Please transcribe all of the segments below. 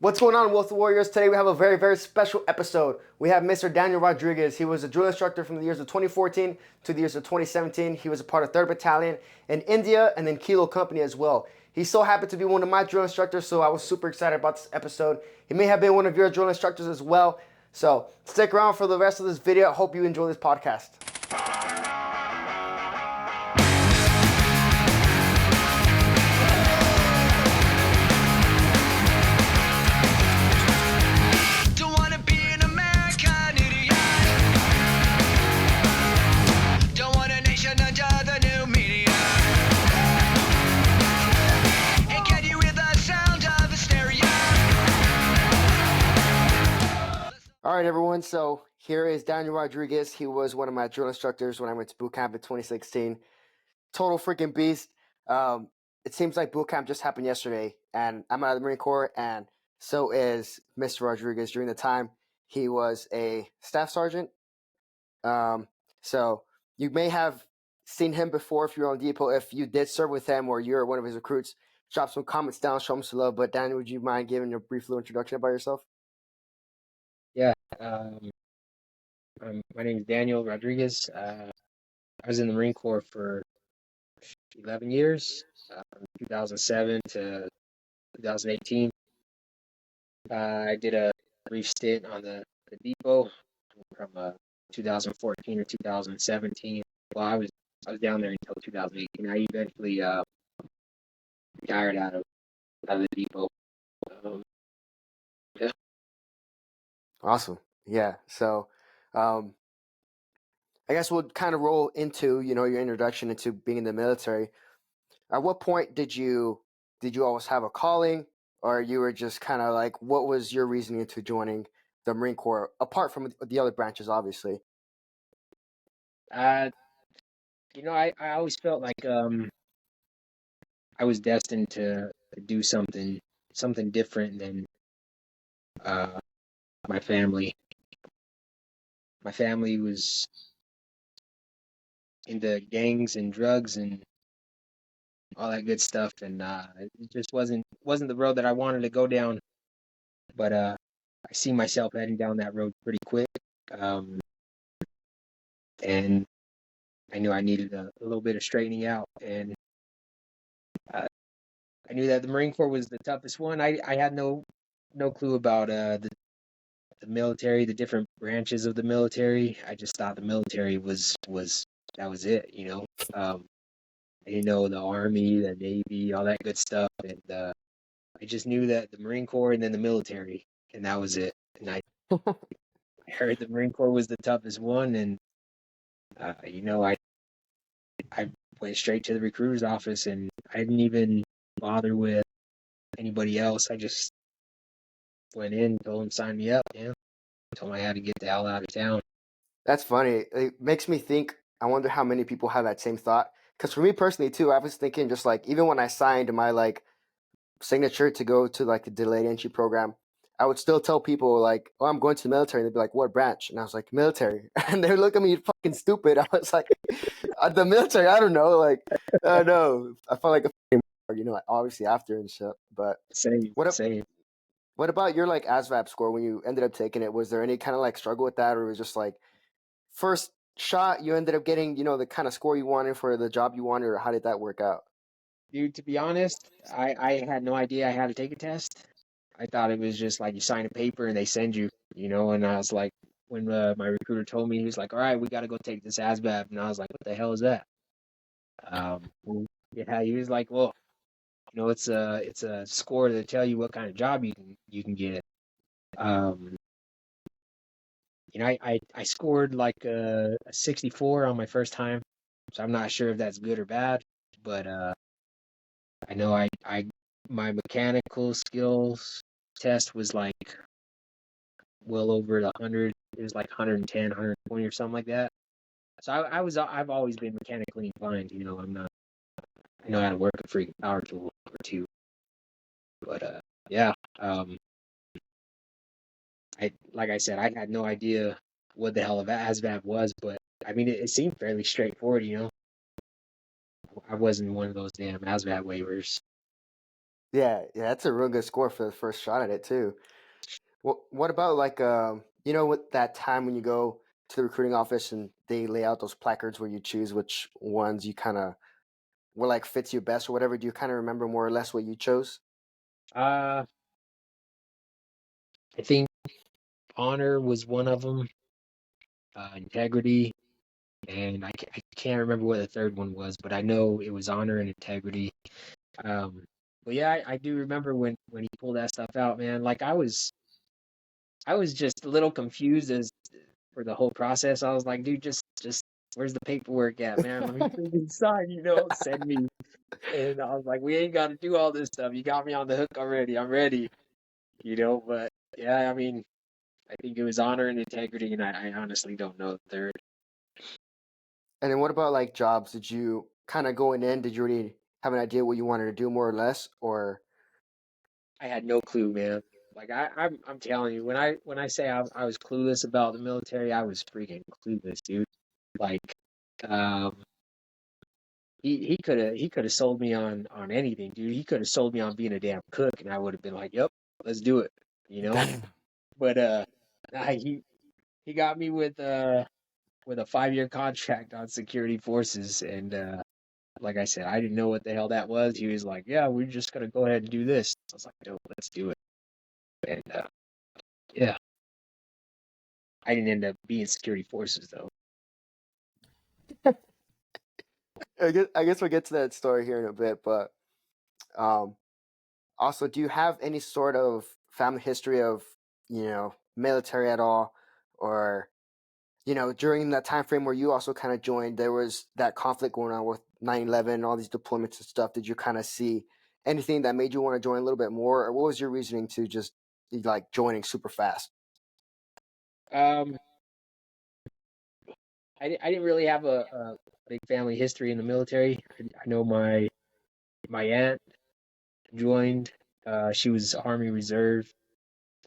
What's going on, Wealth Warriors? Today we have a very, very special episode. We have Mr. Daniel Rodriguez. He was a drill instructor from the years of 2014 to the years of 2017. He was a part of 3rd Battalion in India and then Kilo Company as well. He so happened to be one of my drill instructors, so I was super excited about this episode. He may have been one of your drill instructors as well. So stick around for the rest of this video. I hope you enjoy this podcast. All right, everyone. So here is Daniel Rodriguez. He was one of my drill instructors when I went to boot camp in 2016. Total freaking beast. It seems like boot camp just happened yesterday, and I'm out of the Marine Corps, and so is Mr. Rodriguez. During the time, he was a staff sergeant. So you may have seen him before if you're on depot. If you did serve with him or you're one of his recruits, drop some comments down, show him some love. But Daniel, would you mind giving a brief little introduction about yourself? Yeah, my name is Daniel Rodriguez. I was in the Marine Corps for 11 years, 2007 to 2018. I did a brief stint on the depot from 2014 to 2017. Well, I was down there until 2018. I eventually retired out of the depot. Yeah. Awesome. Yeah. So, I guess we'll kind of roll into, your introduction into being in the military. At what point did you always have a calling, or you were just kind of like, what was your reasoning into joining the Marine Corps, apart from the other branches, obviously? I always felt like I was destined to do something different than uh, my family. My family was into gangs and drugs and all that good stuff, and it just wasn't the road that I wanted to go down. But I see myself heading down that road pretty quick, and I knew I needed a little bit of straightening out, and I knew that the Marine Corps was the toughest one. I had no clue about the military, the different branches of the military. I just thought the military was that was it, I didn't know the Army, the Navy, all that good stuff, and I just knew that the Marine Corps and then the military, and that was it. And I heard the Marine Corps was the toughest one, and I went straight to the recruiter's office, and I didn't even bother with anybody else. I just went in, told him sign me up, told him I had to get the hell out of town. That's funny. It makes me think, I wonder how many people have that same thought. Because for me personally, too, I was thinking just like, even when I signed my signature to go to the delayed entry program, I would still tell people oh, I'm going to the military. And they'd be like, what branch? And I was like, military. And they would look at me fucking stupid. I was like, the military, I don't know. I don't know. I felt like obviously after and shit. But Same. what about your ASVAB score when you ended up taking it? Was there any kind of struggle with that, or it was just first shot you ended up getting, the kind of score you wanted for the job you wanted, or how did that work out? Dude, to be honest, I had no idea I had to take a test. I thought it was just like you sign a paper and they send you, and I was like, when my recruiter told me, he was like, all right, we got to go take this ASVAB. And I was like, what the hell is that? Yeah, he was like, well, it's a score to tell you what kind of job you can get. I scored like a 64 on my first time, so I'm not sure if that's good or bad, but I know my mechanical skills test was like well over 100. It was like 110, 120 or something like that. So I've always been mechanically inclined. I know how to work a freaking power tool or two. But yeah, like I said, I had no idea what the hell of ASVAB was, but I mean it seemed fairly straightforward. I wasn't one of those damn ASVAB waivers. Yeah, yeah, that's a real good score for the first shot at it too. What about like with that time when you go to the recruiting office and they lay out those placards where you choose which ones you kind of what like fits you best or whatever? Do you kind of remember more or less what you chose? Uh, I think honor was one of them, integrity, and I can't remember what the third one was, but I know it was honor and integrity. Um, but yeah, I do remember when he pulled that stuff out, man. Like I was just a little confused as for the whole process. I was like, dude, just where's the paperwork at, man? Let me freaking sign, send me. And I was like, we ain't got to do all this stuff. You got me on the hook already. I'm ready, But yeah, I mean, I think it was honor and integrity, and I honestly don't know the third. And then what about like jobs? Did you kind of going in? Did you already have an idea what you wanted to do more or less, or I had no clue, man. Like I'm telling you, when I say I was clueless about the military, I was freaking clueless, dude. Like, um, he could have sold me on anything, dude. He could have sold me on being a damn cook, and I would have been like, "Yep, let's do it," you know. damn? But nah, he got me with a 5-year contract on security forces, and like I said, I didn't know what the hell that was. He was like, "Yeah, we're just gonna go ahead and do this." I was like, "No, let's do it." And yeah, I didn't end up being security forces though. I guess we'll get to that story here in a bit, but um, also, do you have any sort of family history of military at all, or during that time frame where you also kind of joined, there was that conflict going on with 9/11 and all these deployments and stuff. Did you kind of see anything that made you want to join a little bit more, or what was your reasoning to just like joining super fast? Um, I didn't really have a big family history in the military. I know my aunt joined. She was Army Reserve,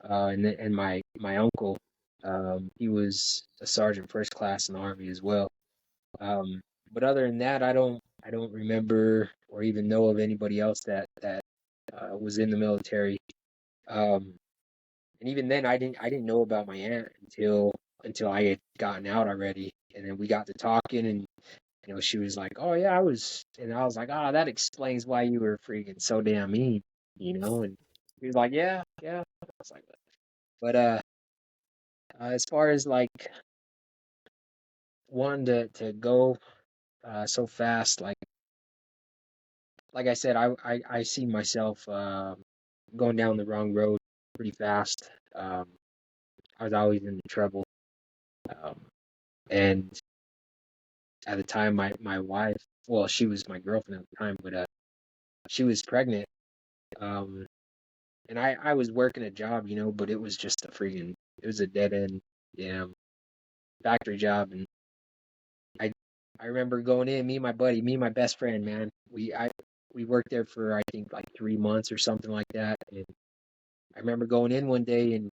and my uncle, he was a sergeant first class in the Army as well. Um, but other than that, I don't remember or even know of anybody else that was in the military. Um, and even then, I didn't know about my aunt until I had gotten out already, and then we got to talking, and she was like, "Oh yeah, I was," and I was like, "Ah, that explains why you were freaking so damn mean." And he was like, "Yeah, yeah." I was like, but as far as like wanting to go so fast, like I said, I see myself going down the wrong road pretty fast. I was always in trouble, um, and at the time, my wife, well, she was my girlfriend at the time, but she was pregnant. Um, and I was working a job, but it was just it was a dead end, damn factory job, and I I remember going in, me and my best friend, man. We worked there for I think like 3 months or something like that, and I remember going in one day and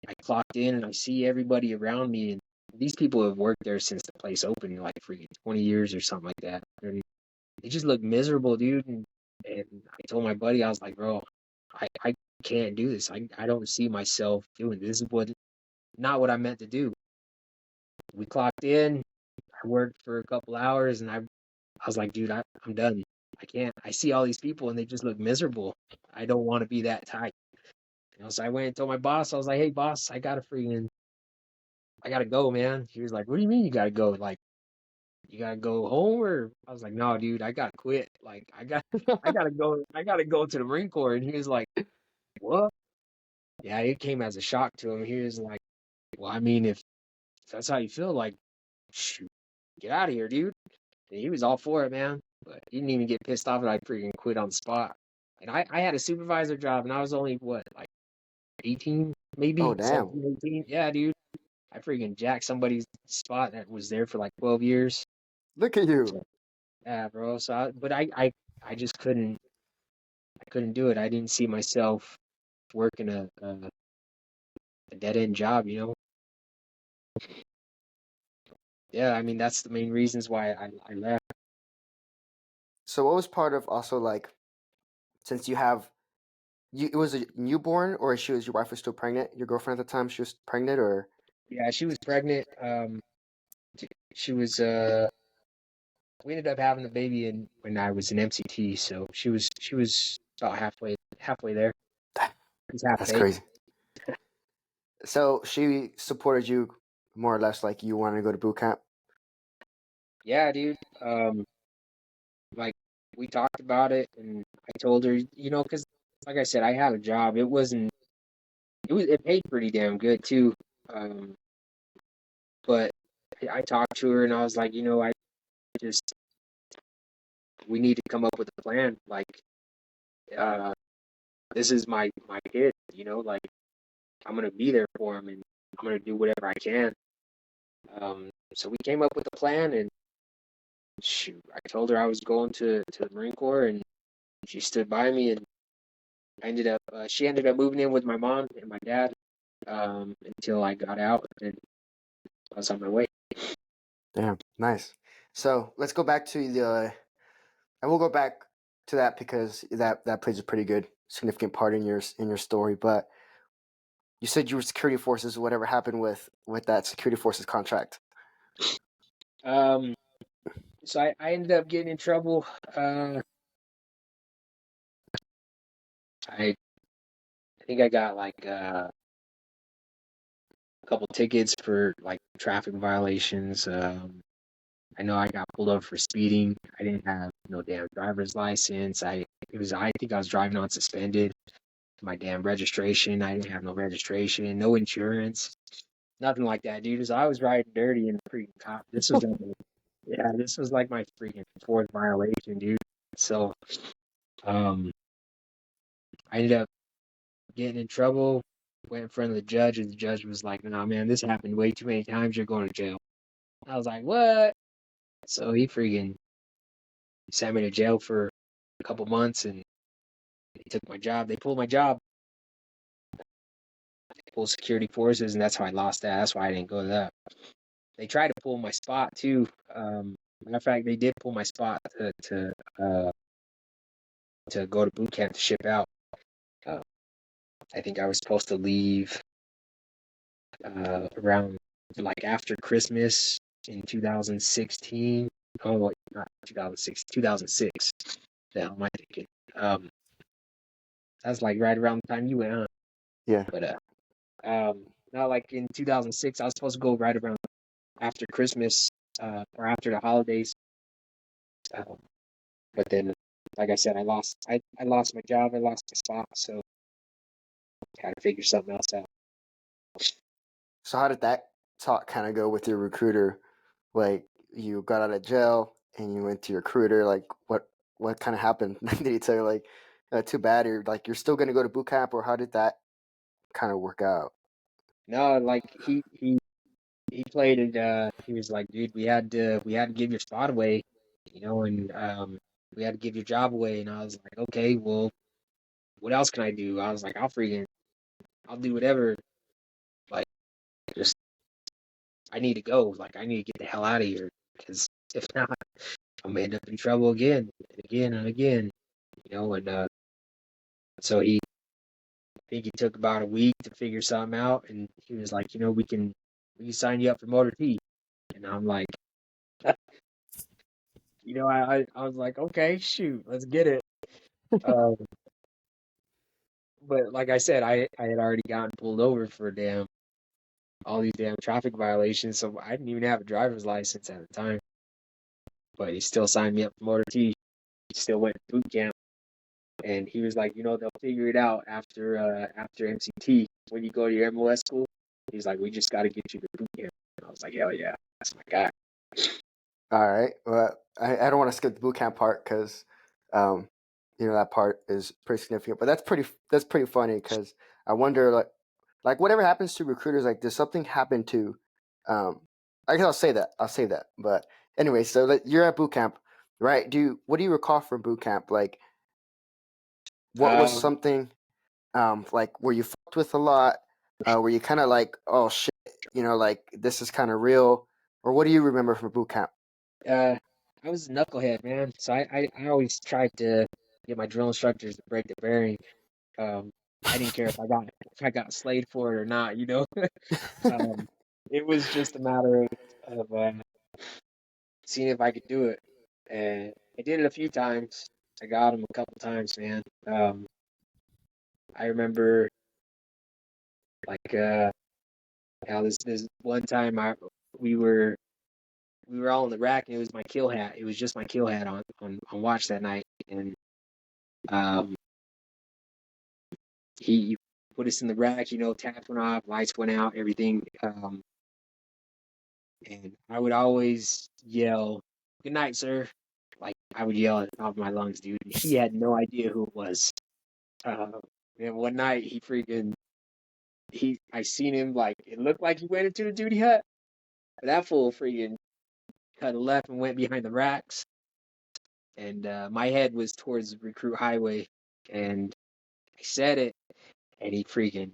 I clocked in and I see everybody around me, and these people have worked there since the place opened, like freaking 20 years or something like that. And they just look miserable, dude. And I told my buddy, I was like, bro, I can't do this. I don't see myself doing this. This is not what I meant to do. We clocked in. I worked for a couple hours, and I was like, dude, I'm done. I can't. I see all these people, and they just look miserable. I don't want to be that type. So I went and told my boss. I was like, hey, boss, I gotta go, man. He was like, what do you mean you gotta go? Like, you gotta go home, or I was like, no, dude, I gotta quit. Like, I gotta go to the Marine Corps. And he was like, what? Yeah, it came as a shock to him. He was like, well, I mean, if that's how you feel, like, shoot, get out of here, dude. And he was all for it, man. But he didn't even get pissed off that I freaking quit on the spot. And I had a supervisor job, and I was only, what, like 18, Oh maybe damn! 17, 18? Yeah, dude. I freaking jacked somebody's spot that was there for like 12 years. Look at you. So, yeah, bro. But I just I couldn't do it. I didn't see myself working a dead end job. Yeah, I mean that's the main reasons why I left. So what was part of also like since you have it was a newborn, or your wife was still pregnant, your girlfriend at the time, she was pregnant, or Yeah, she was pregnant. She was we ended up having a baby when I was in MCT, so she was about halfway there. She's half that's baked. crazy. So she supported you more or less, like you wanted to go to boot camp. Yeah, dude. Like we talked about it, and I told her, because like I said, I had a job. It paid pretty damn good too. Um, but I talked to her, and I was like, I just we need to come up with a plan. Like, uh, this is my kid. Like I'm gonna be there for him, and I'm gonna do whatever I can. So we came up with a plan, and shoot, I told her I was going to the Marine Corps, and she stood by me, and she ended up moving in with my mom and my dad, until I got out, and I was on my way. Damn, nice. So let's go back to the. I will go back to that because that plays a pretty good significant part in your story. But you said you were security forces. Whatever happened with that security forces contract? Um, so I ended up getting in trouble. I think I got like a couple tickets for like traffic violations. I know I got pulled over for speeding. I didn't have no damn driver's license. I think I was driving on suspended. My damn registration. I didn't have no registration, no insurance, nothing like that, dude. So I was riding dirty and freaking cop. This was like my freaking fourth violation, dude. So um, I ended up getting in trouble. Went in front of the judge, and the judge was like, "No, man, this happened way too many times. You're going to jail." I was like, "What?" So he freaking sent me to jail for a couple months, and he took my job. They pulled my job. They pulled security forces, and that's how I lost that. That's why I didn't go to that. They tried to pull my spot too. Matter of fact, they did pull my spot to go to boot camp to ship out. Uh, I think I was supposed to leave around like after Christmas in 2016. Oh, wait, not 2006, 2006. The hell am I thinking? Um, that's like right around the time you went on. Yeah. But not like in 2006. I was supposed to go right around after Christmas, or after the holidays. Um, but then, like I said, I lost my job. I lost my spot. So had to figure something else out. So how did that talk kind of go with your recruiter? Like you got out of jail and you went to your recruiter. Like what kind of happened? Did he tell you like, too bad, or like you're still gonna go to boot camp, or how did that kind of work out? No, like he played it. He was like, dude, we had to give your spot away, and we had to give your job away. And I was like, okay, well, what else can I do? I was like, I'll do whatever. Like, just I need to go. Like, I need to get the hell out of here because if not, I'm gonna end up in trouble again and again and again. And so I think he took about a week to figure something out, and he was like, we can sign you up for motor T, and I'm like, I was like, okay, shoot, let's get it. Um, but like I said, I had already gotten pulled over for all these damn traffic violations, so I didn't even have a driver's license at the time. But he still signed me up for motor T. He still went to boot camp, and he was like, they'll figure it out after MCT when you go to your MOS school. He's like, we just got to get you to boot camp. And I was like, hell yeah, that's my guy. All right. Well, I don't want to skip the boot camp part because, um, that part is pretty significant. But that's pretty funny because I wonder like whatever happens to recruiters, like does something happen to, um, I guess I'll say that. But anyway, so you're at boot camp, right? What do you recall from boot camp? Like what was Um, something, like were you fucked with a lot? Were you kind of like, oh shit, like this is kind of real, or what do you remember from boot camp? uh, I was a knucklehead, man. So I always tried to. get my drill instructors to break the bearing. Um, I didn't care if I got slayed for it or not, you know. Um, it was just a matter of seeing if I could do it, and I did it a few times. I got him a couple times, man. I remember like this one time we were we were all in the rack, and it was my kill hat. It was just my kill hat on watch that night, and um, he put us in the rack. You know, taps went off, lights went out, everything. And I would always yell, "Good night, sir." Like I would yell at the top of my lungs, dude. And he had no idea who it was. Uh, and one night I seen him, like it looked like he went into the duty hut, but that fool freaking cut a left and went behind the racks. And my head was towards Recruit Highway, and I said it, and he freaking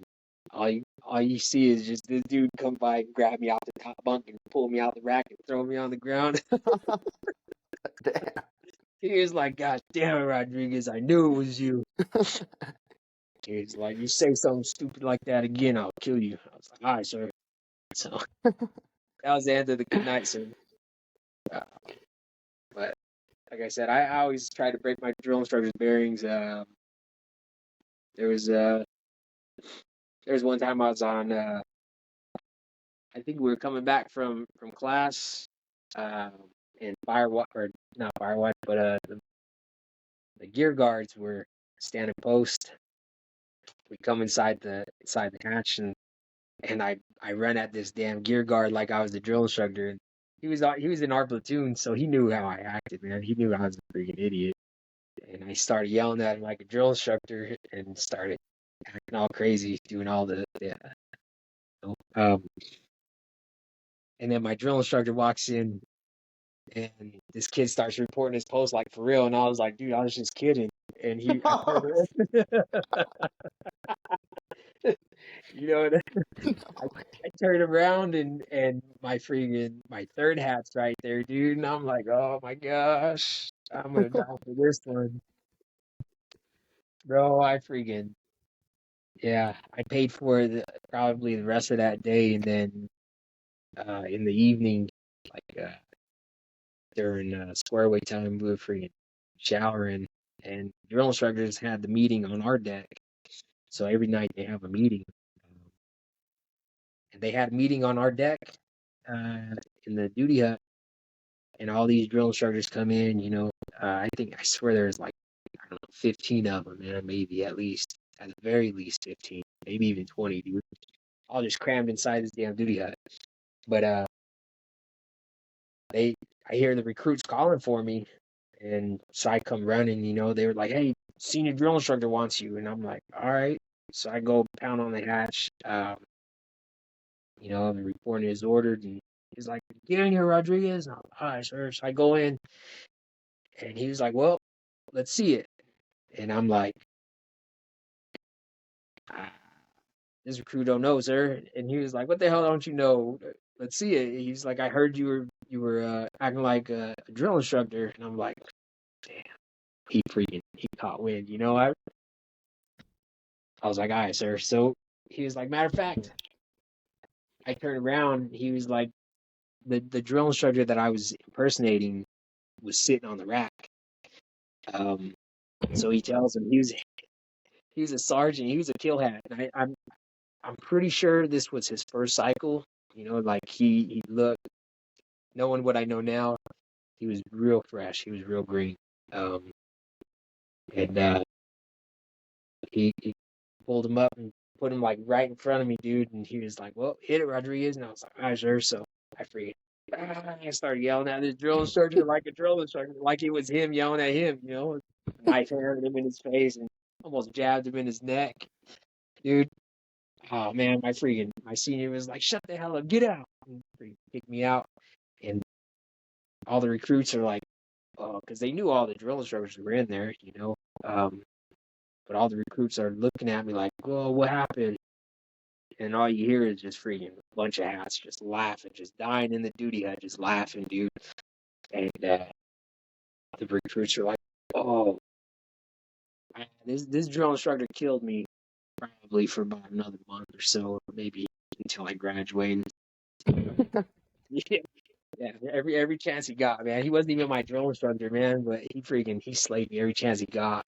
all you see is just this dude come by and grab me off the top bunk and pull me out the rack and throw me on the ground. Damn. He was like, "God damn it, Rodriguez, I knew it was you." He was like, "You say something stupid like that again, I'll kill you." I was like, "All right, sir." So that was the end of the good night, sir. Uh, but like I said, I always try to break my drill instructor's bearings. There was uh, there was one time I was on. I think we were coming back from class, uh, and firewatch or not firewatch, but the gear guards were standing post. We come inside the hatch, and I run at this damn gear guard like I was the drill instructor. And he was in our platoon, so he knew how I acted, man. He knew I was a freaking idiot. And I started yelling at him like a drill instructor, and started acting all crazy, doing all um. And then my drill instructor walks in, and this kid starts reporting his post like for real. And I was like, "Dude, I was just kidding." And I turned around, you know, I turned around, and my third hat's right there, dude. And I'm like, "Oh my gosh, I'm gonna die for this one, bro." I freaking yeah. I paid for probably the rest of that day, and then in the evening, like during square away time, we were freaking showering, and drill instructors had the meeting on our deck. So every night they have a meeting, and they had a meeting on our deck in the duty hut, and all these drill instructors come in. You know, I swear there's like I don't know 15 of them, man, maybe at the very least 15, maybe even 20, dude. All just crammed inside this damn duty hut. But they I hear the recruits calling for me, and so I come running. You know, they were like, "Hey, senior drill instructor wants you," and I'm like, "All right." So I go pound on the hatch. You know, the reporting is ordered, and he's like, "Get in here, Rodriguez." And I'm like, "All right, sir." So I go in, and he was like, "Well, let's see it." And I'm like, ah, "This recruit don't know, sir." And he was like, "What the hell don't you know? Let's see it." He's like, "I heard you were acting like a drill instructor," and I'm like, "Damn, he caught wind." You know, I was like, "All right, sir." So he was like, "Matter of fact," I turned around. He was like, the drill instructor that I was impersonating was sitting on the rack. Um, so he tells him he was a sergeant. He was a kill hat, and I'm pretty sure this was his first cycle. You know, like he looked, knowing what I know now, he was real fresh. He was real green. Um, and he pulled him up and put him like right in front of me, dude. And he was like, "Well, hit it, Rodriguez." And I was like, "All right, sure." So I freaking I started yelling at this drill instructor like a drill instructor, like it was him yelling at him. You know, knife hammered him in his face and almost jabbed him in his neck, dude. Oh man, my senior was like, "Shut the hell up, get out!" And he kicked me out, and all the recruits are like, "Oh," because they knew all the drill instructors were in there, you know. Um, but all the recruits are looking at me like, "Whoa, what happened?" And all you hear is just freaking a bunch of hats just laughing, just dying in the duty hut, just laughing, dude. And the recruits are like, "Oh, This drill instructor killed me probably for about another month or so, maybe until I graduated. Yeah, yeah. Every chance he got, man. He wasn't even my drill instructor, man, but he slayed me every chance he got.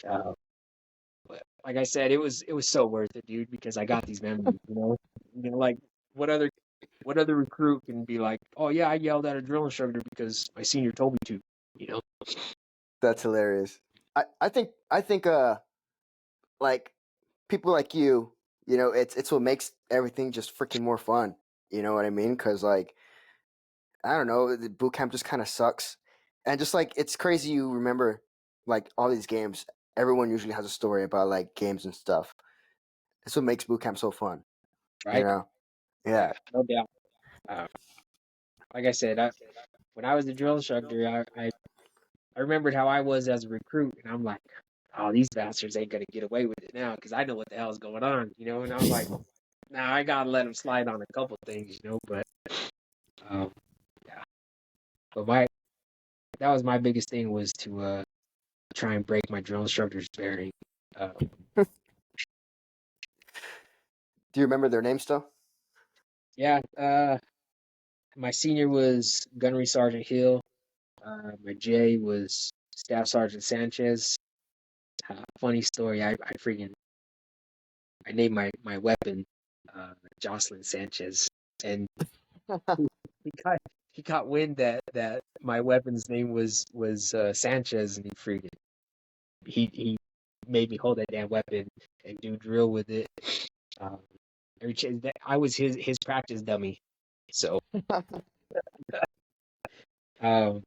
Uh, but like I said, it was so worth it, dude, because I got these memories. Like what other what other recruit can be like, oh yeah, I yelled at a drill instructor because my senior told me to. You know, That's hilarious. I think like people like you know, it's what makes everything just freaking more fun. You know what I mean? Because like I don't know, the boot camp just kind of sucks, and just like it's crazy. You remember like all these games. Everyone usually has a story about like games and stuff. That's what makes boot camp so fun. You right? know? Yeah, Yeah. no doubt. Uh, like I said, when I was the drill instructor, I remembered how I was as a recruit, and I'm like, oh, these bastards ain't gonna get away with it now because I know what the hell's going on, And I'm like, nah, I gotta let them slide on a couple things. But um, yeah, but my that was my biggest thing was to try and break my drill instructor's bearing. Uh, Do you remember their name still? yeah, my senior was Gunnery Sergeant Hill. My J was Staff Sergeant Sanchez. Funny story, I named my weapon Jocelyn Sanchez, and he got he got wind that my weapon's name was Sanchez, and he made me hold that damn weapon and do drill with it. Um, I was his practice dummy. So um,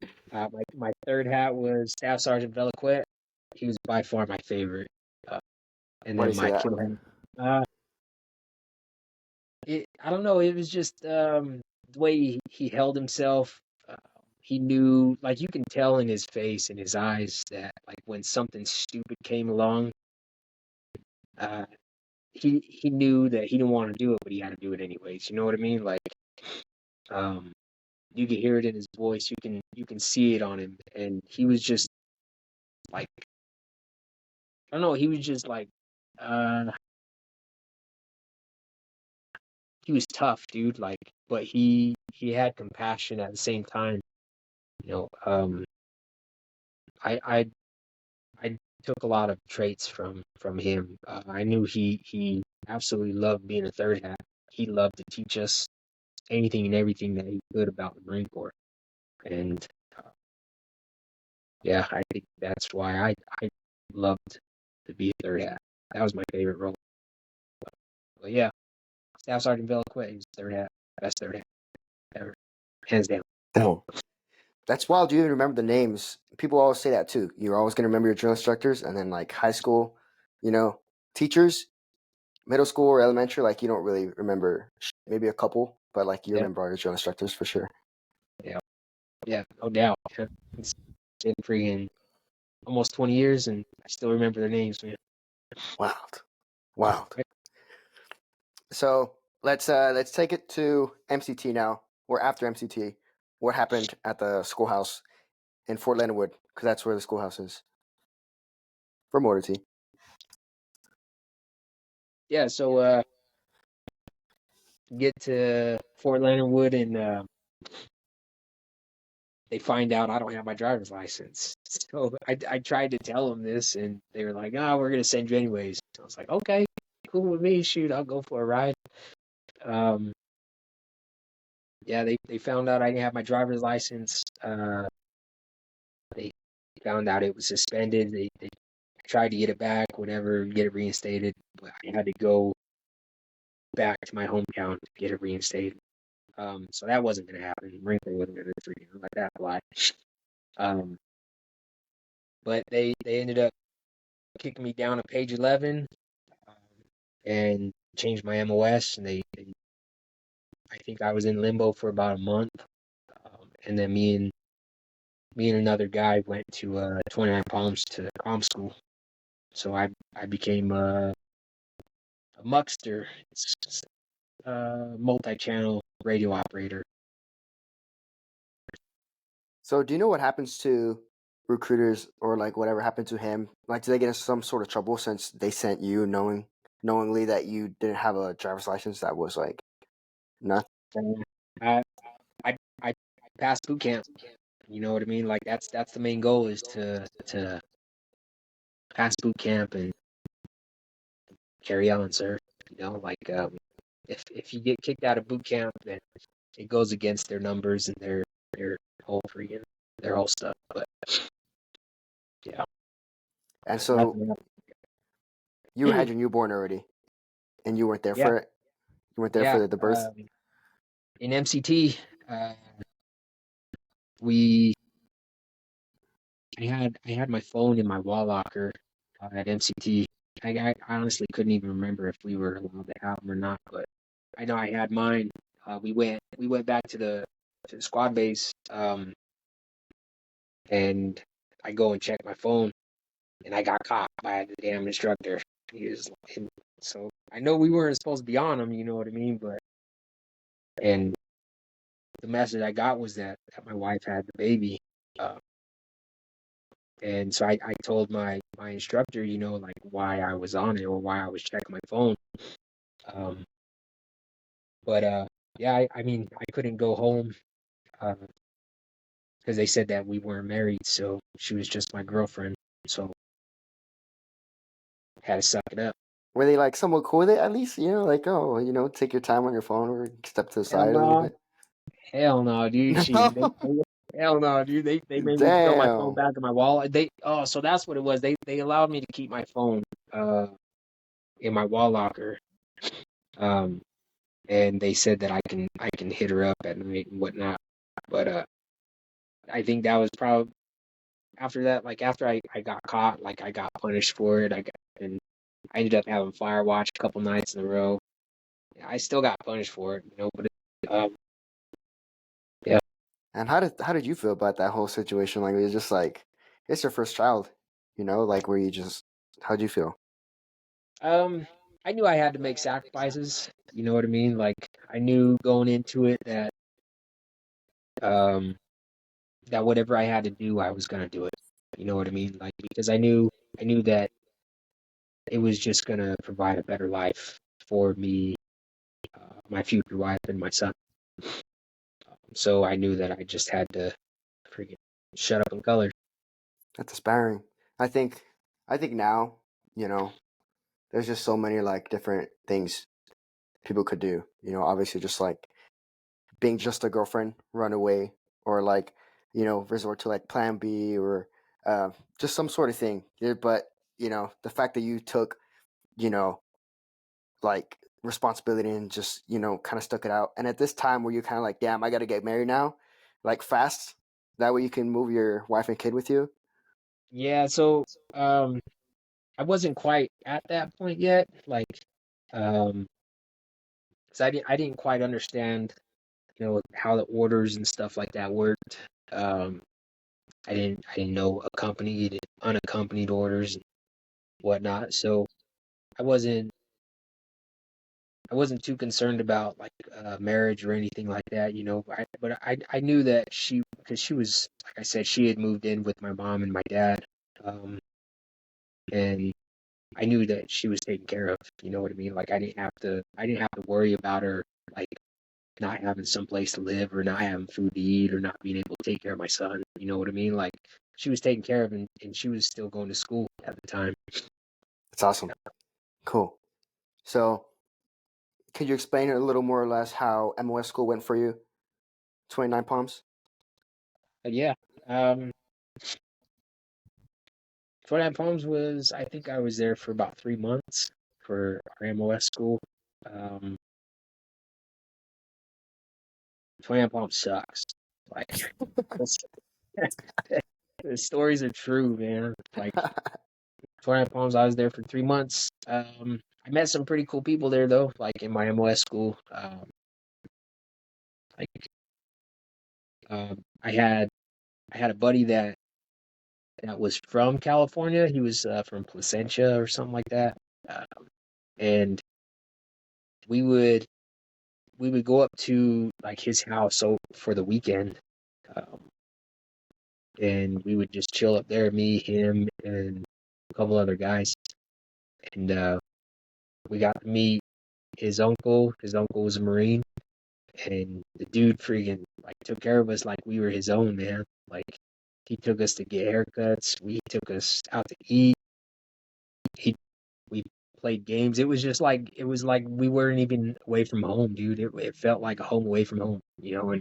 my third hat was Staff Sergeant Velaquette. He was by far my favorite. Uh, and Why do then you say my that? kid hat. I don't know. It was just the way he held himself. Uh, he knew, like you can tell in his face and his eyes that like when something stupid came along, uh, he knew that he didn't want to do it, but he had to do it anyways. You know what I mean? Like um, you can hear it in his voice. You can see it on him, and he was just like I don't know. He was just like uh, he was tough, dude. Like, but he had compassion at the same time. You know, I I I took a lot of traits from him. I knew he absolutely loved being a third hat. He loved to teach us anything and everything that he could about the Marine Corps, and uh, yeah, I think that's why I loved to be a third hat. That was my favorite role. But yeah, Staff Sergeant Velaquette, he was third hat, best third hat ever, hands down. No. That's wild. You even remember the names. People always say that too. You're always gonna remember your drill instructors, and then like high school, you know, teachers, middle school or elementary, like you don't really remember. Maybe a couple, but like you Yeah, remember all your drill instructors for sure. yeah, yeah, no doubt. Yeah. It's been freaking almost 20 years, and I still remember their names, man. Wild, wild. So let's take it to MCT now, or after MCT. What happened at the schoolhouse in Fort Leonard Wood? Because that's where the schoolhouse is for Motor T. Yeah, so get to Fort Leonard Wood, and they find out I don't have my driver's license. So I tried to tell them this, and they were like, "Ah, we're gonna send you anyways." I was like, "Okay, cool with me. Shoot, I'll go for a ride." Um, yeah, they found out I didn't have my driver's license. They found out it was suspended. They tried to get it back, whatever, get it reinstated, but I had to go back to my hometown to get it reinstated. So that wasn't gonna happen. Wrinkle wasn't gonna freaking let that fly. Um, but they ended up kicking me down to page 11 um, and changed my MOS. And I think I was in limbo for about a month. And then me and another guy went to 29 Palms to comm school. So I became a muckster, multi-channel radio operator. So do you know what happens to recruiters or like whatever happened to him? Like, do they get in some sort of trouble since they sent you knowingly that you didn't have a driver's license that was like nothing? And I I passed boot camp. You know what I mean? Like that's the main goal is to pass boot camp and carry on, sir. You know, like if you get kicked out of boot camp, then it goes against their numbers and their whole freaking their whole stuff. But yeah, And that's so you had your newborn already, and you weren't there yeah, for it. You weren't there yeah. for the birth. In MCT, we I had my phone in my wall locker at MCT. I honestly couldn't even remember if we were allowed to have them or not, but I know I had mine. We went back to the squad base, and I go and check my phone, and I got caught by the damn instructor. He was, and so I know we weren't supposed to be on him, you know what I mean? But and the message I got was that my wife had the baby, uh, and so I told my instructor, you know, like why I was on it or why I was checking my phone. Um, but yeah, I mean, I couldn't go home because they said that we weren't married, so she was just my girlfriend. So I had to suck it up. Were they like somewhat cool with it at least? You know, like, oh, take your time on your phone or step to the Hell side a little no, bit. hell no, dude. She No, hell no, dude. They made me throw my phone damn. back in my wallet. So that's what it was. They allowed me to keep my phone in my wall locker. Um, and they said that I can hit her up at night and whatnot. But I think that was probably after that, like after I got caught, like I got punished for it. And I ended up having fire watch a couple nights in a row. I still got punished for it, you know. But yeah, And how did you feel about that whole situation? Like, it was just like it's your first child, like where you just how'd you feel? um, I knew I had to make sacrifices. You know what I mean? Like I knew going into it um that whatever I had to do, I was gonna do it. You know what I mean? Like because I knew that it was just gonna provide a better life for me, my future wife, and my son. So I knew that I just had to freaking shut up and color. That's inspiring. I think I think now, you know, there's just so many like different things people could do. Obviously just like being just a girlfriend, run away, or like, resort to like plan B or just some sort of thing. Yeah, but, the fact that you took, you know, like responsibility and just, kind of stuck it out. And at this time where you're kind of like, damn, I got to get married now, like fast. That way you can move your wife and kid with you. Yeah, so um, I wasn't quite at that point yet. Like, um, 'cause I didn't quite understand, you know, how the orders and stuff like that worked. Um, I didn't know accompanied, unaccompanied orders and whatnot. So I wasn't I wasn't too concerned about like marriage or anything like that, you know. I knew that because she was like I said, she had moved in with my mom and my dad, and I knew that she was taken care of. You know what I mean? Like I didn't have to worry about her like not having some place to live or not having food to eat or not being able to take care of my son. You know what I mean? Like she was taken care of and she was still going to school at the time. It's awesome. Cool. So could you explain a little more or less how MOS school went for you? 29 Palms? But yeah, um, 29 Palms was I think I was there for about 3 months for our MOS school. Um, 29 Palms sucks. Like the stories are true, man. Like 29 Palms, I was there for 3 months. I met some pretty cool people there though, like in my MOS school. Like I had a buddy that was from California. He was from Placentia or something like that. And we would we would go up to like his house so for the weekend. Um, and we would just chill up there, me, him, and a couple other guys. And we got to meet his uncle. His uncle was a Marine, and the dude freaking like took care of us like we were his own, man. Like he took us to get haircuts. We took us out to eat. He we played games. It was like we weren't even away from home, dude. It felt like a home away from home, you know.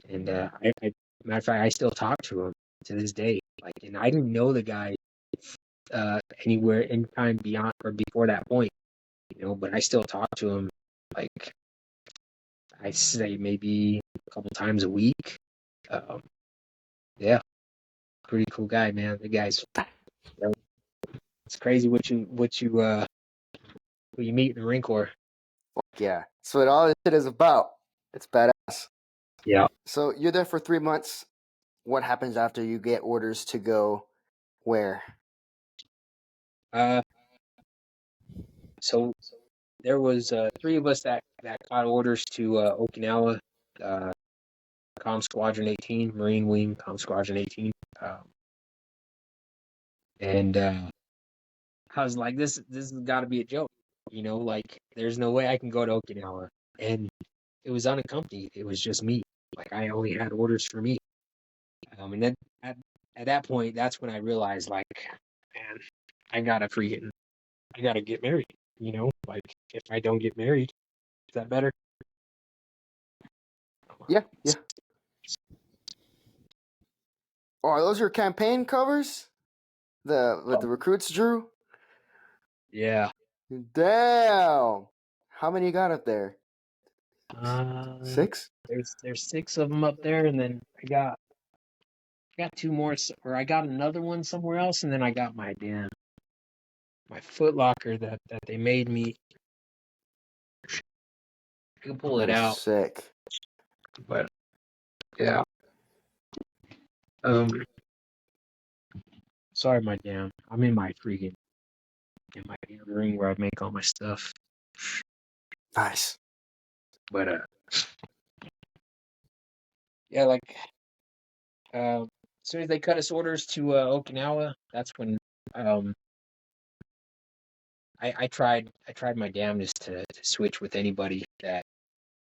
And matter of fact, I still talk to him to this day. Like, and I didn't know the guy anywhere, anytime beyond or before that point, you know. But I still talk to him, like I say maybe a couple times a week. Um, yeah, pretty cool guy, man. The guy's, you know, it's crazy what you meet in the Marine Corps. Fuck yeah. That's what all this shit is about. It's badass. Yeah. So you're there for 3 months. What happens after you get orders to go where? Uh, so there was three of us that got orders to Okinawa, uh, Com Squadron 18, Marine Wing, Com Squadron 18. And I was like, this has got to be a joke, you know, like there's no way I can go to Okinawa. And it was unaccompanied. It was just me. Like I only had orders for me. And then at that point, that's when I realized, like, man, I gotta get married. You know, like if I don't get married, is that better? Yeah, yeah. Oh, are those your campaign covers? The with the recruits drew? Yeah. Damn. How many you got up there? Uh, 6? there's six of them up there, and then I got two more, or I got another one somewhere else, and then I got my Foot Locker that they made me. I can pull it That's out, sick. but yeah. Um, sorry, my damn. I'm in my room where I make all my stuff. Nice. But yeah, like as soon as they cut us orders to Okinawa, that's when um I tried my damnedest to switch with anybody that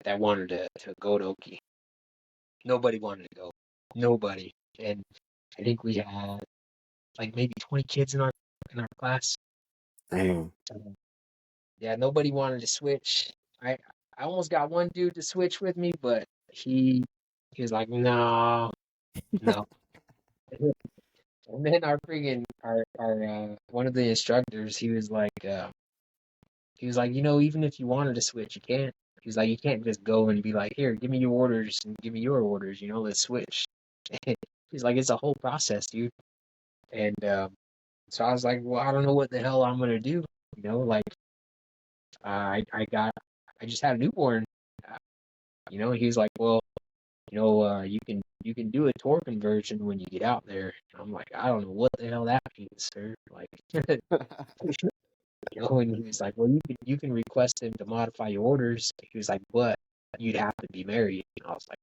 wanted to go to Oki. Nobody wanted to go. Nobody. And I think we had like maybe 20 kids in our class. Damn. Yeah, nobody wanted to switch. I almost got one dude to switch with me, but he was like, no, no. And then our freaking our one of the instructors, he was like, you know, even if you wanted to switch, you can't. He's like, you can't just go and be like, here, give me your orders and give me your orders, you know, let's switch. He's like, it's a whole process, dude. And so I was like, well, I don't know what the hell I'm gonna do. You know, like I just had a newborn. Uh, you know, he's like, well, you know, you can do a tour conversion when you get out there. And I'm like, I don't know what the hell that means, sir. Like, you know, and he was like, well, you can request him to modify your orders. He was like, but you'd have to be married. And I was like,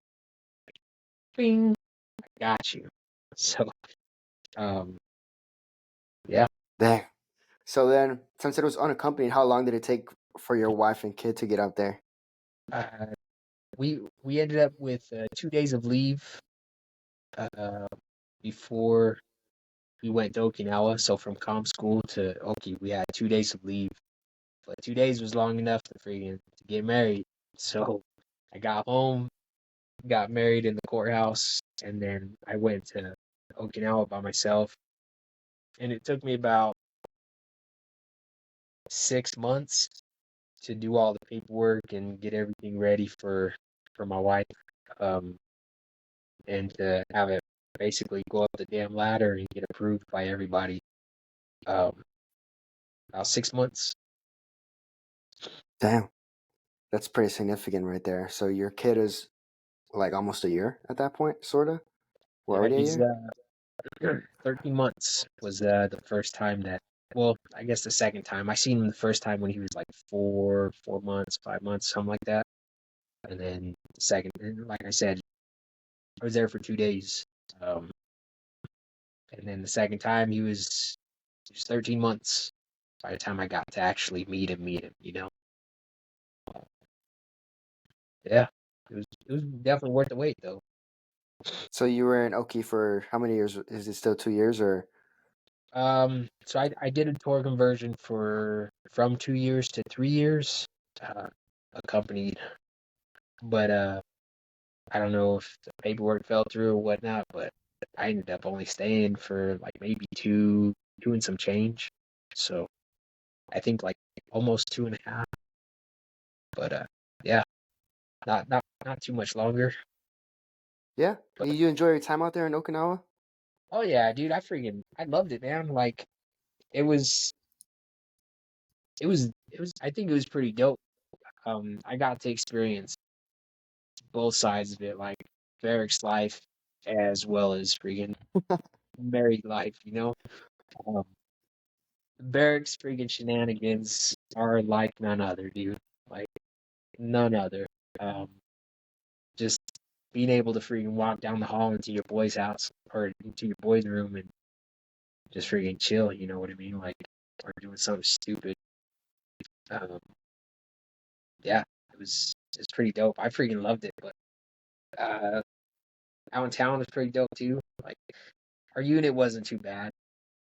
bing, I got you. So, um, yeah. Damn. So then, since it was unaccompanied, how long did it take for your wife and kid to get up there? Uh, we ended up with 2 days of leave uh, before we went to Okinawa. So from com school to Oki, we had 2 days of leave. But 2 days was long enough to get married. So I got home, got married in the courthouse, and then I went to Okinawa by myself. And it took me about 6 months to do all the paperwork and get everything ready for my wife. Um, and to have it basically go up the damn ladder and get approved by everybody. Um, about 6 months. Damn. That's pretty significant right there. So your kid is like almost a year at that point, sorta? Or Yeah, already a he's year? 13 months was the first time that. Well, I guess the second time I seen him the first time when he was like 4 months, 5 months, something like that. And then the second, and like I said, I was there for 2 days. Um, And then the second time he was 13 months by the time I got to actually meet him, you know. Yeah. It was definitely worth the wait though. So you were in Oki for how many years? Is it still 2 years or? So I did a tour conversion for from 2 years to 3 years, uh, accompanied, but I don't know if the paperwork fell through or whatnot, but I ended up only staying for like maybe two and some change. So I think like almost 2.5. But yeah, not too much longer. Yeah, But you enjoy your time out there in Okinawa? oh yeah, dude, I loved it, man. Like it was it was I think it was pretty dope. I got to experience both sides of it, like barracks life as well as freaking married life, you know? Um, barracks freaking shenanigans are like none other, dude. Like none other. Um, just being able to freaking walk down the hall into your boy's house or into your boy's room and just freaking chill, you know what I mean? Like, or doing something stupid. Um, yeah, it's pretty dope. I freaking loved it, but uh, out in town was pretty dope too. Like, our unit wasn't too bad.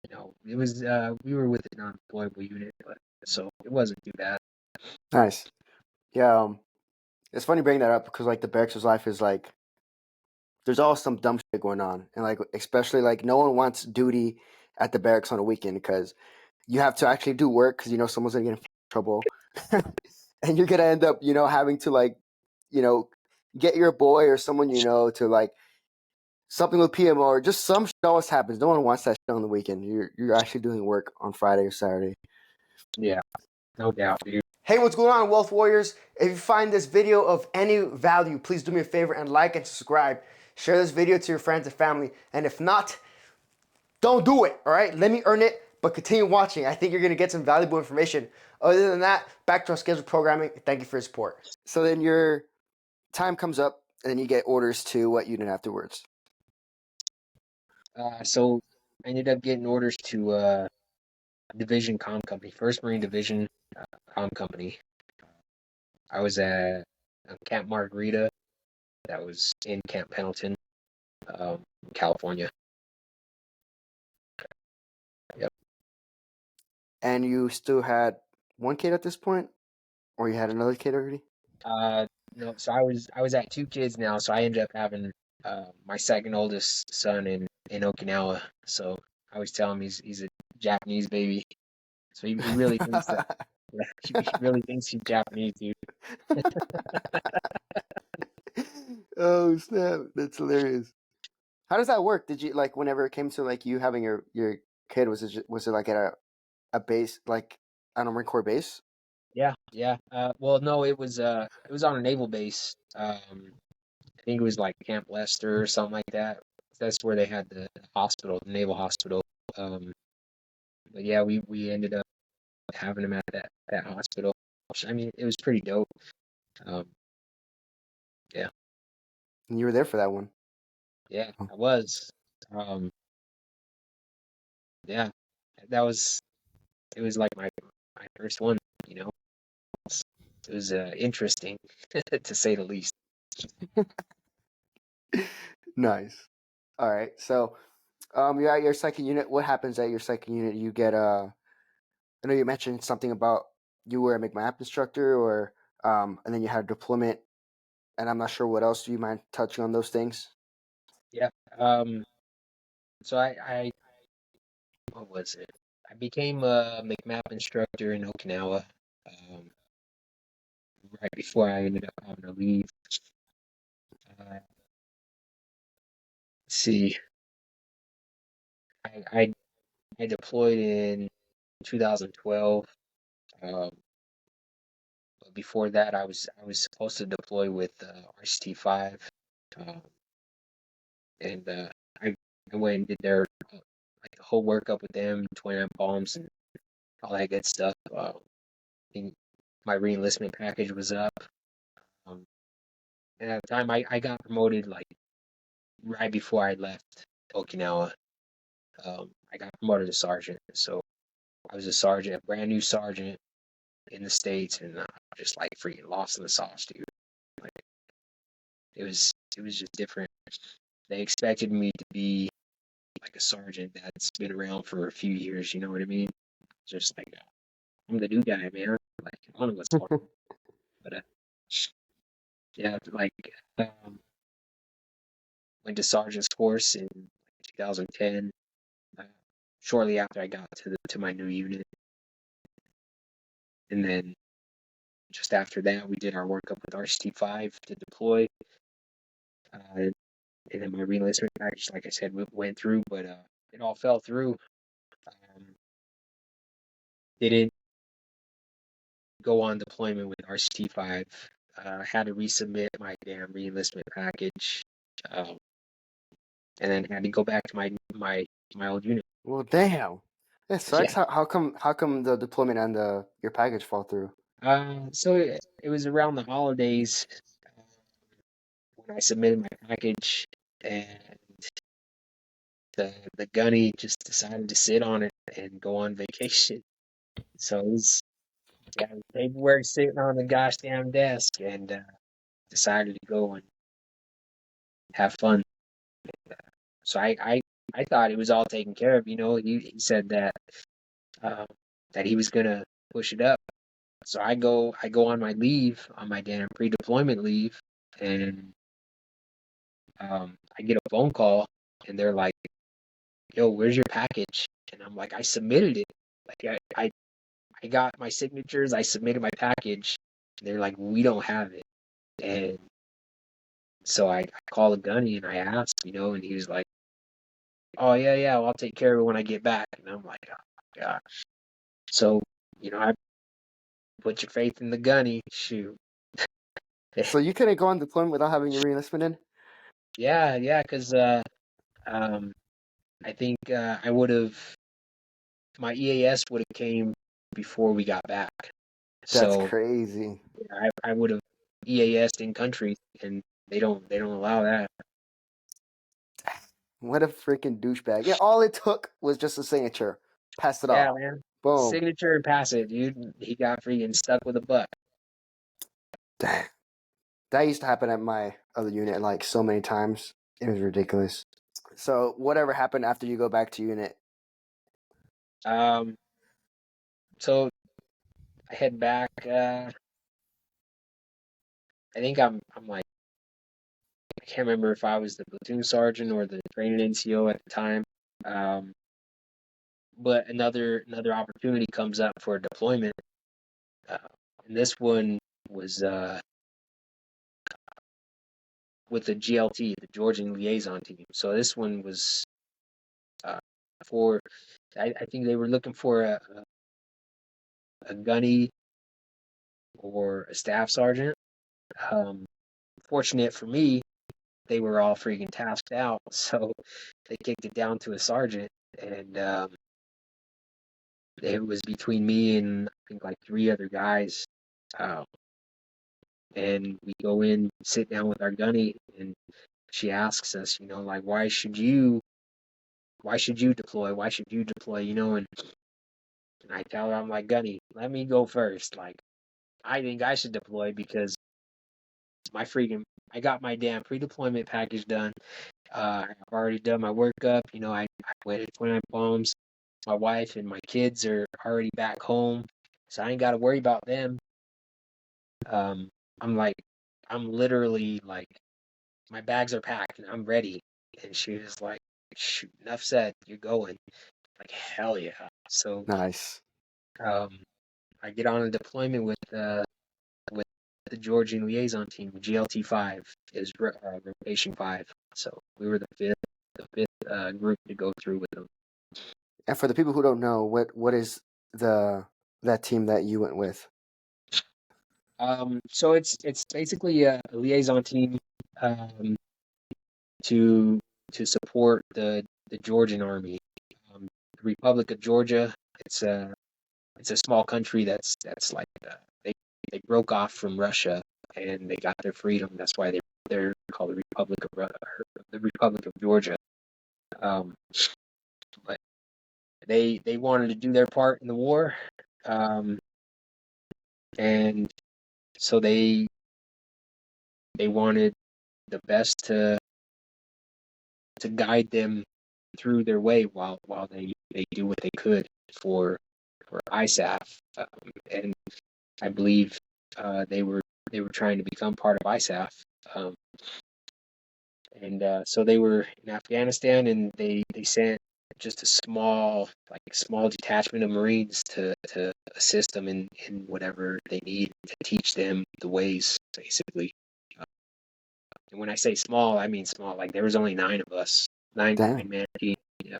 You know, it was we were with a non-deployable unit, but so it wasn't too bad. Nice. Yeah, it's funny bringing that up because like the barracks life is like there's always some dumb shit going on, and like especially like no one wants duty at the barracks on a weekend because you have to actually do work because you know someone's gonna get in trouble, and you're gonna end up having to like you know get your boy or someone to like something with PMO or just some shit always happens. No one wants that shit on the weekend. You're actually doing work on Friday or Saturday. Yeah, no doubt, dude. Hey, what's going on, Wealth Warriors? If you find this video of any value, please do me a favor and like and subscribe. Share this video to your friends and family. And if not, don't do it, all right? Let me earn it, but continue watching. I think you're going to get some valuable information. Other than that, back to our scheduled programming. Thank you for your support. So then your time comes up, and then you get orders to what unit afterwards. So I ended up getting orders to Division Comm Company, First Marine Division Comm Company. I was at Camp Margarita, that was in Camp Pendleton, California. Yep. And you still had one kid at this point, or you had another kid already? Uh, no, so I was at 2 kids now, so I ended up having my second oldest son in Okinawa. So I was telling him he's a Japanese baby. So he really thinks that he really thinks he's Japanese, dude. Oh snap! That's hilarious. How does that work? Did you like whenever it came to like you having your kid? Was it like at a base like on a Marine Corps base? Yeah, yeah. Well, no, it was on a naval base. I think it was like Camp Lester or something like that. That's where they had the hospital, the naval hospital. Um, but yeah, we ended up having him at that hospital. I mean, it was pretty dope. Um, yeah, And you were there for that one. yeah, Oh. I was. Um, yeah, that was it was like my first one. You know, it was interesting to say the least. Nice. All right. So, you're at your second unit. What happens at your second unit? You get I know you mentioned something about you were a McMap instructor, or and then you had a deployment, and I'm not sure what else. Do you mind touching on those things? Yeah. Um, so I what was it? I became a McMap instructor in Okinawa. Um, right before I ended up having to leave. Let's see, I, I I deployed in 2012. Um, but before that, I was supposed to deploy with RCT 5, um, and I went and did their like the whole workup with them, 29 palms and all that good stuff. I think my reenlistment package was up. Um, and at the time, I got promoted like right before I left Okinawa. I got promoted to sergeant. So I was a sergeant, a brand new sergeant in the States, and just like freaking lost in the sauce, dude. Like it was just different. They expected me to be like a sergeant that's been around for a few years. You know what I mean? Just like I'm the new guy, man. Like one of us are, but yeah, like um, went to sergeant's course in 2010. Uh, Shortly after I got to my new unit, and then just after that, we did our workup with RCT 5 to deploy. And then my reenlistment package, like I said, went through, but it all fell through. Didn't go on deployment with RCT 5. Had to resubmit my damn reenlistment package, um, and then had to go back to my old unit. Well, damn. That Yeah. sucks. How come the deployment and your package fall through? So it was around the holidays uh, when I submitted my package, and the gunny just decided to sit on it and go on vacation. So it was got his paperwork sitting on the gosh damn desk, and decided to go and have fun. So I thought it was all taken care of. You know, he said uh, that he was gonna push it up. So I go on my leave, on my damn pre-deployment leave, and I get a phone call, and they're like, "Yo, where's your package?" And I'm like, "I submitted it. Like I got my signatures. I submitted my package." And they're like, "We don't have it." And so I call the gunny and I asked, you know, and he was like, "Oh yeah, well, I'll take care of it when I get back." And I'm like, "Oh my god." So I put your faith in the gunny. Shoot. So you couldn't go on deployment without having your reenlistment in? Yeah, because um, I think I would have my EAS would have came before we got back, That's so crazy. I would have EAS'd in country, and they don't allow that. What a freaking douchebag. Yeah, all it took was just a signature. Passed it Yeah, off. man. Boom. Signature and pass it, dude. He got freaking stuck with a buck. That used to happen at my other unit like so many times. It was ridiculous. So whatever happened after you go back to unit? Um, so I head back. I think I'm like I can't remember if I was the platoon sergeant or the training NCO at the time. Um, but another opportunity comes up for a deployment, uh, and this one was with the GLT, the Georgian Liaison Team. So this one was uh, for I think they were looking for a gunny or a staff sergeant. Um, Fortunate for me, they were all freaking tasked out, so they kicked it down to a sergeant, and it was between me and I think like three other guys. Uh, and we go in, sit down with our gunny, and she asks us, like, why should you deploy? Why should you deploy? And I tell her, I'm like, gunny, let me go first. Like, I think I should deploy because my freaking, I got my damn pre-deployment package done. I've already done my workup. I went to 29 Palms. My wife and my kids are already back home, so I ain't got to worry about them. Um, I'm like, I'm literally like, my bags are packed and I'm ready. And she was like, shoot, enough said, you're going. Like, hell yeah. So, Nice. um, I get on a deployment with the Georgian Liaison Team, GLT 5 is rotation 5. So we were the fifth group to go through with them. And for the people who don't know, what is that team that you went with? So it's basically a liaison team um, to support the Georgian army. The Republic of Georgia. It's a small country that's like they broke off from Russia and they got their freedom. That's why they're called the Republic of Georgia. Um, but they wanted to do their part in the war, um, and so they wanted the best to guide them through their way while they do what they could for ISAF, and I believe they were trying to become part of ISAF, um, and so they were in Afghanistan, and they sent just a small detachment of Marines to assist them in whatever they need to teach them the ways, basically. And when I say small, I mean small. Like there was only 9 of us, Damn, nine-man team. Yeah,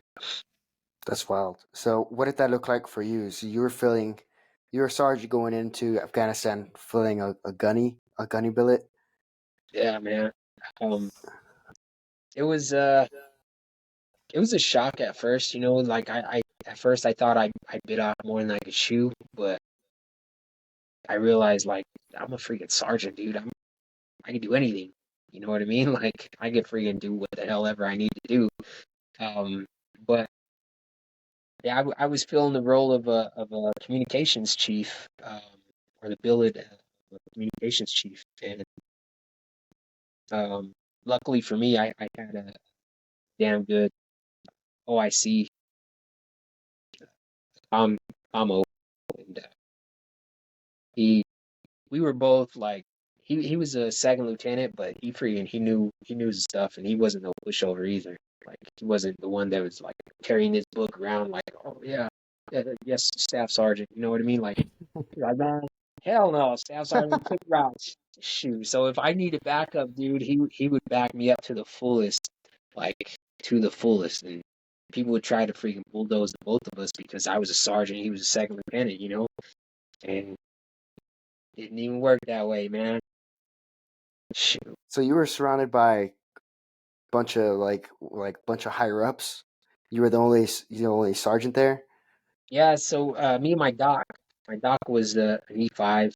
that's wild. So what did that look like for you? So you were a sergeant going into Afghanistan filling a gunny billet. yeah, man. Um, it was it was a shock at first, you know. Like I at first I thought I bit off more than I could chew, but I realized like I'm a freaking sergeant, dude. I can do anything. You know what I mean? Like I could freaking do what the hell ever I need to do. Um, but yeah, I was filling the role of a communications chief, or the billet of a communications chief, and um, luckily for me, I had a damn good OIC, um, Amo, and he we were both like he was a second lieutenant, but he knew his stuff, and he wasn't no pushover either. Like he wasn't the one that was like carrying his book around like, oh yeah, yeah, yes, staff sergeant. You know what I mean? Like man, hell no, staff sergeant, quick routes. Shoot. So if I needed backup, dude, he would back me up to the fullest, like to the fullest, and people would try to freaking bulldoze the both of us because I was a sergeant, he was a second lieutenant, you know, and it didn't even work that way, man. Shoot. So you were surrounded by bunch of higher ups. You were the only sergeant there. Yeah, so me and my doc was an E5,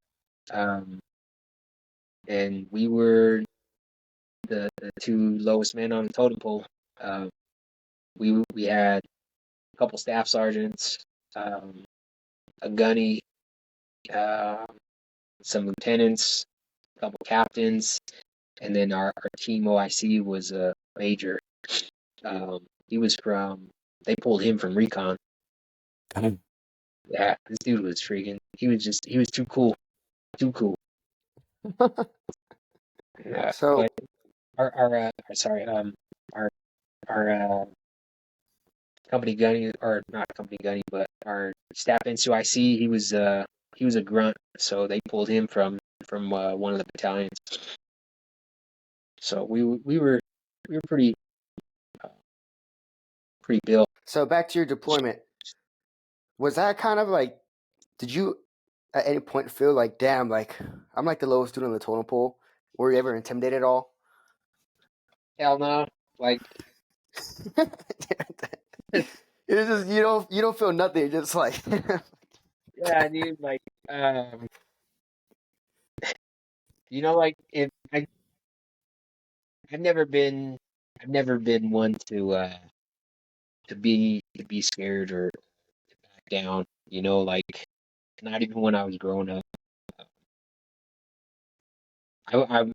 um, and we were the two lowest men on the totem pole. Um, we had a couple staff sergeants, um, a gunny, uh, some lieutenants, a couple captains, and then our team OIC was a major. He was from. They pulled him from recon. Damn. Yeah, this dude was freaking. He was too cool, too cool. But So sorry, our our company gunny, or not company gunny, but our staff NCIC, he was a grunt, so they pulled him from one of the battalions. So we were uh, pretty built. so back to your deployment. Was that kind of like? Did you at any point feel like, damn, like I'm like the lowest dude on the totem pole? Were you ever intimidated at all? Hell no, like It's just you don't feel nothing. You're just like yeah, dude, like um, you know, like if I've never been I've never been one to be scared or back down. You know, like not even when I was growing up. I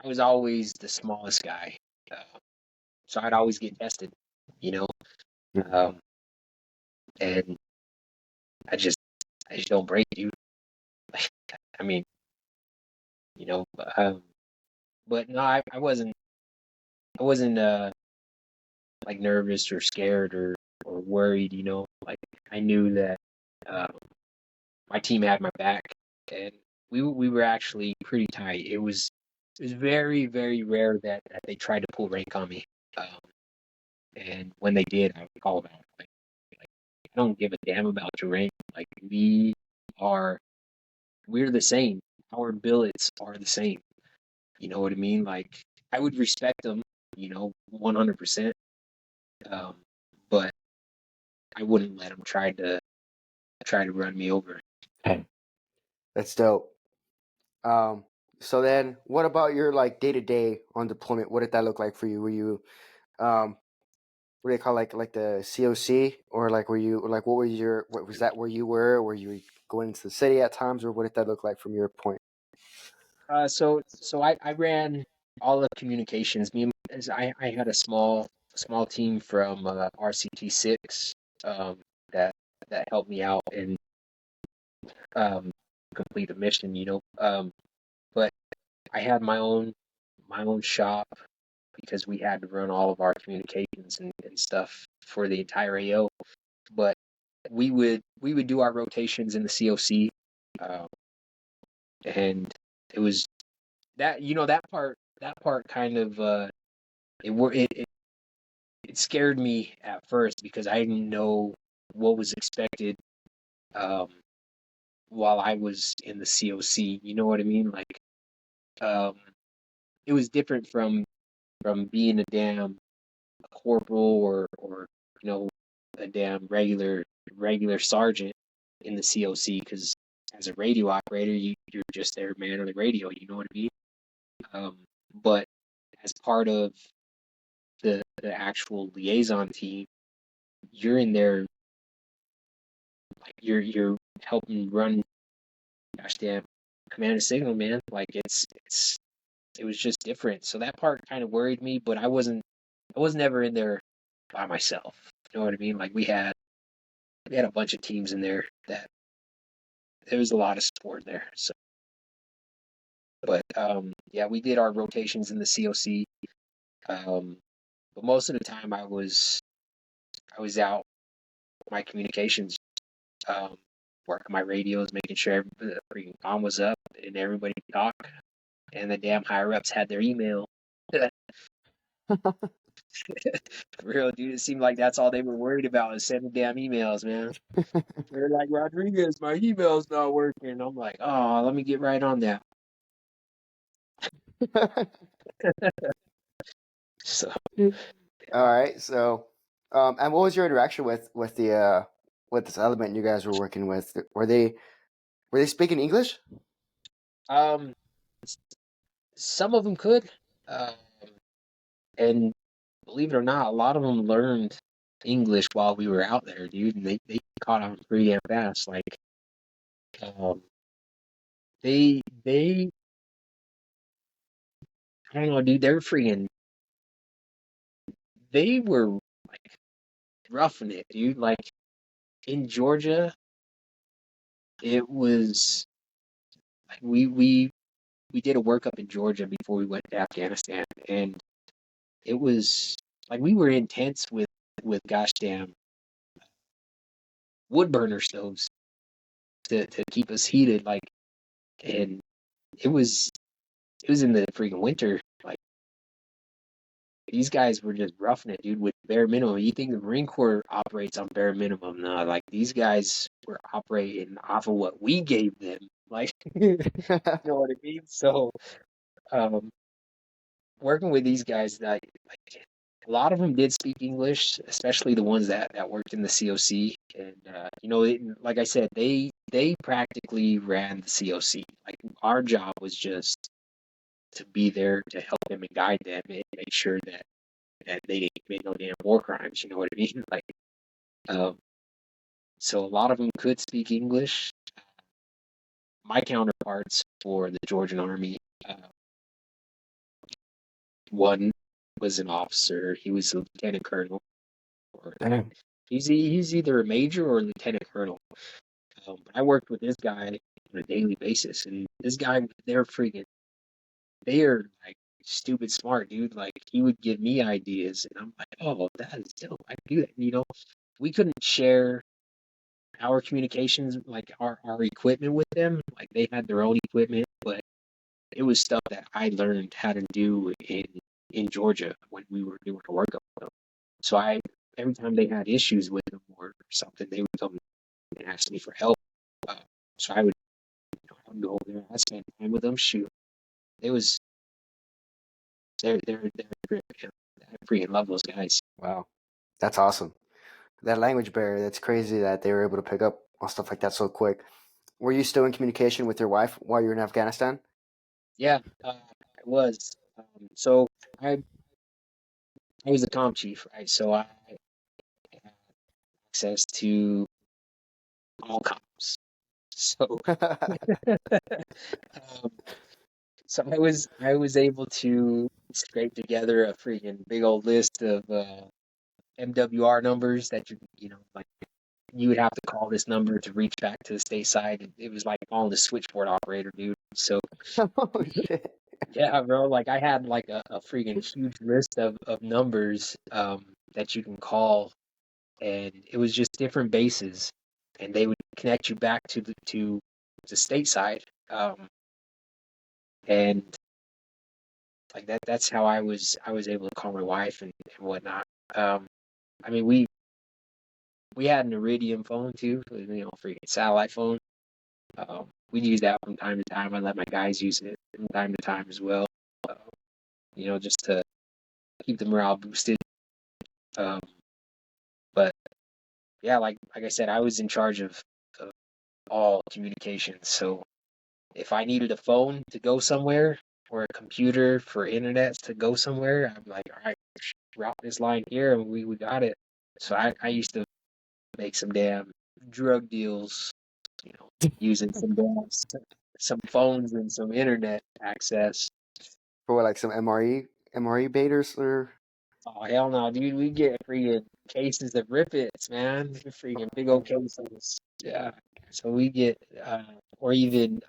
I was always the smallest guy, uh, so I'd always get tested. You know, um, and I just I just don't break you. I mean, you know, but no, I wasn't like nervous or scared or worried. You know, like I knew that um, my team had my back, and we were actually pretty tight. It was very rare that they tried to pull rank on me. Um, and when they did, I would call them out. Like I don't give a damn about your rank. Like are we're the same. Our billets are the same. You know what I mean? Like I would respect them, you know, 100%. Um, but I wouldn't let them try to run me over. that's dope. Um, so then, what about your like day to day on deployment? What did that look like for you? Were you um what do they call like the COC, or like were you like what was that where you were? Were you going into the city at times, or what did that look like from your point? So I ran all of communications. I had a small team from RCT 6 um, that that helped me out and um, complete a mission. But I had my own shop because we had to run all of our communications and stuff for the entire AO. But we would do our rotations in the COC, um, and it was that part kind of it scared me at first because I didn't know what was expected um, while I was in the COC. You know what I mean? Like um, it was different from being a damn corporal or a damn regular sergeant in the COC because as a radio operator you're just there man on the radio. You know what I mean? Um, but as part of the actual liaison team, you're in there like you're helping run gosh damn command and signal, man. Like it was just different. So that part kind of worried me, but I was never in there by myself. You know what I mean? Like we had a bunch of teams in there that there was a lot of support there. So but yeah, we did our rotations in the COC. Um but most of the time I was out my communications, um working my radios, making sure the freaking comm was up and everybody could talk and the damn higher ups had their email. For real, dude, it seemed like that's all they were worried about is sending damn emails, man. They're like, Rodriguez, my email's not working. I'm like, oh, let me get right on that. So, All yeah. right. So, and what was your interaction with the with this element you guys were working with? Were they speaking English? Um, some of them could, um, and believe it or not, a lot of them learned English while we were out there, dude, and they caught on pretty damn fast. Like, um, they, I don't know, dude, they're freaking, they were like roughing it, dude. Like in Georgia, it was like we did a workup in Georgia before we went to Afghanistan, and it was like we were intense with gosh damn wood burner stoves to keep us heated, like, and it was it was in the freaking winter. Like these guys were just roughing it, dude, with bare minimum. You think the Marine Corps operates on bare minimum? No, like these guys were operating off of what we gave them. Like, you know what I mean? So, um, working with these guys, like a lot of them did speak English, especially the ones that worked in the COC. And like I said, they practically ran the COC. Like our job was just to be there to help them and guide them and make sure that they didn't commit no damn war crimes. You know what I mean? Like, um, so a lot of them could speak English. My counterparts for the Georgian Army, uh, one was an officer. He was a lieutenant colonel, or Damn. he's either a major or a lieutenant colonel. I worked with this guy on a daily basis, and this guy, they're like stupid smart, dude. Like he would give me ideas, and I'm like, oh, that is dope. I can do that. We couldn't share our communications, like our equipment with them. Like they had their own equipment, but it was stuff that I learned how to do in Georgia when we were doing a workup with them. So every time they had issues with them or something, they would come and ask me for help. Uh, so I would go over there. I spent time with them. Shoot, it was they're great, man. I freaking love those guys. Wow, that's awesome. That language barrier, that's crazy that they were able to pick up on stuff like that so quick. Were you still in communication with your wife while you were in Afghanistan? Yeah, I was. So I I was the comp chief, right? So I had access to all cops. So um, so I was able to scrape together a freaking big old list of MWR numbers that you know like you would have to call this number to reach back to the state side. It was like calling the switchboard operator, dude. So Oh shit. yeah, bro, like I had like a freaking huge list of numbers that you can call, and it was just different bases, and they would connect you back to the stateside, and like that's how I was able to call my wife and whatnot. Um, I mean we had an Iridium phone too, freaking satellite phone. We'd use that from time to time. I let my guys use it from time to time as well. Uh, just to keep the morale boosted. Um, but yeah, like I said, I was in charge of all communications. So if I needed a phone to go somewhere or a computer for internet to go somewhere, I'm like, all right, route this line here, and we got it. So I used to make some damn drug deals, using some phones and some internet access. For what, like some MRE baiters or Oh hell no, dude! We get freaking cases of Rip Its, man. Freaking big old cases. Yeah. So we get, or even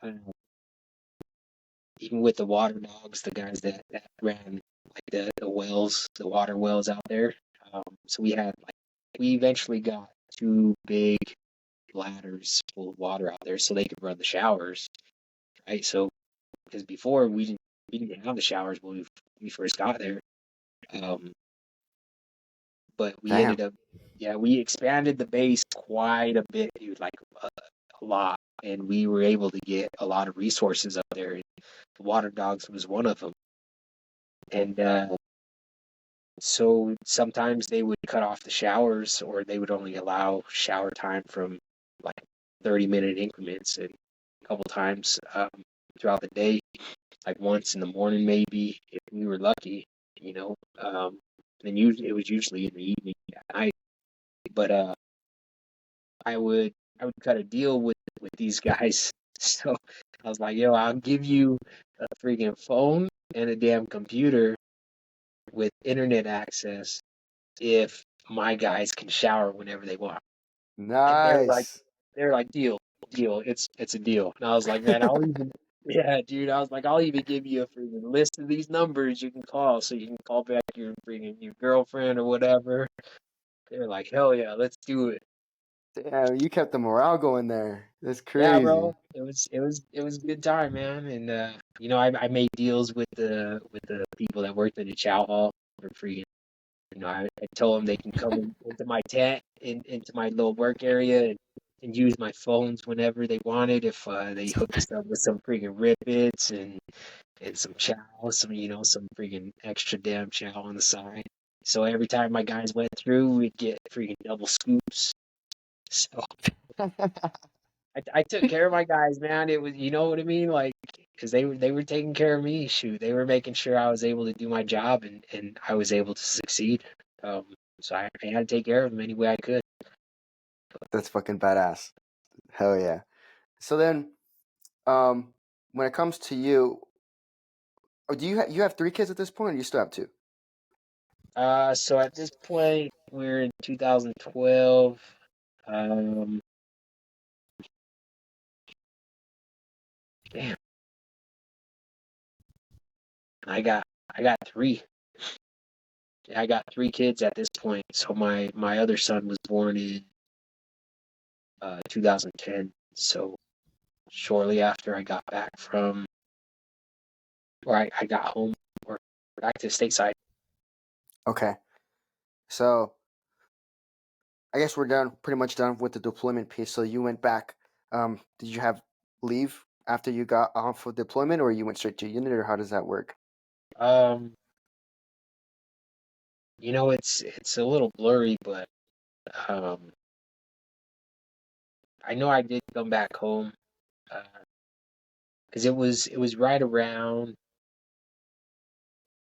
with the water dogs, the guys that ran like the wells, the water wells out there. So we eventually got two big ladders full of water out there so they could run the showers, right? So because before we didn't have the showers when we first got there. Um, but we damn. ended up, yeah, we expanded the base quite a bit, dude, like a lot, and we were able to get a lot of resources up there. The water dogs was one of them, and so sometimes they would cut off the showers, or they would only allow shower time from like 30-minute increments, and a couple times throughout the day, like once in the morning maybe if we were lucky, you know. And usually it was usually in the evening at night, but I would cut a deal with these guys. So I was like, yo, I'll give you a freaking phone and a damn computer with internet access if my guys can shower whenever they want. And Nice. they're like, deal, it's a deal. And I was like, man, I'll even yeah, dude, I was like, I'll even give you a freaking list of these numbers you can call so you can call back your freaking your girlfriend or whatever. They're like, hell yeah, let's do it. Damn, you kept the morale going there. That's Yeah, crazy. bro. It was a good time, man. And I made deals with the people that worked in the chow hall for free. I told them they can come into my tent, into my little work area, and use my phones whenever they wanted. If they hooked us up with some freaking ribbits and some chow, some freaking extra damn chow on the side. So every time my guys went through, we'd get freaking double scoops. So I took care of my guys, man. It was, you know what I mean, like, because they were taking care of me. Shoot, they were making sure I was able to do my job and I was able to succeed. Um, so I had to take care of them any way I could. That's fucking badass. Hell yeah. So then, um, when it comes to you, do you have three kids at this point, or you still have two? So at this point, we're in 2012. Um, damn, I got I got three. I got three kids at this point. So my other son was born in 2010. So shortly after I got back from, or I got home or back to stateside. Okay. So I guess we're done, pretty much done with the deployment piece. So you went back. Did you have leave after you got off of deployment, or you went straight to unit, or how does that work? Um, it's a little blurry, but um, I know I did come back home because it was right around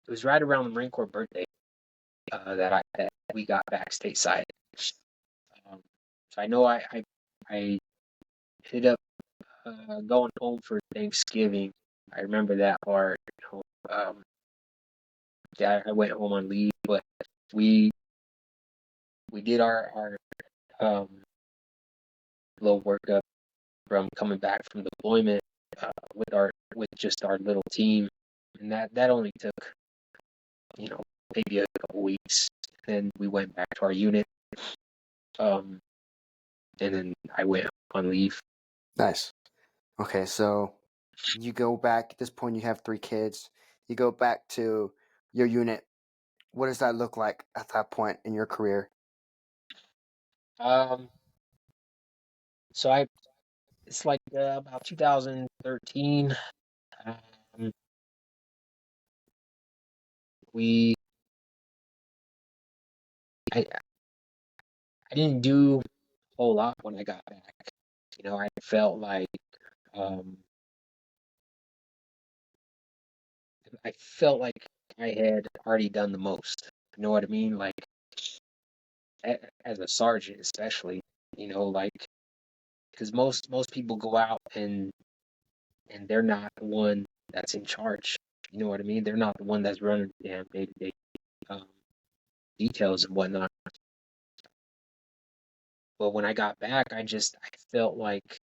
the Marine Corps birthday. that we got back stateside. So I know I ended up going home for Thanksgiving. I remember that part. Yeah, I went home on leave, but we we did our um, little workup from coming back from deployment with just our little team, and that only took maybe a couple weeks. Then we went back to our unit, um, and then I went on leave. Nice. Okay, so you go back at this point. You have 3 kids. You go back to your unit. What does that look like at that point in your career? Um, so I it's like about 2013. Um, we I I didn't do a whole lot when I got back. I felt like um, I felt like I had already done the most. You know what I mean? Like as a sergeant, especially. Like because most people go out and they're not the one that's in charge. You know what I mean? They're not the one that's running the damn day to day details and whatnot. But when I got back, I felt like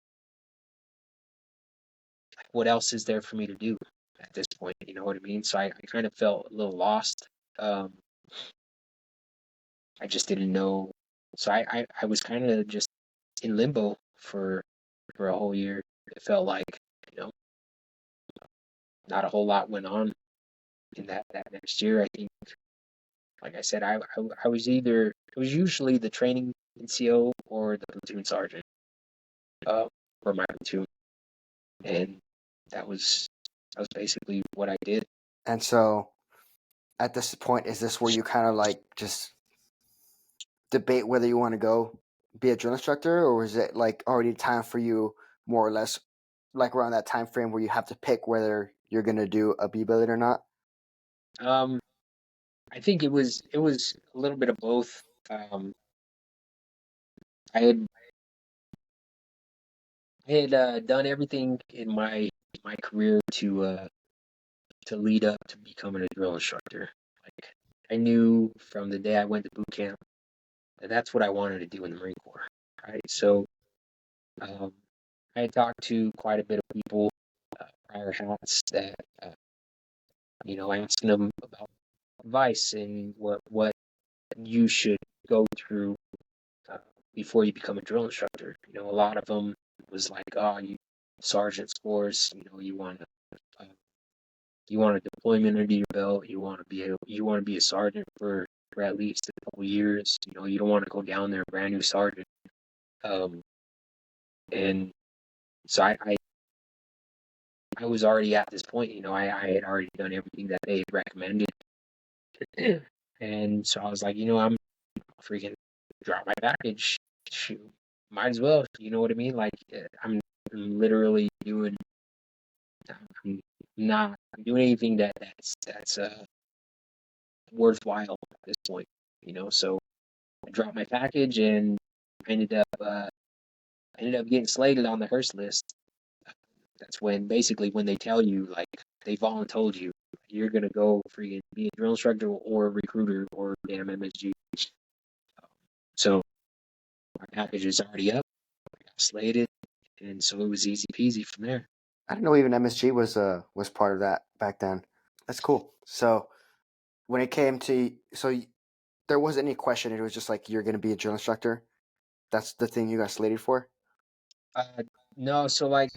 what else is there for me to do at this point? You know what I mean? So I kind of felt a little lost. Um, I just didn't know. So I was kind of just in limbo for a whole year. It felt like, you know, not a whole lot went on in that next year. I think, like I said, I was either it was usually the training NCO or the platoon sergeant uh, for my platoon, and that was that was basically what I did. And so at this point, is this where you kind of like just debate whether you want to go be a drill instructor, or is it like already time for you more or less like around that time frame where you have to pick whether you're gonna do a B billet or not? Um, I think it was a little bit of both. Um, I had I had done everything in my career to lead up to becoming a drill instructor. Like I knew from the day I went to boot camp that that's what I wanted to do in the Marine Corps. Right, so um, I had talked to quite a bit of people, prior hats that asking them about advice and what you should go through uh, before you become a drill instructor. A lot of them was like, oh, you sergeant scores. You want a deployment under your belt. You want to be a sergeant for at least a couple years. You don't want to go down there brand new sergeant. Um, and so I was already at this point. I had already done everything that they had recommended, and so I was like, I'm freaking drop my package. Shoot, might as well. You know what I mean? Like I'm literally doing. I'm not doing anything that's worthwhile at this point. So I dropped my package and I ended up getting slated on the Hearst list. That's when they tell you like they voluntold you you're gonna go freaking be a drill instructor or a recruiter or damn MSG. So my package is already up. I got slated, and so it was easy peasy from there. I didn't know even MSG was part of that back then. That's cool. So when it came to there wasn't any question. It was just like you're gonna be a drill instructor. That's the thing you got slated for. Uh, no, so like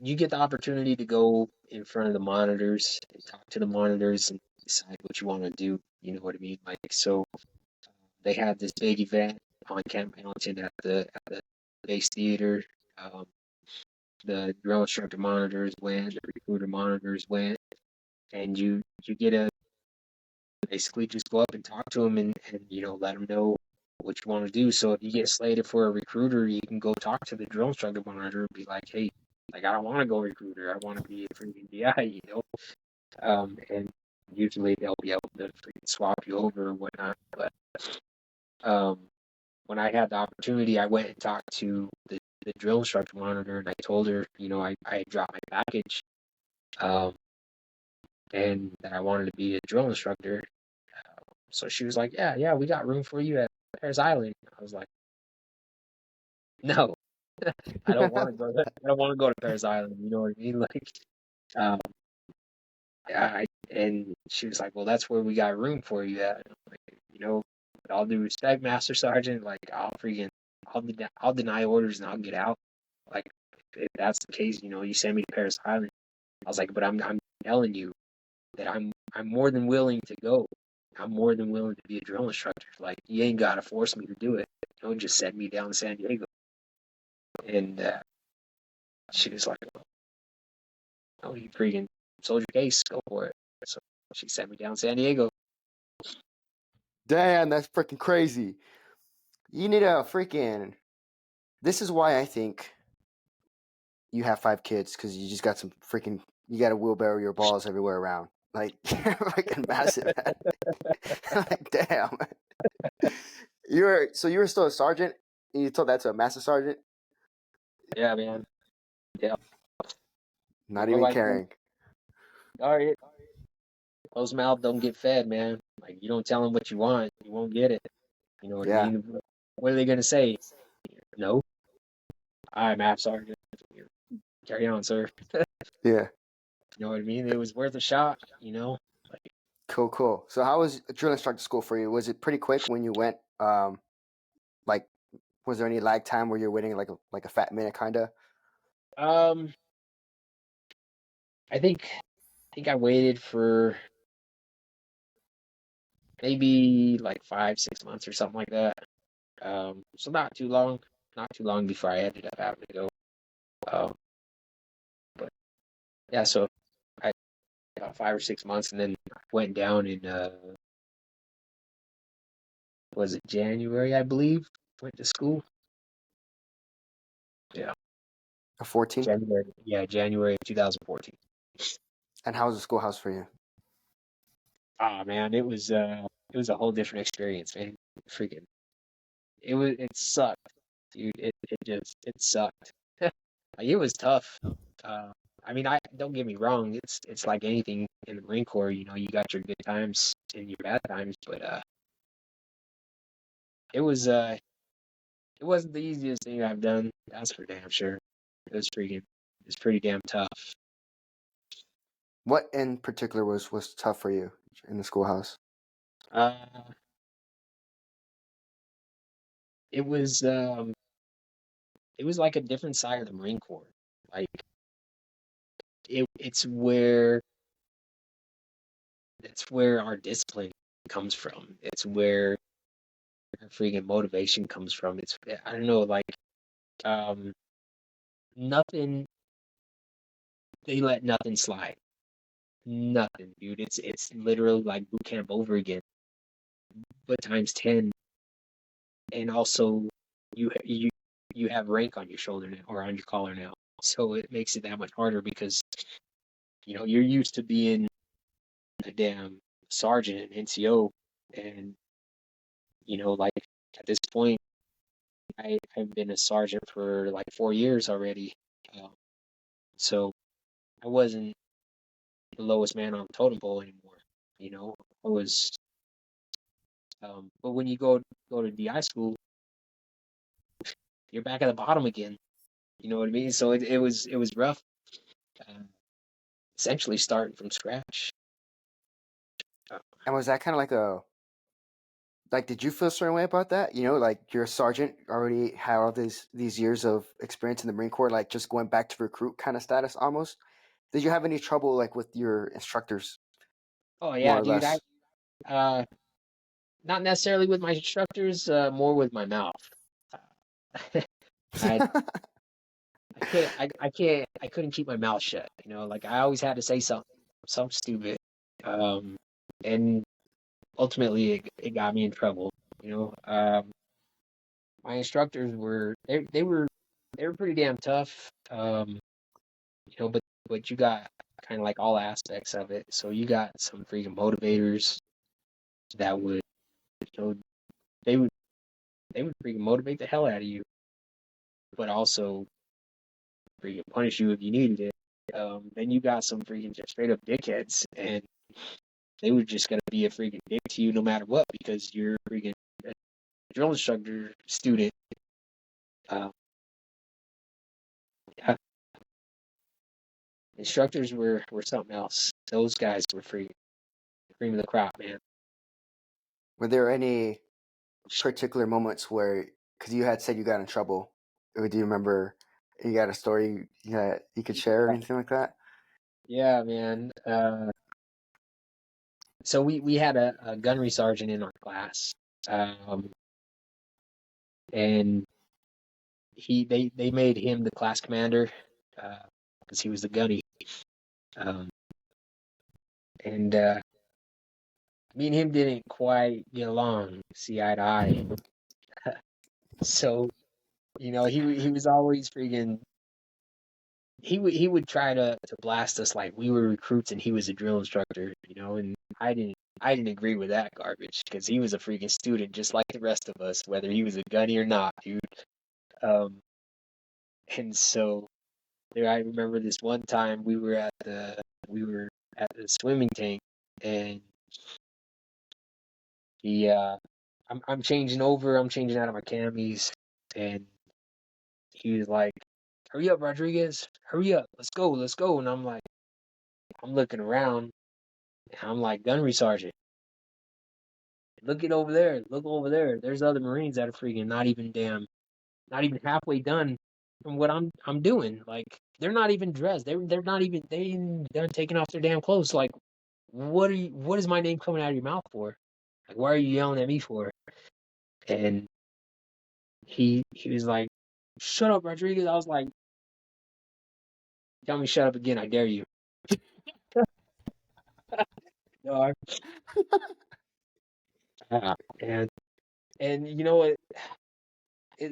you get the opportunity to go in front of the monitors and talk to the monitors and decide what you want to do. You know what I mean? Like so, they had this big event on Camp Pendleton at the base theater. Um, the drill instructor monitors went, the recruiter monitors went, and you get to basically just go up and talk to them and let them know what you want to do. So if you get slated for a recruiter, you can go talk to the drill instructor monitor and be like, hey, like I don't want to go recruiter, I want to be a freaking DI, and usually they'll be able to freaking swap you over or whatnot. But um, when I had the opportunity, I went and talked to the drill instructor monitor, and I told her, I had dropped my package, um, and that I wanted to be a drill instructor. So she was like, yeah, we got room for you at Paris Island. I was like, no, I don't want to go. I don't want to go to Paris Island. You know what I mean? Like, um, and she was like, well, that's where we got room for you at. Like, with all due respect, Master Sergeant, like, I'll deny orders and I'll get out. Like, if that's the case, you send me to Paris Island. I was like, but I'm telling you that I'm more than willing to go. I'm more than willing to be a drill instructor. Like, you ain't gotta force me to do it. Just send me down to San Diego. And she was like, oh, you freaking sold your case, go for it. So she sent me down to San Diego. Damn, that's freaking crazy. You need a freaking. This is why I think you have 5 kids, because you just got some freaking. You got to wheelbarrow your balls everywhere around. Like, you're freaking massive, man. Like, damn. You were still a sergeant, and you told that to a master sergeant? Yeah, man. Yeah. Not My even wife said, caring. all right, closed mouth don't get fed, man. Like, you don't tell them what you want, you won't get it. You know what I Yeah. mean? What are they gonna say? No, I'm Master Sergeant. Carry on, sir. Yeah. You know what I mean? It was worth a shot, Like, Cool. So how was drill instructor school for you? Was it pretty quick when you went? Like, was there any lag time where you're waiting like a fat minute, kind of? um, I think I waited for maybe like 5, 6 months or something like that. So not too long before I ended up having to go. Um, but yeah, so I about 5 or 6 months, and then I went down in was it January, I believe? Went to school. Yeah, A 14? January. Yeah, January of 2014. And how was the schoolhouse for you? Ah, man, it was a whole different experience, man. Freaking, it sucked, dude. It sucked. Like, it was tough. Uh, I mean, I don't get me wrong. It's like anything in the Marine Corps. You got your good times and your bad times, but it was it wasn't the easiest thing I've done. That's for damn sure. It's pretty damn tough. What in particular was tough for you in the schoolhouse? Uh, it was like a different side of the Marine Corps. Like, it's where our discipline comes from. It's where our freaking motivation comes from. I don't know, like, um nothing, they let nothing slide. Nothing, dude. It's literally like boot camp over again, but times 10. And also, you have rank on your shoulder now, or on your collar now. So it makes it that much harder because you're used to being a damn sergeant and NCO, and like, at this point, I've been a sergeant for like 4 years already. Um, so I wasn't the lowest man on the totem pole anymore. I was. But when you go to DI school, you're back at the bottom again. You know what I mean? So it was rough. Uh, Essentially starting from scratch. Uh, And was that kind of like, did you feel a certain way about that? Like, you're a sergeant, already had all these years of experience in the Marine Corps, like just going back to recruit kind of status almost. Did you have any trouble like with your instructors, oh more yeah, or dude. less? Uh, Not necessarily with my instructors, more with my mouth. Uh, I I couldn't keep my mouth shut. Like, I always had to say something stupid, um, and ultimately it got me in trouble. My instructors were pretty damn tough. But you got kind of like all aspects of it. So you got some freaking motivators that would, you know, they would they would freaking motivate the hell out of you, but also freaking punish you if you needed it. Then you got some freaking just straight up dickheads, and they were just gonna be a freaking dick to you no matter what because you're freaking a drill instructor student. Um, yeah, instructors were something else. Those guys were freaking cream of the crop, man. Were there any particular moments where, because you had said you got in trouble, or do you remember you got a story that you could share or anything like that? Yeah, man. So we had a gunnery sergeant in our class, um, and they made him the class commander because he was the gunny, um, and me and him didn't quite get along, see eye to eye. So he was always freaking. He would try to blast us like we were recruits and he was a drill instructor, and I didn't agree with that garbage because he was a freaking student just like the rest of us, whether he was a gunny or not, dude. Um, and so there, I remember this one time we were at the swimming tank, and he I'm changing over, I'm changing out of my camis, and he was like, "Hurry up, Rodriguez! Hurry up! Let's go!" And I'm like, I'm looking around, and I'm like, "Gunnery sergeant, look it over there! Look over there! There's other Marines that are freaking not even halfway done from what I'm doing. Like they're not even dressed. They're not even they ain't even done taking off their damn clothes. Like what is my name coming out of your mouth for? Like why are you yelling at me for?" And he was like, "Shut up, Rodriguez." I was like, "Tell me shut up again, I dare you." No, and you know what?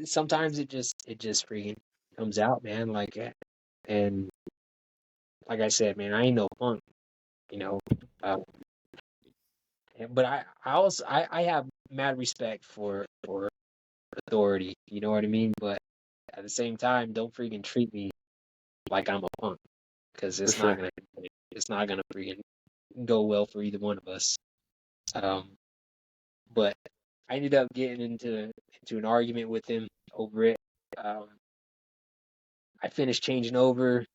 Sometimes it just freaking comes out, man. Like, and like I said, man, I ain't no punk, you know. Uh, but I have mad respect for authority. You know what I mean? But at the same time, don't freaking treat me like I'm a punk because For sure. it's not gonna freaking go well for either one of us. Um, but I ended up getting into an argument with him over it. Um, I finished changing over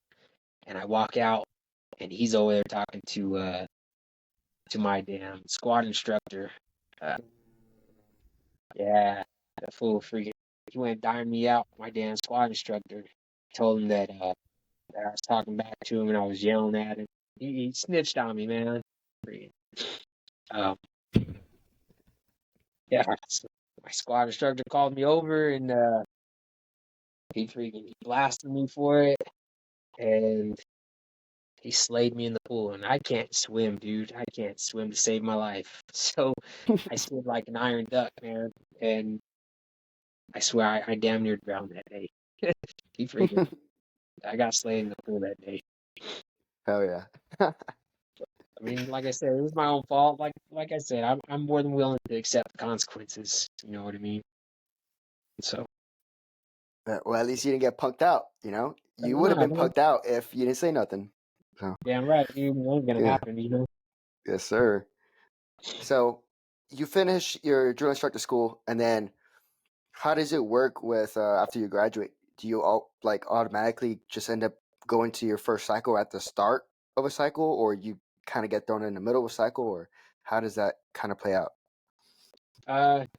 and I walk out and he's over there talking to my damn squad instructor. Uh, yeah, that fool freaking he went diming me out. My damn squad instructor told him that I was talking back to him and I was yelling at him. He snitched on me, man. Freaking, Um, yeah, so my squad instructor called me over and he blasted me for it and he slayed me in the pool and I can't swim, dude. I can't swim to save my life. So I swim like an iron duck, man. And I swear I damn near drowned that day. He freaking I got slayed in the pool that day. Hell yeah. I mean, like I said, it was my own fault. Like I said, I'm more than willing to accept the consequences. You know what I mean? So Well, at least you didn't get punked out, you know? You would have nah, been man, punked out if you didn't say nothing. So, damn right, dude, it ain't gonna yeah. happen. You know? Yes, sir. So, you finish your drill instructor school, and then how does it work with after you graduate? Do you all like automatically just end up going to your first cycle at the start of a cycle, or you kind of get thrown in the middle of a cycle, or how does that kind of play out?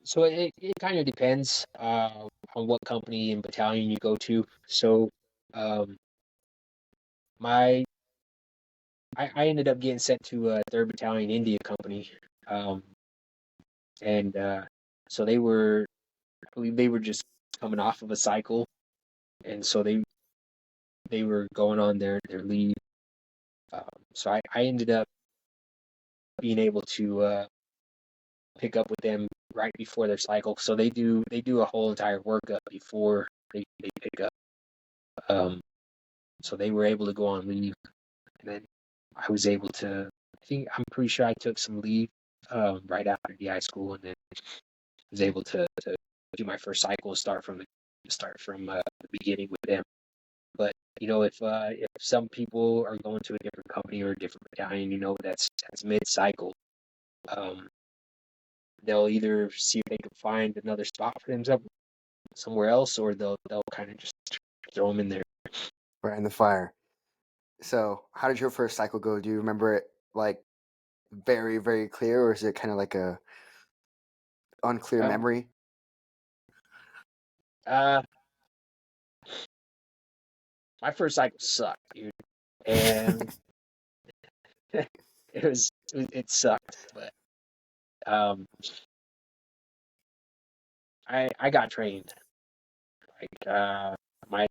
So it kind of depends on what company and battalion you go to. So, um, my I ended up getting sent to a Third Battalion India Company, um, and so I believe they were just coming off of a cycle, and so they were going on their leave. So I ended up being able to pick up with them right before their cycle. So they do a whole entire workup before they pick up. Um, so they were able to go on leave, and then I was able to. I'm pretty sure I took some leave right after DI school, and then was able to do my first cycle, start from the beginning with them. But if some people are going to a different company or a different battalion, that's mid cycle, um, they'll either see if they can find another spot for themselves somewhere else, or they'll kind of just throw them in there. Right in the fire. So, how did your first cycle go? Do you remember it like very, very clear, or is it kind of like a unclear Uh, memory? uh, my first cycle sucked, dude, and it sucked, but um, I got trained. Like my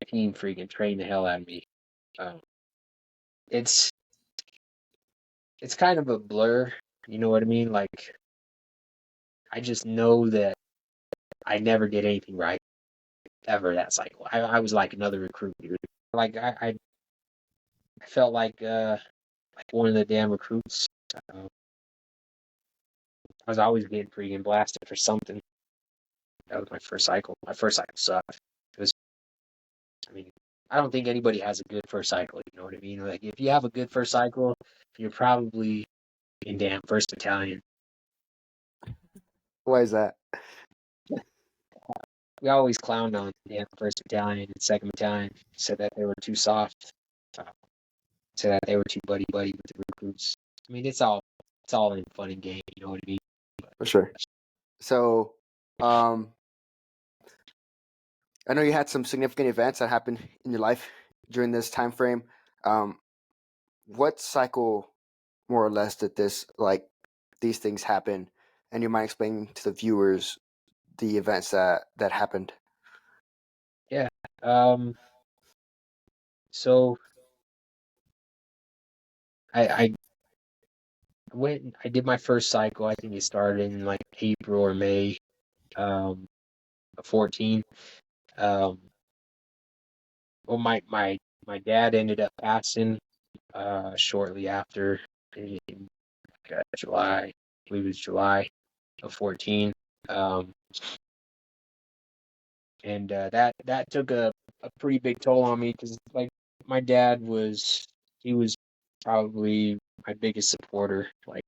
team freaking trained the hell out of me. Um, it's it's kind of a blur, you know what I mean? Like I just know that I never did anything right ever that cycle. I was like another recruit, dude. Like I felt like one of the damn recruits. I was always getting freaking blasted for something. That was my first cycle. My first cycle sucked. It was, I mean, I don't think anybody has a good first cycle. You know what I mean? Like if you have a good first cycle, you're probably in damn first battalion. Why is that? We always clowned on damn first battalion and second battalion. Said that they were too soft. Uh, said that they were too buddy buddy with the recruits. I mean, it's all in fun and game. You know what I mean? For sure. So, um, I know you had some significant events that happened in your life during this time frame. Um, what cycle, more or less, did these things happen? And you might explain to the viewers the events that happened. Yeah. Um. So I went. I did my first cycle. I think it started in like April or May. Of 14. Um. Well, my dad ended up passing. Shortly after in July. I believe it was July of 14. Um. And that took a pretty big toll on me because like my dad he was probably my biggest supporter. Like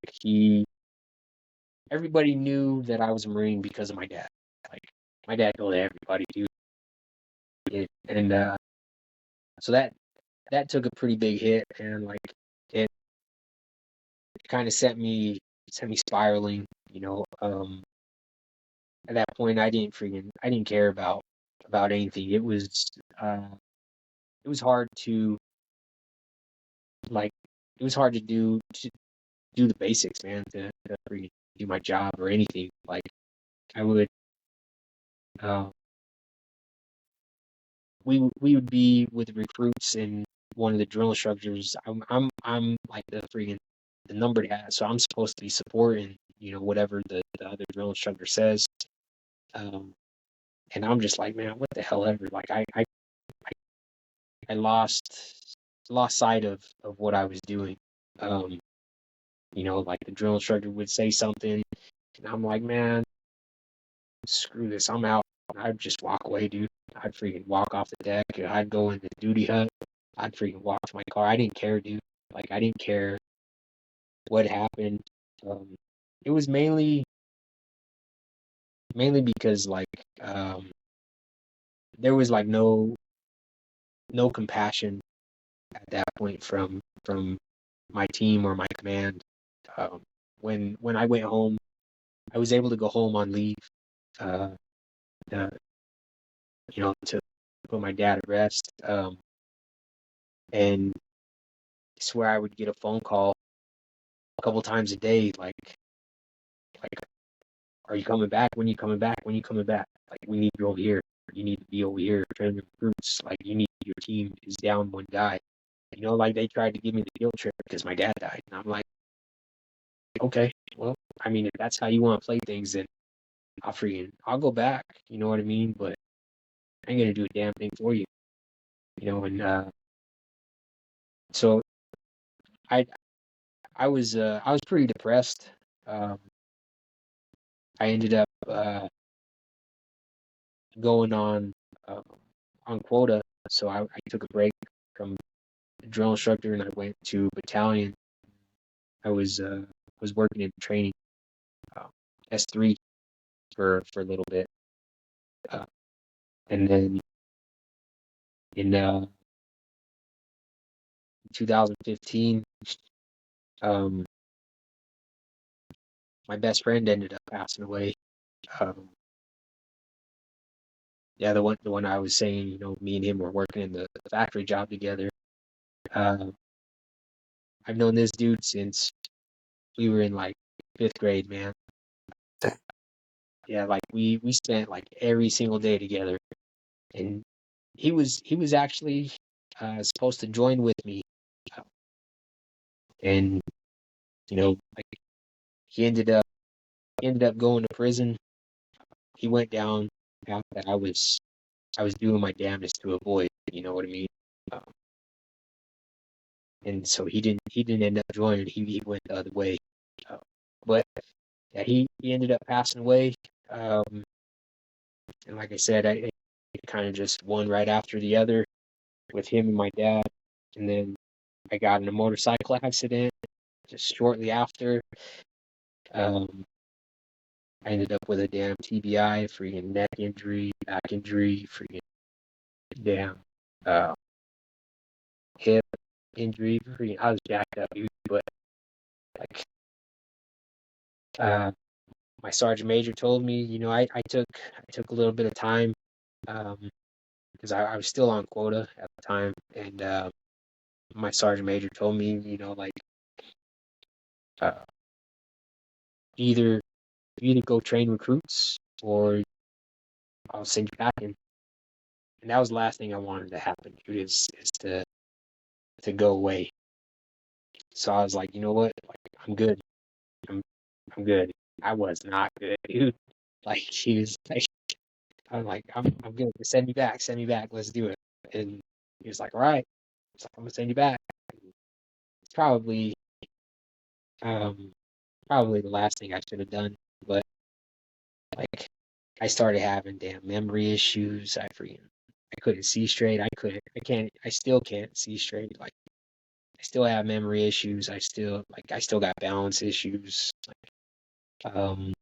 everybody knew that I was a Marine because of my dad. Like my dad told everybody, dude. And so that took a pretty big hit, and like it kind of set me spiraling. At that point, I didn't care about anything. Uh, it was hard to like it was hard to do the basics, man, to freaking do my job or anything. Like I would, uh, we would be with recruits and one of the drill instructors. I'm like the numbered hat, so I'm supposed to be supporting whatever the other drill instructor says. Um, and I'm just like, man, what the hell ever. Like I lost sight of what I was doing. Um, like the drill instructor would say something, and I'm like, man, screw this, I'm out. I'd just walk away, dude. I'd freaking walk off the deck. I'd go in the duty hut. I'd freaking walk to my car. I didn't care, dude. Like I didn't care what happened. Um, it was mainly because like um, there was like no compassion at that point from my team or my command. Um, when I went home, I was able to go home on leave. Uh, uh, to put my dad at rest. And I swear I would get a phone call a couple times a day, like, are you coming back? When you coming back? When you coming back? Like, we need you over here. You need to be over here training recruits. Like, your team is down one guy. Like they tried to give me the guilt trip because my dad died, and I'm like, okay, well, I mean, if that's how you want to play things, then I'll go back. You know what I mean? But I ain't gonna do a damn thing for you. And so I I was pretty depressed. Um, I ended up going uh, on quota, so I took a break from the drill instructor and I went to battalion. I was working in training, uh, S3 for a little bit, uh, and then in 2015, um, my best friend ended up passing away. Um, yeah, the one I was saying, you know, me and him were working in the factory job together. Uh, I've known this dude since we were in like fifth grade, man. Yeah, like we spent like every single day together, and he was actually supposed to join with me, uh, and you know, like he ended up going to prison. He went down the path that I was doing my damnedest to avoid. You know what I mean? Um, and so he didn't end up joining. He went the other way. Uh, but yeah, he ended up passing away. Um, and like I said, I kind of just one right after the other with him and my dad. And then I got in a motorcycle accident just shortly after. Um, I ended up with a damn TBI, freaking neck injury, back injury, freaking damn uh, hip injury. Freaking, I was jacked up, dude. But like, uh, my sergeant major told me, you know, I took a little bit of time um, because I was still on quota at the time, and my sergeant major told me, you know, like uh, either you either go train recruits or I'll send you packing. And that was the last thing I wanted to happen, dude, is to go away. So I was like, you know what? Like, I'm good. I'm I'm good. I was not good, dude. Like he was like I'm like, I'm good. Send me back, send me back, let's do it. And he was like, all right. It's like, I'm gonna send you back. It's um probably the last thing I should have done. But like I started having damn memory issues. I couldn't see straight. I still can't see straight. Like I still have memory issues. I still got balance issues. Um,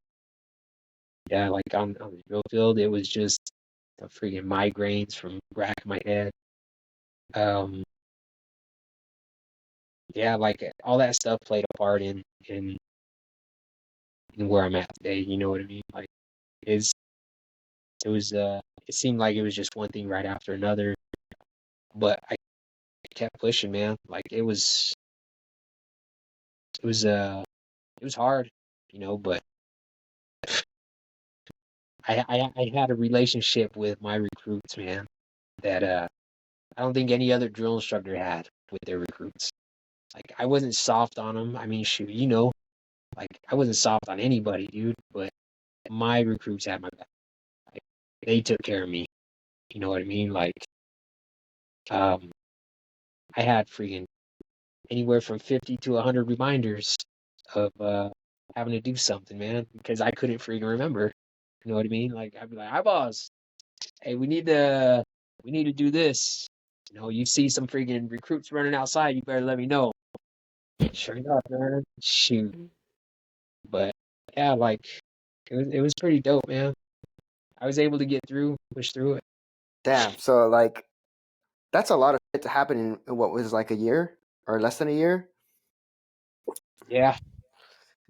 yeah, like on the drill field, it was just the freaking migraines from the back of my head. Um, yeah, like all that stuff played a part in where I'm at today. You know what I mean? Like it's it was it seemed like it was just one thing right after another, but I kept pushing, man. Like it was it was hard, you know, but I had a relationship with my recruits, man, that I don't think any other drill instructor had with their recruits. Like I wasn't soft on them. I mean, shoot, you know, like I wasn't soft on anybody, dude. But my recruits had my back. Like, they took care of me. You know what I mean? Like, um, I had freaking anywhere from 50 to 100 reminders of having to do something, man, because I couldn't freaking remember. You know what I mean? Like I'd be like, "Hi, boss. Hey, we need to do this. You know, you see some freaking recruits running outside, you better let me know." Sure enough, man. Shoot. But yeah, like it was pretty dope, man. I was able to get through, push through it. Damn. So like that's a lot of shit to happen in what was like a year or less than a year. Yeah.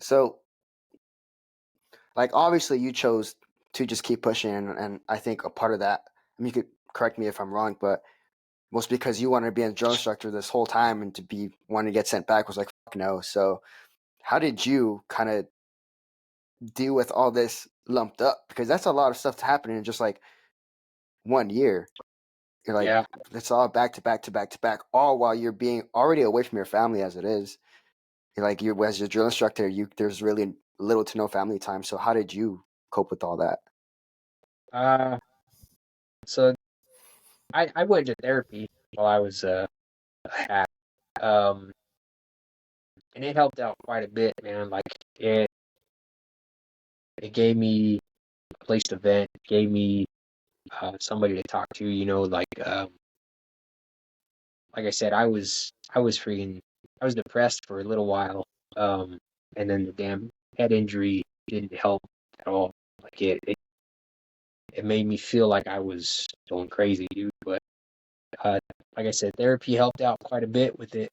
So like obviously you chose to just keep pushing, and I think a part of that. I mean, you could correct me if I'm wrong, but was because you wanted to be a drill instructor this whole time, and to be wanting to get sent back was like fuck no. So how did you kind of deal with all this lumped up? Because that's a lot of stuff to happen in just like 1 year. You're like, Yeah. it's all back to back to back to back, all while you're being already away from your family as it is. You're like, you as your drill instructor, you there's really little to no family time. So how did you cope with all that? Uh so I went to therapy while I was at. Um and it helped out quite a bit, man. Like it gave me a place to vent, gave me somebody to talk to. Like I said, I was depressed for a little while, um, and then the damn head injury didn't help at all. Like it made me feel like I was going crazy, dude. But uh, like I said, therapy helped out quite a bit with it.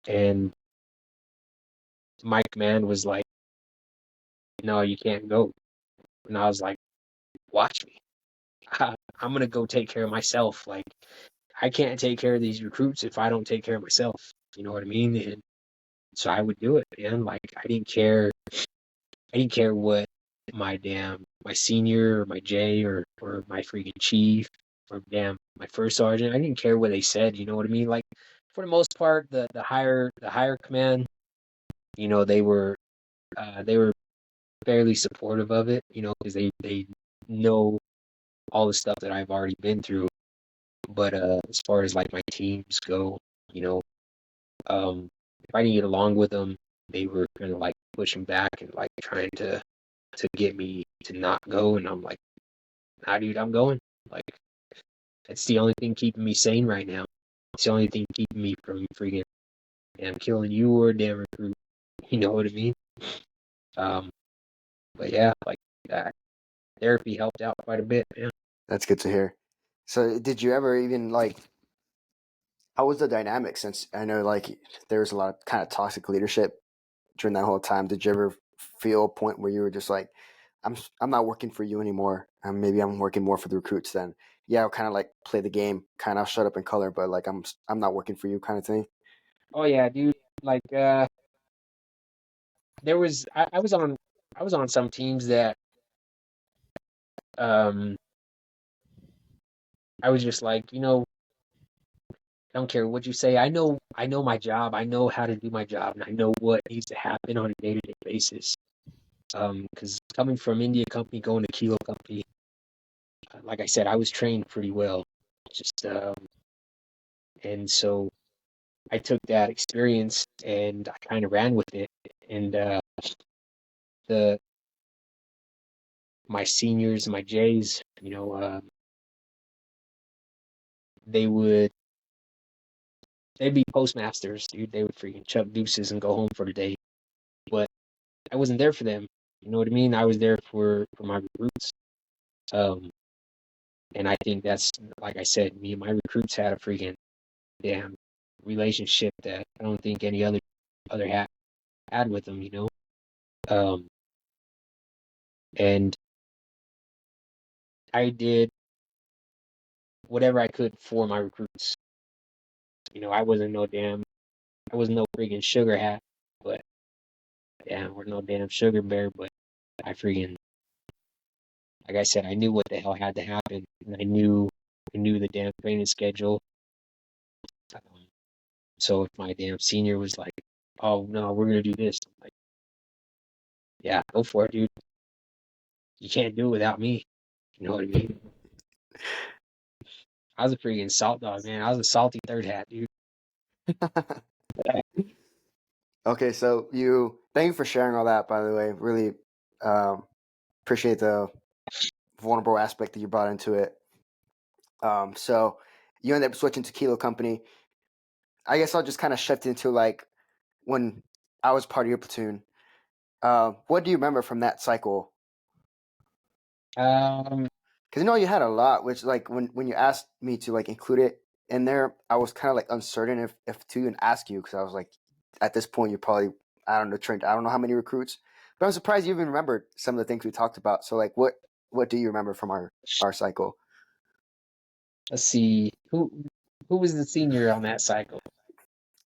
And Mike Man was like, "No, you can't go." And I was like, "Watch me. I'm gonna go take care of myself. Like I can't take care of these recruits if I don't take care of myself. You know what I mean?" And so I would do it, man. Like I didn't care. I didn't care what my senior or my J or my freaking chief or my first sergeant. I didn't care what they said. You know what I mean? Like for the most part, the higher command, they were fairly supportive of it. Because they know all the stuff that I've already been through. But as far as like my teams go, you know, if I didn't get along with them, they were kind of like pushing back and like trying to get me to not go, and I'm like, nah, dude, I'm going. Like that's the only thing keeping me sane right now. It's the only thing keeping me from freaking damn killing you or a damn recruit. You know what I mean? Um, but yeah, like that therapy helped out quite a bit, man. That's good to hear. So, did you ever even like? How was the dynamic? Since I know like there was a lot of kind of toxic leadership during that whole time. Did you ever feel a point where you were just like, I'm not working for you anymore. Maybe I'm working more for the recruits then. Yeah, I'll kind of like play the game, kind of shut up in color, but like I'm not working for you kind of thing. Oh yeah, dude. Like I was on some teams that um I was just like, I don't care what you say. I know my job. I know how to do my job, and I know what needs to happen on a day-to-day basis. Because coming from India Company, going to Kilo Company, like I said, I was trained pretty well. Just and so I took that experience and I kind of ran with it. And the my seniors, my J's, they would they'd be postmasters, dude. They would freaking chuck deuces and go home for the day. But I wasn't there for them. You know what I mean? I was there for my recruits. Um, and I think that's like I said, me and my recruits had a freaking damn relationship that I don't think any other had with them. Um, and I did whatever I could for my recruits. I wasn't no freaking sugar hat, but yeah, we're no damn sugar bear. But I freaking, like I said, I knew what the hell had to happen, and I knew the damn training schedule. Um, so if my damn senior was like, "Oh no, we're gonna do this," I'm like, yeah, go for it, dude. You can't do it without me. You know what I mean? I was a freaking salt dog, man. I was a salty third hat, dude. Okay, so you thank you for sharing all that. By the way, really um, appreciate the vulnerable aspect that you brought into it. So you ended up switching to Kilo Company. I guess I'll just kind of shift into like when I was part of your platoon. What do you remember from that cycle? Um, Because you know you had a lot, which like when you asked me to like include it in there, I was kind of like uncertain if to even ask you because I was like, at this point you're probably I don't know trained I don't know how many recruits, but I'm surprised you even remembered some of the things we talked about. So like what do you remember from our cycle? let's see who was the senior on that cycle.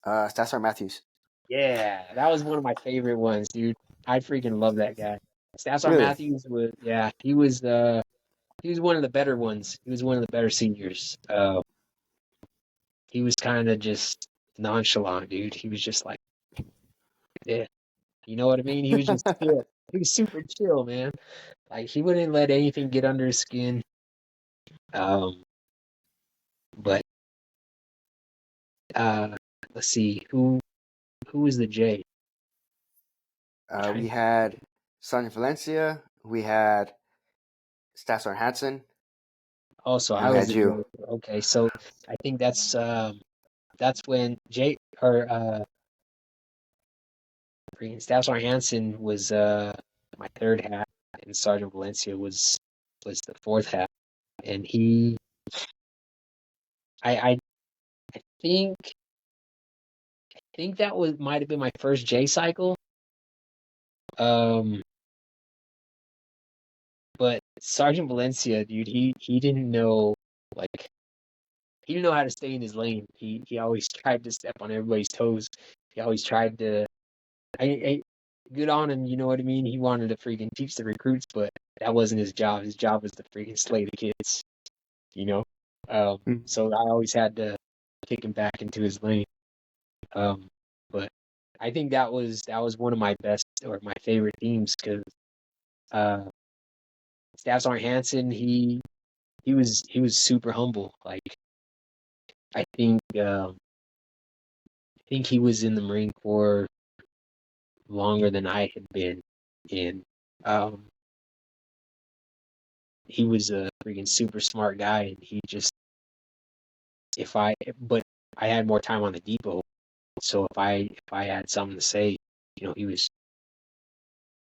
Stassar Matthews. Yeah, that was one of my favorite ones, dude. I freaking love that guy. Stafford Really? Matthews was, yeah, he was one of the better ones. He was one of the better seniors. He was kind of just nonchalant, dude. He was just like, yeah, you know what I mean? He was just chill. He was super chill, man. Like he wouldn't let anything get under his skin. Um, but uh, let's see who was the J? We Trying. had Sergeant Valencia, we had Staff Sergeant Hansen, Oh, so and I we was had the you. J. Okay, so I think that's when J or freaking Staff Sergeant Hansen was my third hat, and Sergeant Valencia was the fourth hat, and I I think that was might have been my first J cycle. Um, but Sergeant Valencia, dude, he didn't know like he didn't know how to stay in his lane. He always tried to step on everybody's toes. He always tried to. I good on him, you know what I mean. He wanted to freaking teach the recruits, but that wasn't his job. His job was to freaking slay the kids, you know. Mm. So I always had to kick him back into his lane. Um, but I think that was one of my best or my favorite themes because uh, Staff Sergeant Hansen, he was super humble. Like I think he was in the Marine Corps longer than I had been, and um, he was a freaking super smart guy, and he just but I had more time on the depot, so if I had something to say, he was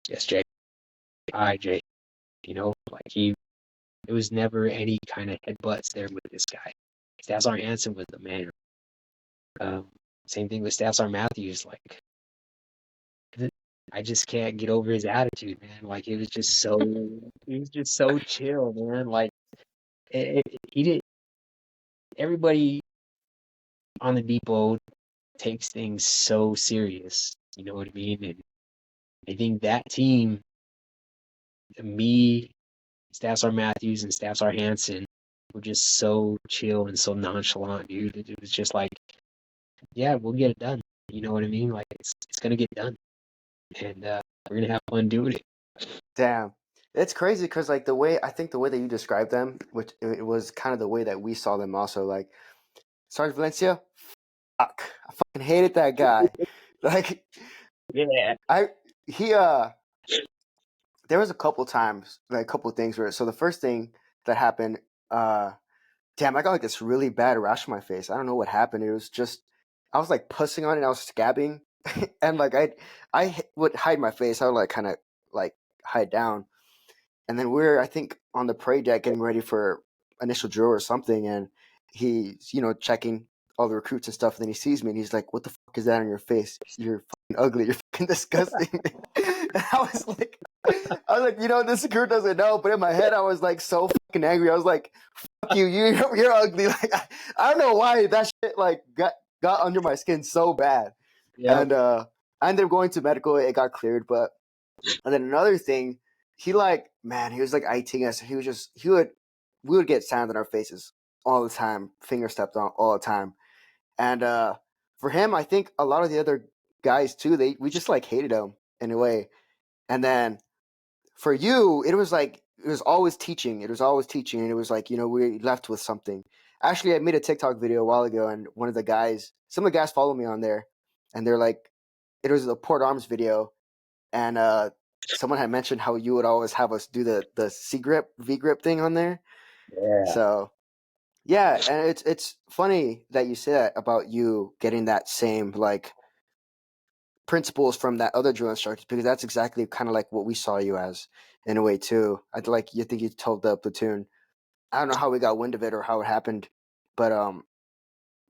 yes, Jay, hi Jay, like it was never any kind of headbutts there with this guy. Staff Sergeant Hansen was the man. Um, Same thing with Staff Sergeant Matthews, like I just can't get over his attitude, man. Like he was just so chill, man. Like he did. Everybody on the depot takes things so serious. You know what I mean? And I think that team, me, Staff Sergeant Matthews, and Staff Sergeant Hansen, were just so chill and so nonchalant, dude. It was just like, yeah, we'll get it done. You know what I mean? Like it's gonna get done, and we're gonna have fun doing it. Damn. It's crazy because like the way that you described them, which it was kind of the way that we saw them also. Like Sergeant Valencia, fuck, I fucking hated that guy. Like Yeah, I he there was a couple times, like a couple things where so the first thing that happened, uh damn, I got like this really bad rash on my face. I don't know what happened. It was just I was like pussing on it and I was scabbing and like I would hide my face. I would like kind of like hide down. And then we're I think on the parade deck getting ready for initial drill or something, and he's checking all the recruits and stuff. And then he sees me and he's like, "What the fuck is that on your face? You're fucking ugly. You're fucking disgusting." And I was like, this recruit doesn't know, but in my head I was like so fucking angry. I was like, "Fuck you, you're ugly." Like I don't know why that shit like got under my skin so bad. yep, And I ended up going to medical. It got cleared, but and then another thing, he was like ITing us. We would get sand on our faces all the time, finger stepped on all the time. And for him, I think a lot of the other guys too, we just like hated him in a way. And then for you, it was always teaching. It was always teaching, and it was like we left with something. Actually, I made a TikTok video a while ago, and some of the guys follow me on there, and they're like, it was a Port Arms video, and someone had mentioned how you would always have us do the C grip V grip thing on there. yeah. So yeah, and it's funny that you say that about you getting that same like principles from that other drill instructor, because that's exactly kind of like what we saw you as in a way too. I'd like you think you told the platoon. I don't know how we got wind of it or how it happened, but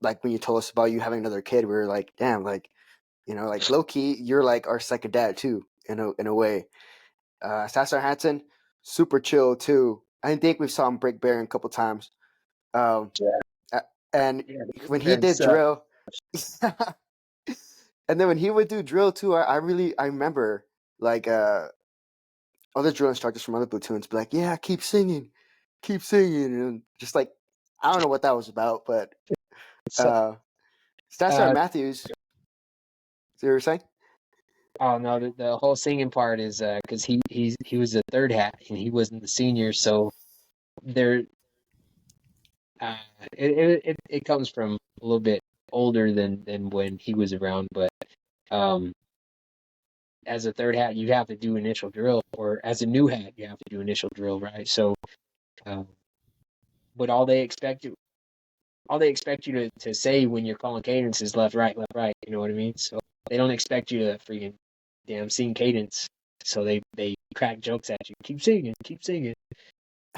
like when you told us about you having another kid, we were like, damn, like like low key, you're like our second dad too in a way. Sasser Hansen, super chill too. I think we saw him break bearing a couple times. Um, Yeah, and yeah. The when he parents, did drill, and then when he would do drill too, I remember like other drill instructors from other platoons be like, "Yeah, keep singing," and just like I don't know what that was about, but so, uh, Sasser uh, Matthews, so you were saying? oh no, the whole singing part is because he was the third hat and he wasn't the senior, so there uh, it comes from a little bit older than when he was around, but Um, as a third hat, you have to do initial drill, or as a new hat, you have to do initial drill, right? So, um, but all they expect you to say when you're calling cadence is left, right, left, right. You know what I mean? So they don't expect you to freaking damn sing cadence. So they crack jokes at you. Keep singing.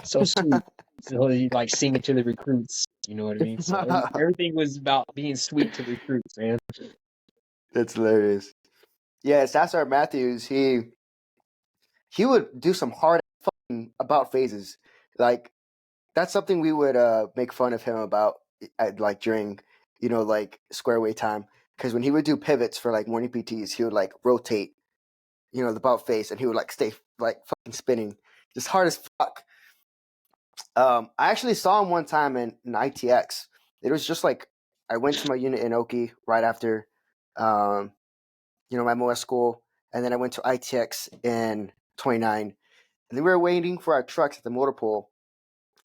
So sweet. So you like sing it to the recruits. You know what I mean? So everything was about being sweet to recruits, man. That's hilarious. Yeah, Sassar Matthews, he would do some hard fucking about phases. Like that's something we would make fun of him about at like during like square wave time, because when he would do pivots for like morning PTs, he would like rotate the about face, and he would like stay like fucking spinning just hard as fuck. I actually saw him one time in ITX. It was just like I went to my unit in Oki right after um, my MOS school, and then I went to ITX in 29, and then we were waiting for our trucks at the motor pool.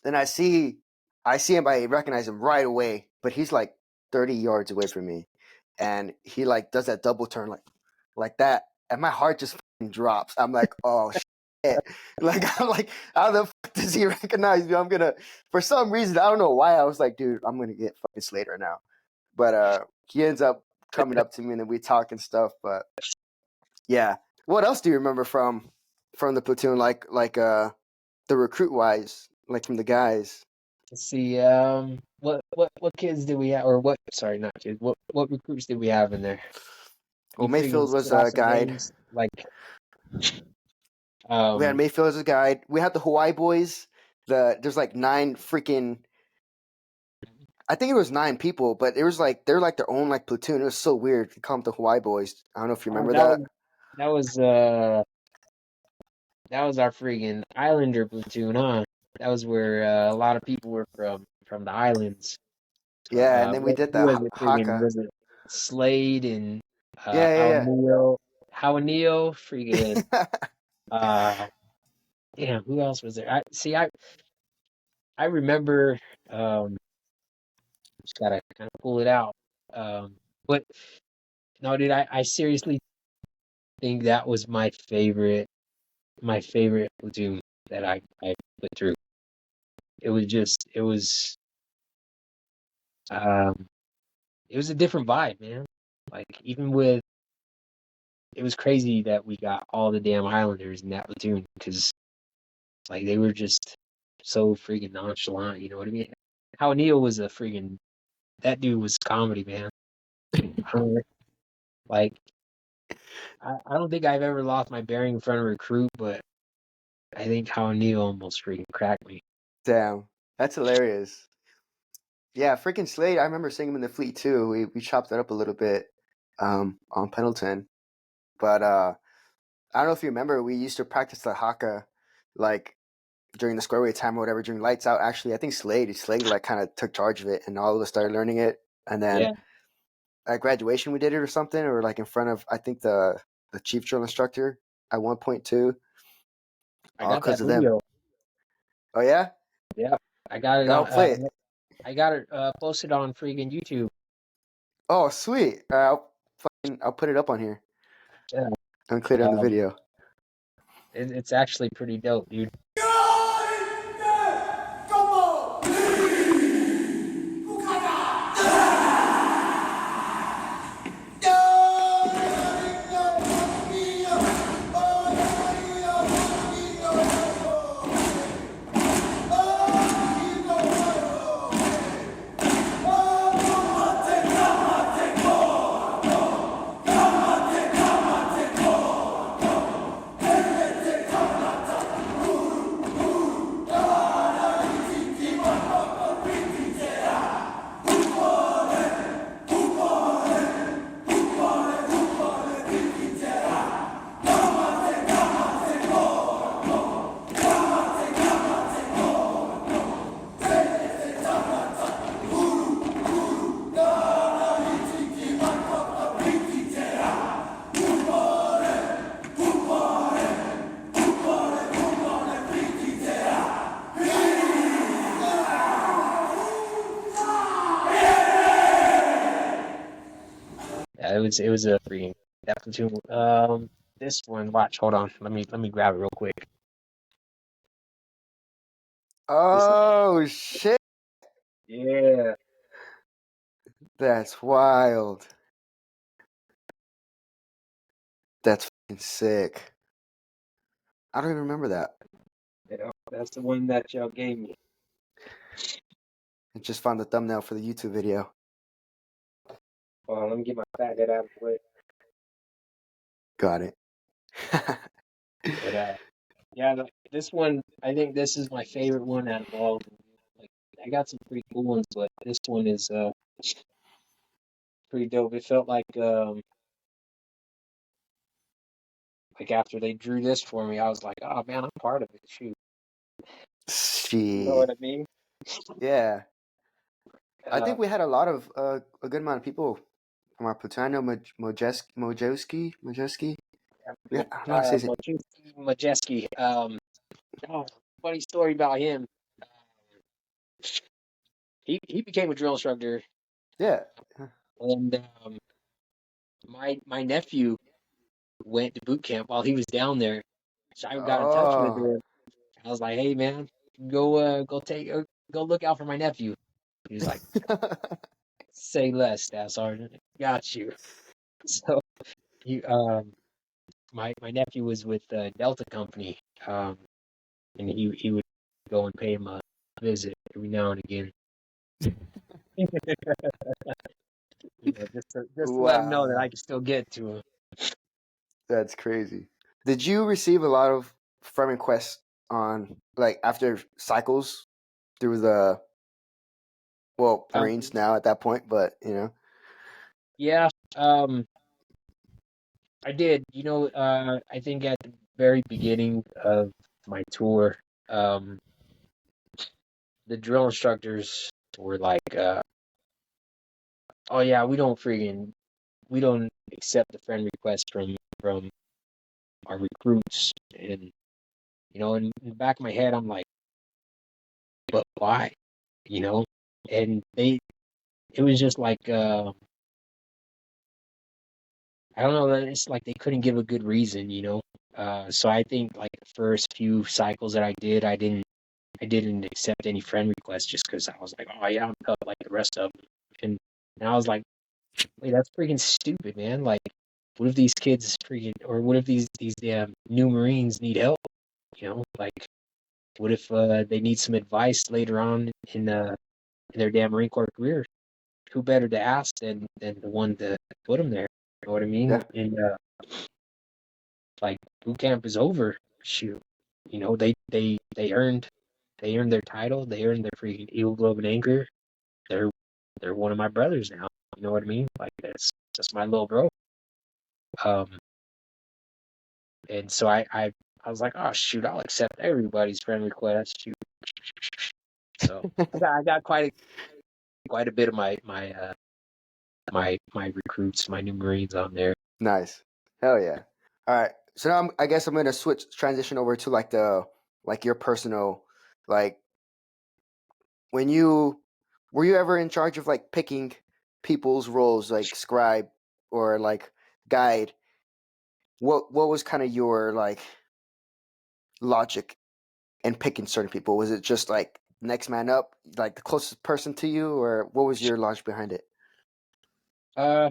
And I see him, I recognize him right away, but he's like 30 yards away from me, and he like does that double turn like that, and my heart just fucking drops. I'm like, oh shit! Like I'm like, how the fuck does he recognize me? I'm gonna, for some reason, I don't know why. I was like, dude, I'm gonna get fucking slayed right now. But he ends up coming up to me, and then we talk and stuff. But yeah, what else do you remember from the platoon? Like the recruit wise, like from the guys. Let's see. What kids did we have, or what? Sorry, not kids. What recruits did we have in there? Well, You freaking Mayfield was spit off a some guide. names like We had um Mayfield as a guide. We had the Hawaii boys. There's like nine freaking. I think it was 9 people, but it was like they're like their own like platoon. It was so weird. They call them the Hawaii boys. I don't know if you oh remember that. that was uh that was our freaking Islander platoon, huh? That was where a lot of people were from the islands. Yeah, and then we did Who the was it? Freaking Haka. was it Slade and Yeah, Awaneo? Hawaneo, freaking yeah, uh, damn, who else was there? I remember just gotta kind of pull it out. But no, dude, I seriously think that was my favorite platoon that I put through. Um it was a different vibe, man. Like even with it was crazy that we got all the damn Highlanders in that platoon because like they were just so freaking nonchalant, you know what I mean? How Neil was a freaking that dude was comedy, man. Like I don't think I've ever lost my bearing in front of a recruit, but I think how Neil almost freaking cracked me. damn, that's hilarious. Yeah, freaking Slade. I remember seeing him in the fleet too. We chopped that up a little bit on Pendleton, but I don't know if you remember. We used to practice the Haka like during the square wave time or whatever, during lights out. Actually, I think Slade like kind of took charge of it, and all of us started learning it. And then Yeah, at graduation we did it or something, or like in front of I think the chief drill instructor at one point too, I all got that because of them. video. Oh yeah, Yeah, I got it I'll on. play it. I got it posted on freaking YouTube. Oh sweet, I'll put it up on here. Yeah, I'll include it on the um, video. it's actually pretty dope, dude. Yeah, it was a freaking That platoon. This one. Watch. Hold on. Let me grab it real quick. This is. Oh shit, Yeah. that's wild. That's fucking sick. I don't even remember that. Yeah, that's the one that y'all gave me. I just found the thumbnail for the YouTube video. Hold on. Let me get my fat head out of the way. Got it. But yeah, this one. I think this is my favorite one out of all of them. Like, I got some pretty cool ones, but this one is pretty dope. It felt like after they drew this for me, I was like, oh man, I'm part of it. Shoot, you know Shit. what I mean? Yeah. I Uh, think we had a lot of a good amount of people from our platoon. I know Mojeski. Yeah, I don't know how to say it. Majeski. Oh, funny story about him. He became a drill instructor, Yeah. and my nephew went to boot camp while he was down there. So I got in touch with Oh. him. I was like, "Hey man, go look out for my nephew." He was like, "Say less, Staff Sergeant. Got you." So he my nephew was with Delta Company, um, and he would go and pay him a visit every now and again. Just to let him know that I Wow. can still get to him. That's crazy. Did you receive a lot of friend requests on like after cycles through the Um, Marines now at that point, but yeah, I did. I think at the very beginning of my tour, um, the drill instructors were like, "Oh yeah, we don't accept the friend request from our recruits." And in the back of my head, I'm like, "But why?" You know, and it was just like, I don't know, it's like they couldn't give a good reason. So I think like the first few cycles that I did, I didn't accept any friend requests just because I was like, oh yeah, I'm tough like the rest of them. And I was like, wait, that's freaking stupid, man. Like, what if these kids freaking, or what if these damn new Marines need help? Like, what if they need some advice later on in their damn Marine Corps career? Who better to ask than the one to put them there? You know what I mean? yeah. And like boot camp is over. Shoot, they earned their title. They earned their freaking Eagle Globe and Anchor. They're they're one of my brothers now. You know what I mean? Like that's my little bro. Um, and so I was like, oh shoot, I'll accept everybody's friend request. Shoot. So I got quite a bit of my recruits, my new Marines on there. Nice. Hell yeah. All right. So now I guess I'm gonna transition over to like your personal, like, when you were you ever in charge of like picking people's roles like scribe or like guide? What was kind of your like logic in picking certain people? Was it just like next man up, like the closest person to you, or what was your logic behind it? Uh,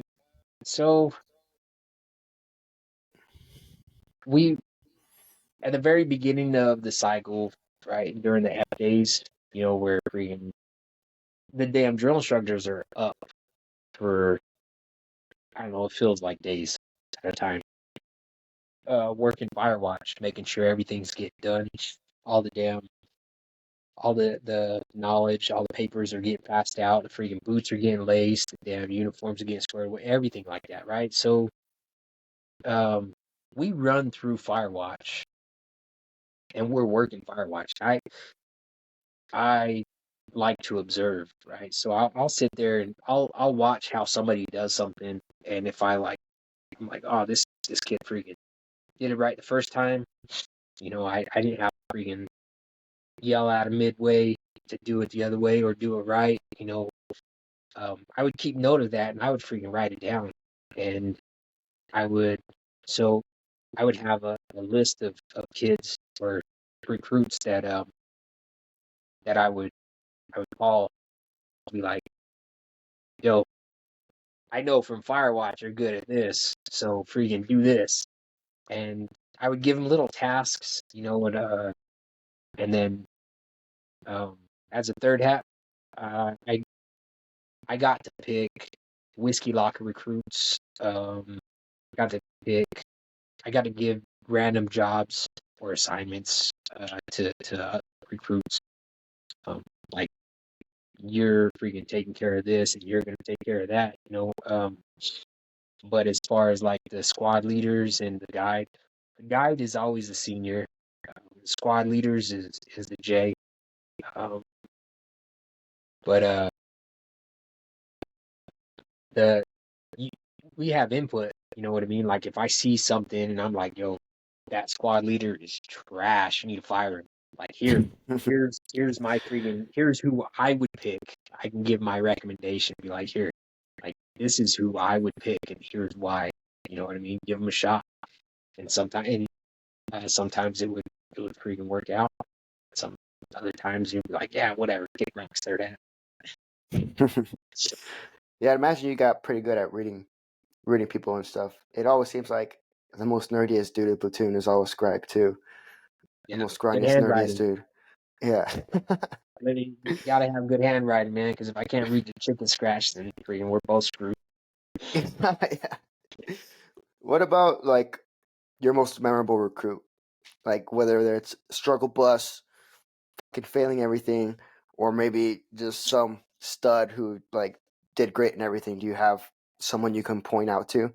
so we at the very beginning of the cycle, right during the F days, where freaking the damn drill instructors are up for, I don't know, it feels like days at a time. Working Firewatch, making sure everything's getting done. All the damn, all the knowledge, all the papers are getting passed out. The freaking boots are getting laced. The damn uniforms are getting squared away. Everything like that, right? So, um, we run through Firewatch, and we're working Firewatch. I like to observe, right? So I'll sit there and I'll watch how somebody does something, and if I'm like, oh, this kid freaking did it right the first time. I didn't have to freaking yell at him midway to do it the other way or do it right. I would keep note of that and I would freaking write it down. And I would so I would have a list of kids or recruits that I would call, be like, yo, I know from Firewatch you're good at this, so freaking do this. And I would give them little tasks, and then um, as a third hat, I got to pick whiskey locker recruits. Got to pick. I got to give random jobs or assignments to recruits. Like you're freaking taking care of this, and you're gonna take care of that. But as far as like the squad leaders and the guide is always the senior. Squad leaders is the J. Um, but the you, we have input. You know what I mean? Like if I see something and I'm like, yo, that squad leader is trash. You need to fire him. Like here's my freaking here's who I would pick. I can give my recommendation. Be like here, like this is who I would pick, and here's why. You know what I mean? Give them a shot. And sometimes it would freaking work out. Some other times you'd be like, yeah, whatever, kick rocks, third half. Yeah, I imagine you got pretty good at reading people and stuff. It always seems like the most nerdiest dude in Platoon is always Greg too. The Yeah, most good grungiest, nerdiest handwriting. dude. Yeah. I mean, you gotta have good handwriting, man. Because if I can't read the chicken scratch, then freaking we're both screwed. Yeah. What about like your most memorable recruit? Like whether it's struggle bus, fucking failing everything, or maybe just some stud who like did great and everything. Do you have someone you can point out to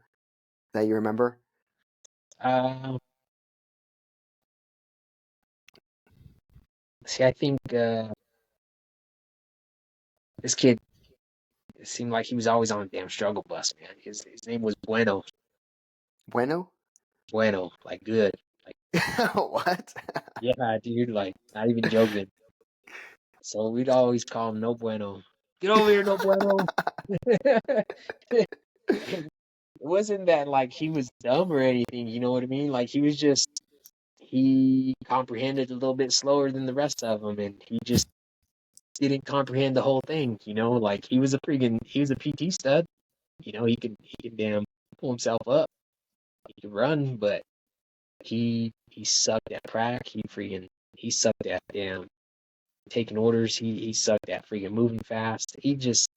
that you remember? Um, See, I think this kid it seemed like he was always on a damn struggle bus, man. His name was Bueno. Bueno? Bueno, like good. Like, What? yeah, dude, like not even joking. So we'd always call him No Bueno. Get over here, No Bueno. And it wasn't that like he was dumb or anything, you know what I mean? Like he comprehended a little bit slower than the rest of them, and he just didn't comprehend the whole thing, like he was a PT stud. He could damn pull himself up. He could run, but he sucked at prac. He sucked at damn taking orders. He sucked at freaking moving fast. He just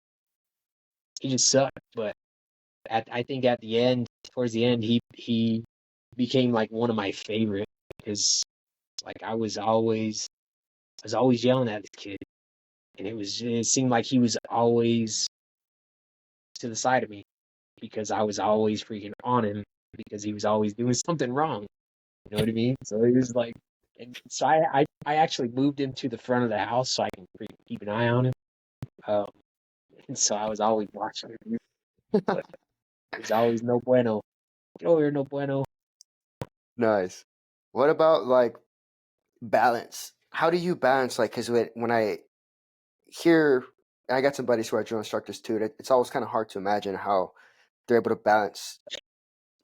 sucked. But I think at the end, towards the end, he became like one of my favorite because like I was always yelling at this kid, and it seemed like he was always to the side of me because I was always freaking on him because he was always doing something wrong. You know what I mean? So it was like, and so I actually moved him to the front of the house so I can keep an eye on him. Um, and so I was always watching him, but it was always no bueno. Get over here, no bueno. Nice. What about like balance? How do you balance like because when I hear I got some buddies who are drill instructors too. It's always kind of hard to imagine how they're able to balance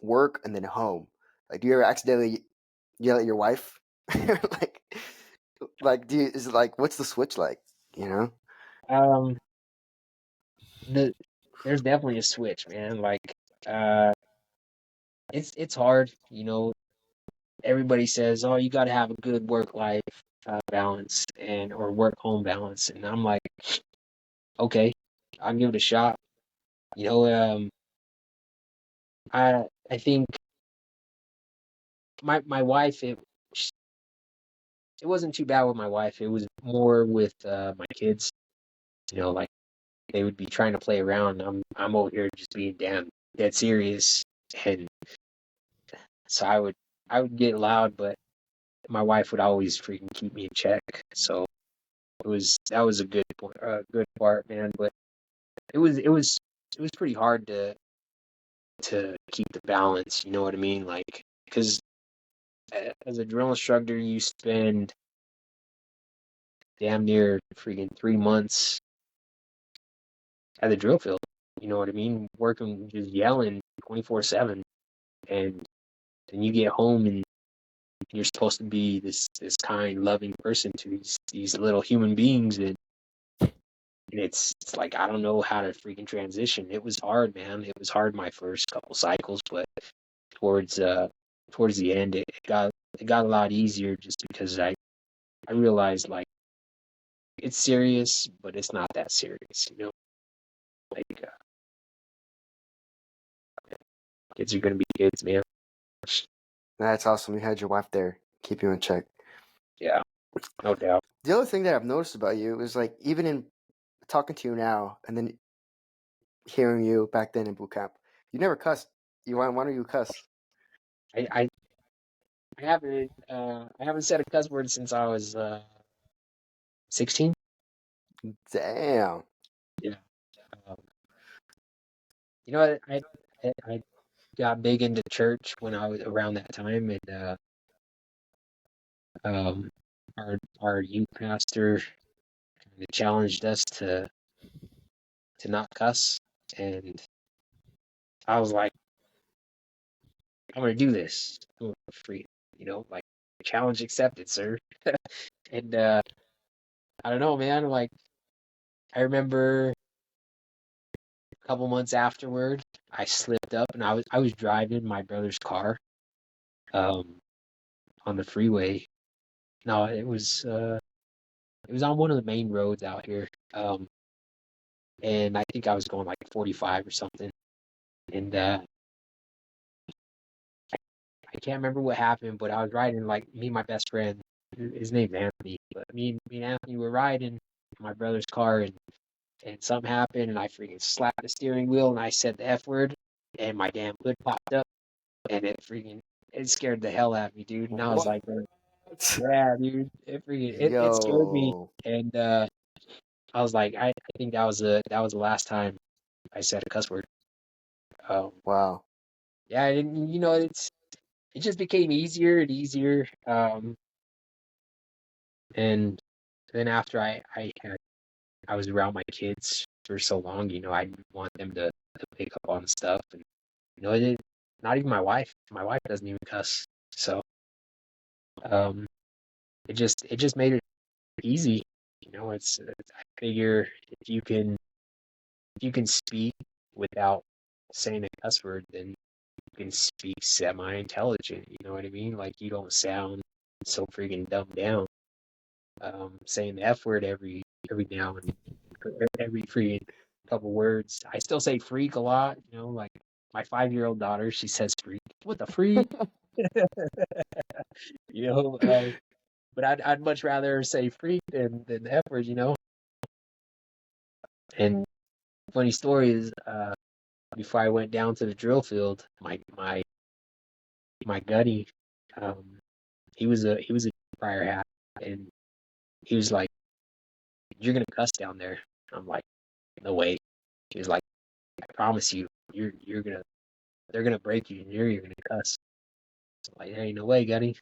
work and then home. Like, do you ever accidentally yell at your wife? like, do you, is it like what's the switch like? You know? Um, the There's definitely a switch, man. Like, uh, it's hard. Everybody says, "Oh, you got to have a good work life balance and or work home balance," and I'm like, okay, I'll give it a shot. You know, I think my wife it wasn't too bad with my wife. It was more with my kids. Like they would be trying to play around. I'm over here just being damn dead serious, and so I would get loud, but my wife would always freaking keep me in check. So that was a good part, man. But it was pretty hard to keep the balance. You know what I mean? Like because as a drill instructor, you spend damn near freaking 3 months at the drill field. You know what I mean? Working, just yelling 24/7. and then you get home and you're supposed to be this kind, loving person to these little human beings, and it's like I don't know how to freaking transition. It was hard, man. It was hard my first couple cycles, but towards towards the end, it got a lot easier just because I realized like it's serious, but it's not that serious, you know. Like kids are gonna be kids, man. That's awesome. You had your wife there, keep you in check. Yeah, no doubt. The other thing that I've noticed about you is like even in talking to you now, and then hearing you back then in boot camp, you never cussed. You why don't you cuss? I I, I haven't said a cuss word since I was 16. Damn. Yeah. Um, you know, I got big into church when I was around that time, and um, our youth pastor kind of challenged us to not cuss, and I was like, I'm gonna do this. I'm gonna free, you know, like challenge accepted, sir. And I don't know, man. Like I remember a couple months afterward, I slipped up, and I was driving my brother's car, um, on the freeway. No, it was on one of the main roads out here. And I think I was going like 45 or something. And I can't remember what happened, but I was riding like me and my best friend. His name's Anthony, but me and Anthony were riding in my brother's car, and something happened, and I freaking slapped the steering wheel, and I said the F word, and my damn hood popped up, and it scared the hell out of me, dude. And I was What? like, yeah, dude, it scared me, Yo. and I was like, I think that was the last time I said a cuss word. Um, Wow. yeah, and you know, it just became easier and easier. And then after I was around my kids for so long, you know, I didn't want them to pick up on stuff, and you know, not even my wife. My wife doesn't even cuss, so um, it just made it easy. You know, I figure if you can speak without saying a cuss word, then you can speak semi-intelligent. You know what I mean? Like you don't sound so freaking dumbed down. Saying the F word every now and every freaking couple words. I still say freak a lot. You know, like my 5-year-old daughter, she says freak. What the freak? You know, but I'd much rather say freak than the F word. You know, and funny story is, before I went down to the drill field, my Gunny, um, he was a prior hat, and he was like, "You're gonna cuss down there." I'm like, "No way." He was like, "I promise you, you're gonna they're gonna break you, and you're gonna cuss." I'm like, there ain't no way, Gunny.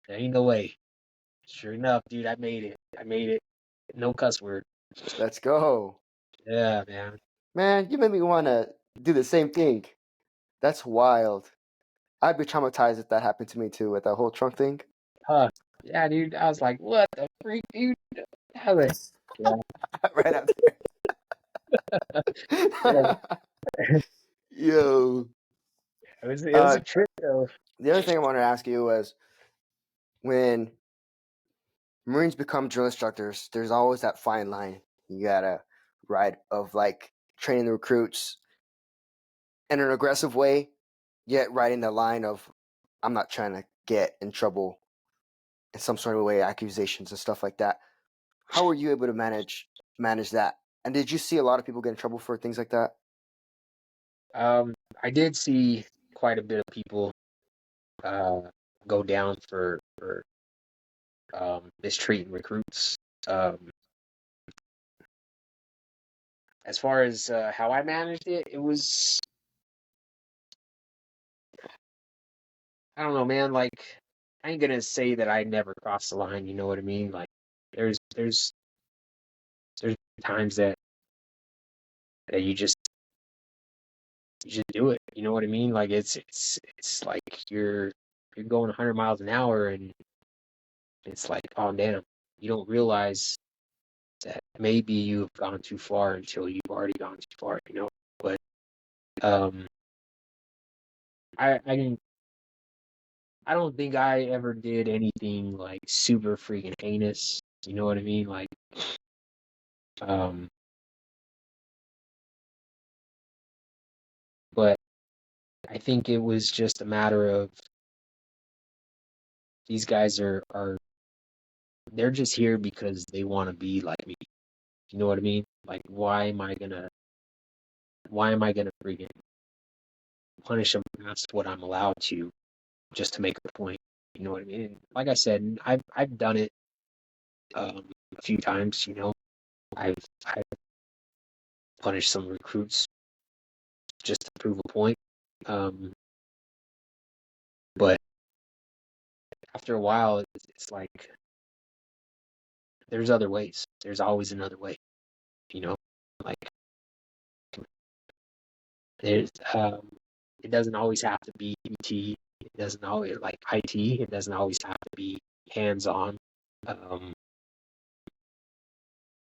There ain't no way. Sure enough, dude, I made it. I made it. No cuss word. Let's go. Yeah, man. Man, you made me want to do the same thing. That's wild. I'd be traumatized if that happened to me too with that whole trunk thing. Huh. Yeah, dude. I was like, what the freak, dude? How the yeah, Right out yeah. there. Yo. It was Uh, a trip though. the other thing I wanted to ask you was when Marines become drill instructors, there's always that fine line you gotta ride of like training the recruits in an aggressive way, yet riding the line of I'm not trying to get in trouble in some sort of way, accusations and stuff like that. How were you able to manage that? And did you see a lot of people get in trouble for things like that? Um, I did see quite a bit of people uh go down for mistreating recruits. Um, as far as how I managed it, it was I don't know, man. Like I ain't gonna say that I never crossed the line. You know what I mean? Like there's there's times that you just you just do it. You know what I mean? Like it's like you're going 100 miles an hour, and it's like, oh damn, you don't realize that maybe you've gone too far until you've already gone too far. But um, I didn't. I don't think I ever did anything like super freaking heinous. You know what I mean? Like, um, but I think it was just a matter of these guys are they're just here because they want to be like me. You know what I mean? Like, why am I gonna freaking punish them past what I'm allowed to just to make a point? You know what I mean? And like I said, I've done it a few times. I've punished some recruits just to prove a point. Um, but after a while, it's like there's other ways. There's always another way. You know, like there's it doesn't always have to be PT. It doesn't always like IT. It doesn't always have to be hands on. Um,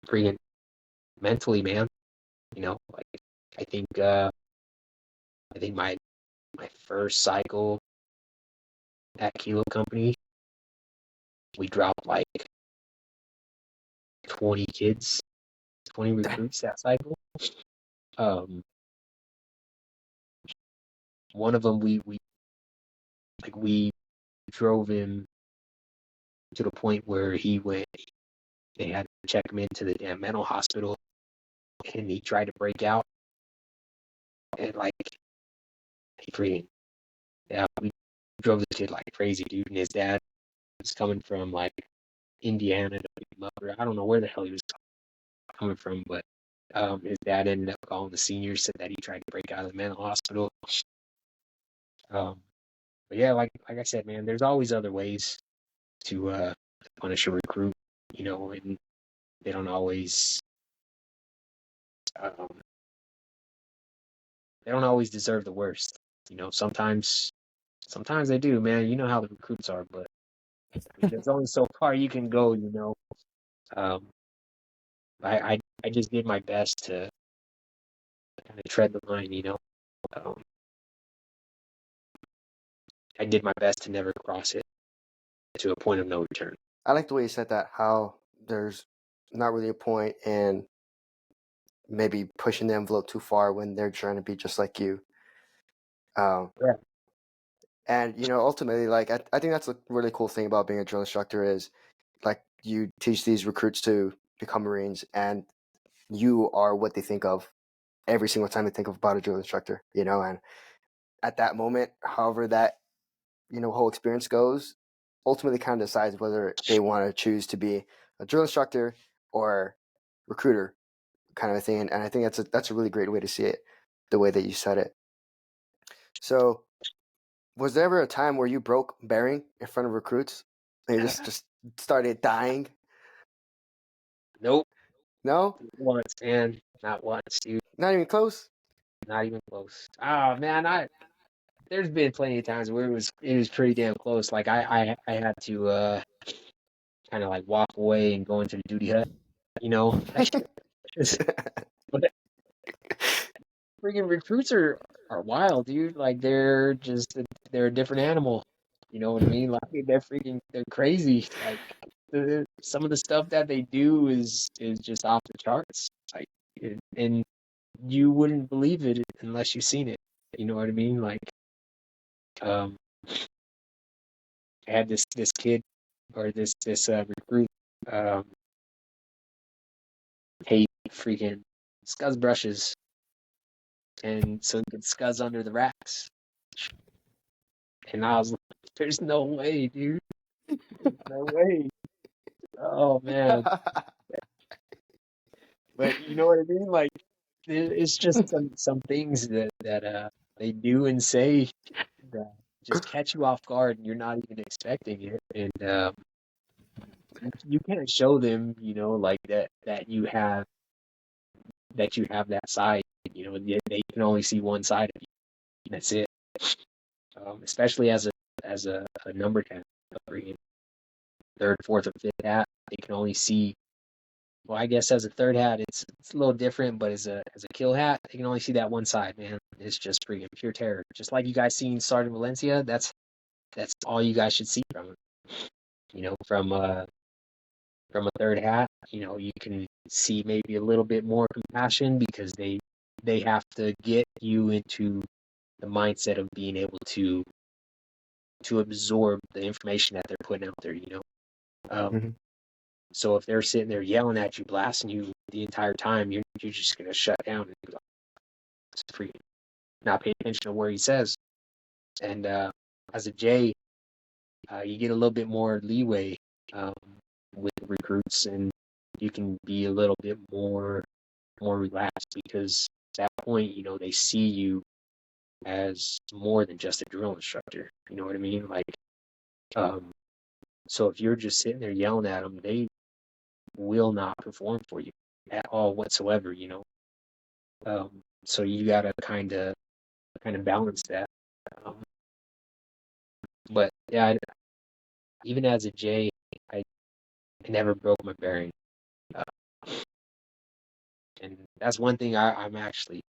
Freaking mentally, man. Like I think I think my first cycle at Kilo Company, we dropped like 20 kids, 20 recruits that cycle. Um, One of them we drove him to the point where he went. They had to check him into the damn mental hospital, and he tried to break out, and like he freaking yeah, we drove this kid like crazy, dude. And his dad was coming from like Indiana to pick him up, or I don't know where the hell he was coming from, but his dad ended up calling the seniors, said that he tried to break out of the mental hospital. But yeah, like I said, man, there's always other ways to punish a recruit, and they don't always um, they don't always deserve the worst. Sometimes they do, man. You know how the recruits are, but I mean, there's only so far you can go. Um, I just did my best to kind of tread the line. Um, I did my best to never cross it to a point of no return. I like the way you said that. How there's not really a point in maybe pushing the envelope too far when they're trying to be just like you. Yeah. And ultimately, like I think that's a really cool thing about being a drill instructor is like you teach these recruits to become Marines, and you are what they think of every single time they think of about a drill instructor. And at that moment, however that whole experience goes, ultimately kind of decides whether they want to choose to be a drill instructor or recruiter kind of a thing. And I think that's a really great way to see it, the way that you said it. So was there ever a time where you broke bearing in front of recruits and you just started dying? Nope. No, Not once, man. Not once, dude. not even close. Not even close. Oh man, there's been plenty of times where it was pretty damn close. Like I had to kind of like walk away and go into the duty hut. That shit. But freaking recruits are wild, dude. Like they're a different animal. You know what I mean? Like they're crazy. Like some of the stuff that they do is just off the charts. Like and you wouldn't believe it unless you've seen it. You know what I mean? Like um, I had this kid or this recruit um hate freaking scuzz brushes, and so he could scuzz under the racks. And I was like, there's no way, dude. There's no way. Oh man. But you know what I mean? Like it's just some things that they do and say that just catch you off guard and you're not even expecting it. And you can't show them, like that you have that side. They can only see one side of you. And that's it. Especially as a number 10, third, fourth, or fifth hat, they can only see. Well, I guess as a third hat, it's a little different, but as a kill hat, they can only see that one side, man. It's just freaking pure terror. Just like you guys seen Sergeant Valencia, that's all you guys should see from it. From a third hat, you can see maybe a little bit more compassion because they have to get you into the mindset of being able to absorb the information that they're putting out there. Um, Hmm. so if they're sitting there yelling at you, blasting you the entire time, you're just gonna shut down and be like, it's freaking not pay attention to where he says. And as a J, you get a little bit more leeway um, with recruits, and you can be a little bit more relaxed because at that point, they see you as more than just a drill instructor. You know what I mean? Like, um, so if you're just sitting there yelling at them, they will not perform for you at all whatsoever. So you gotta kind of balance that. Um, but yeah, even as a J, I never broke my bearing, uh, and that's one thing I'm actually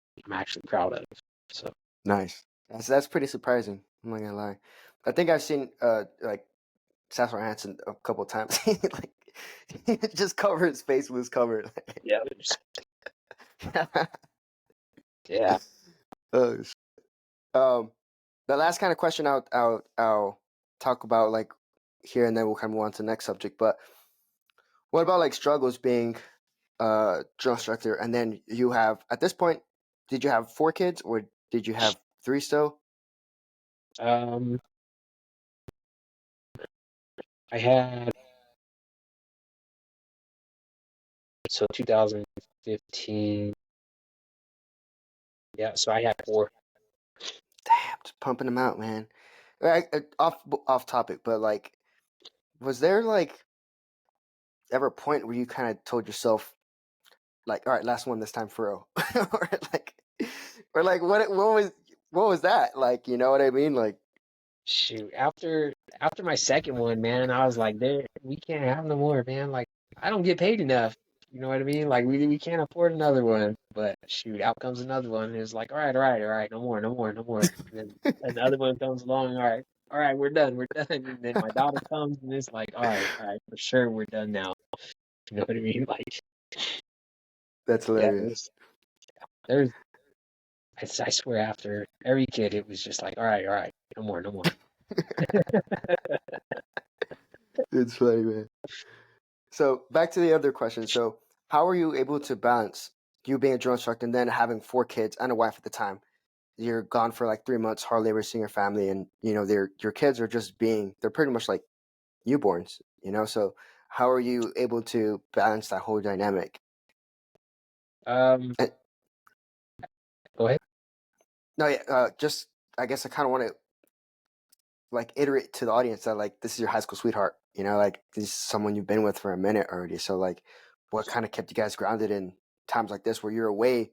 proud of. So Nice. That's pretty surprising. I'm not gonna lie. I think I've seen like Sasser Hansen a couple times. Like he just cover his face was covered. yeah, yeah. Oh, um, the last kind of question I'll talk about like here, and then we'll kind of move on to the next subject. But what about like struggles being drill instructor, and then you have at this point, did you have 4 kids or did you have 3 still? Um, I had so 2015. Yeah, so I had 4. Damn, just pumping them out, man. Off topic, but like, was there like ever a point where you kind of told yourself like, all right, last one this time for real, or like, what was that like? You know what I mean? Like, Shoot, after my second one, man, I was like, there, we can't have no more, man. Like, I don't get paid enough. You know what I mean? Like, we can't afford another one. But shoot, out comes another one. And it's like, all right, all right, all right, no more, no more, no more. And then another one comes along. All right, we're done, we're done. And then my daughter comes, and it's like, all right, for sure, we're done now. You know what I mean? Like, that's yeah, hilarious. there's, I swear, after every kid, it was just like, all right, no more, no more. It's funny, man. So back to the other question. So how are you able to balance you being a drill instructor and then having 4 kids and a wife at the time? You're gone for like 3 months, hardly ever seeing your family, and your kids are just they're pretty much like newborns. So how are you able to balance that whole dynamic? Um, And, Go ahead. no, yeah, just I guess I kind of want to like iterate to the audience that like this is your high school sweetheart, like this is someone you've been with for a minute already. So like, what kind of kept you guys grounded in times like this where you're away?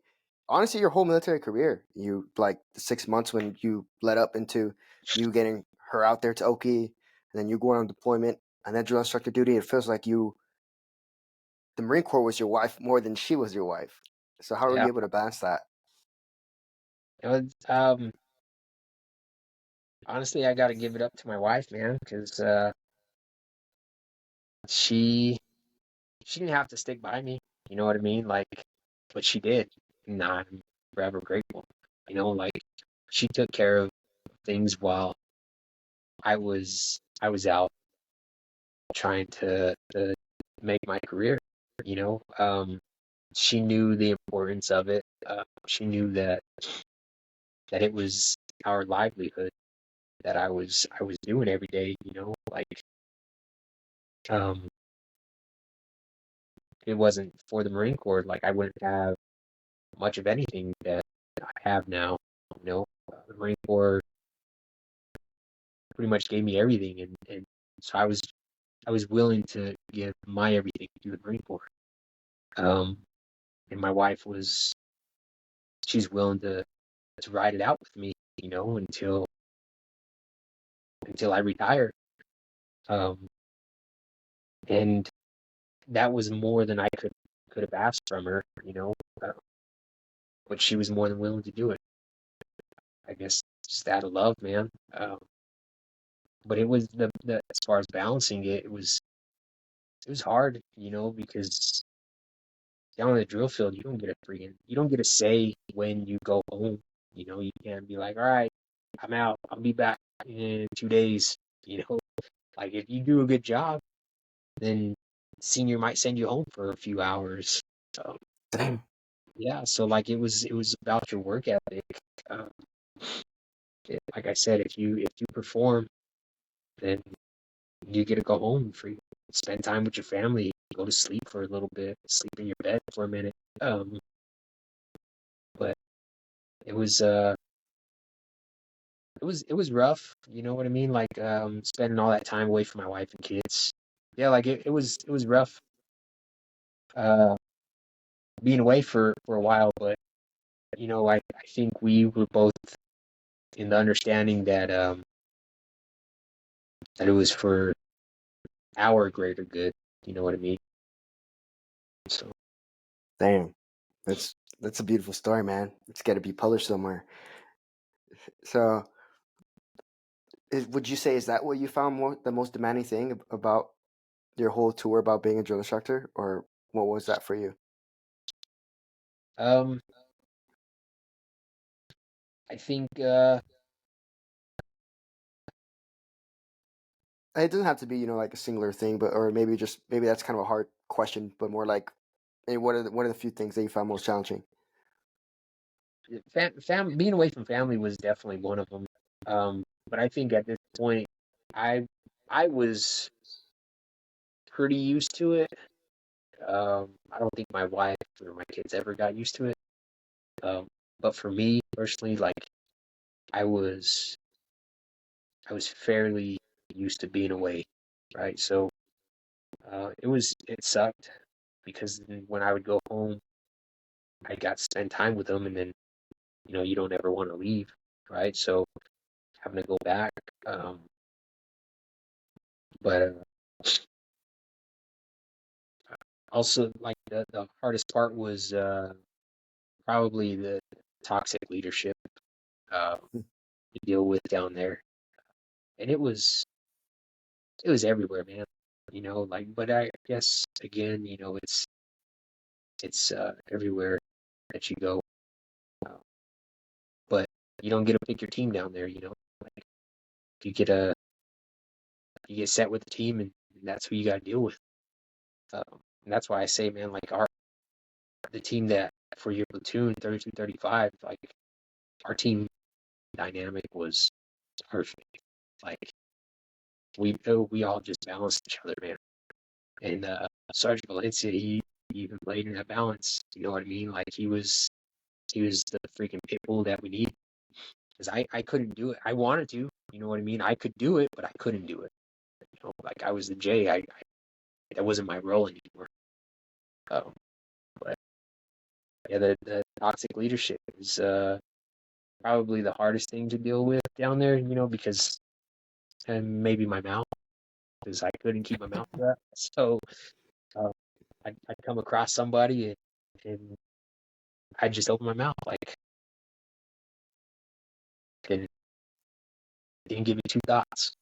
Honestly, your whole military career, you like the 6 months when you led up into you getting her out there to Oki, and then you going on deployment, and then drill instructor duty. It feels like the Marine Corps was your wife more than she was your wife. So how are Yeah. you able to balance that? You know, honestly, I got to give it up to my wife, man, because she she didn't have to stick by me. You know what I mean? Like, but she did, and I'm forever grateful. Like she took care of things while I was out trying to make my career. She knew the importance of it. She knew that it was our livelihood that I was doing every day. Like um, if it wasn't for the Marine Corps, like I wouldn't have much of anything that I have now. The Marine Corps pretty much gave me everything, and so I was willing to give my everything to the Marine Corps. And my wife was she's willing to ride it out with me, until I retire. Um, and that was more than I could have asked from her, uh, but she was more than willing to do it. I guess just out of love, man. But it was the as far as balancing it, it was hard, because down in the drill field, you don't get a say when you go home. You can't be like, all right, I'm out. I'll be back in 2 days. You know, like if you do a good job, then senior might send you home for a few hours. Um, Damn. yeah, so like it was about your work ethic. Um, like I said, if you perform, then you get to go home for spend time with your family, go to sleep for a little bit, sleep in your bed for a minute. Um, but it was it was rough, you know what I mean? Like spending all that time away from my wife and kids. Yeah, like it was rough uh being away for a while, but I think we were both in the understanding that it was for our greater good, you know what I mean? So Damn. That's a beautiful story, man. It's got to be published somewhere. So, would you say is that what you found the most demanding thing about your whole tour about being a drill instructor, or what was that for you? um I think It doesn't have to be, like a singular thing, but or maybe that's kind of a hard question, but more like, hey, what are the few things that you found most challenging? being away from family was definitely one of them. But I think at this point, I I was pretty used to it. I don't think my wife or my kids ever got used to it. Um, but for me personally, like I was I was fairly used to being away, right? So it sucked because then when I would go home, I got to spend time with them, and then you don't ever want to leave, right? So having to go back. Um, but also, like the hardest part was probably the toxic leadership to deal with down there, and it was everywhere, man. Like, but I guess again, it's everywhere that you go, uh, but you don't get to pick your team down there. Like you get a you get set with the team, and that's who you got to deal with. And that's why I say, man, like the team that for your platoon 32, 35, like our team dynamic was perfect. Like we all just balanced each other, man. And Sergeant Valencia, he even played in that balance. You know what I mean? Like he was the freaking pit bull that we need. Because I couldn't do it. I wanted to. You know what I mean? I could do it, but I couldn't do it. Like I was the J. That wasn't my role anymore. Um, but yeah, the toxic leadership is probably the hardest thing to deal with down there. Because and maybe my mouth, because I couldn't keep my mouth shut. So uh, I'd come across somebody, and I'd just open my mouth like, and didn't give me two thoughts.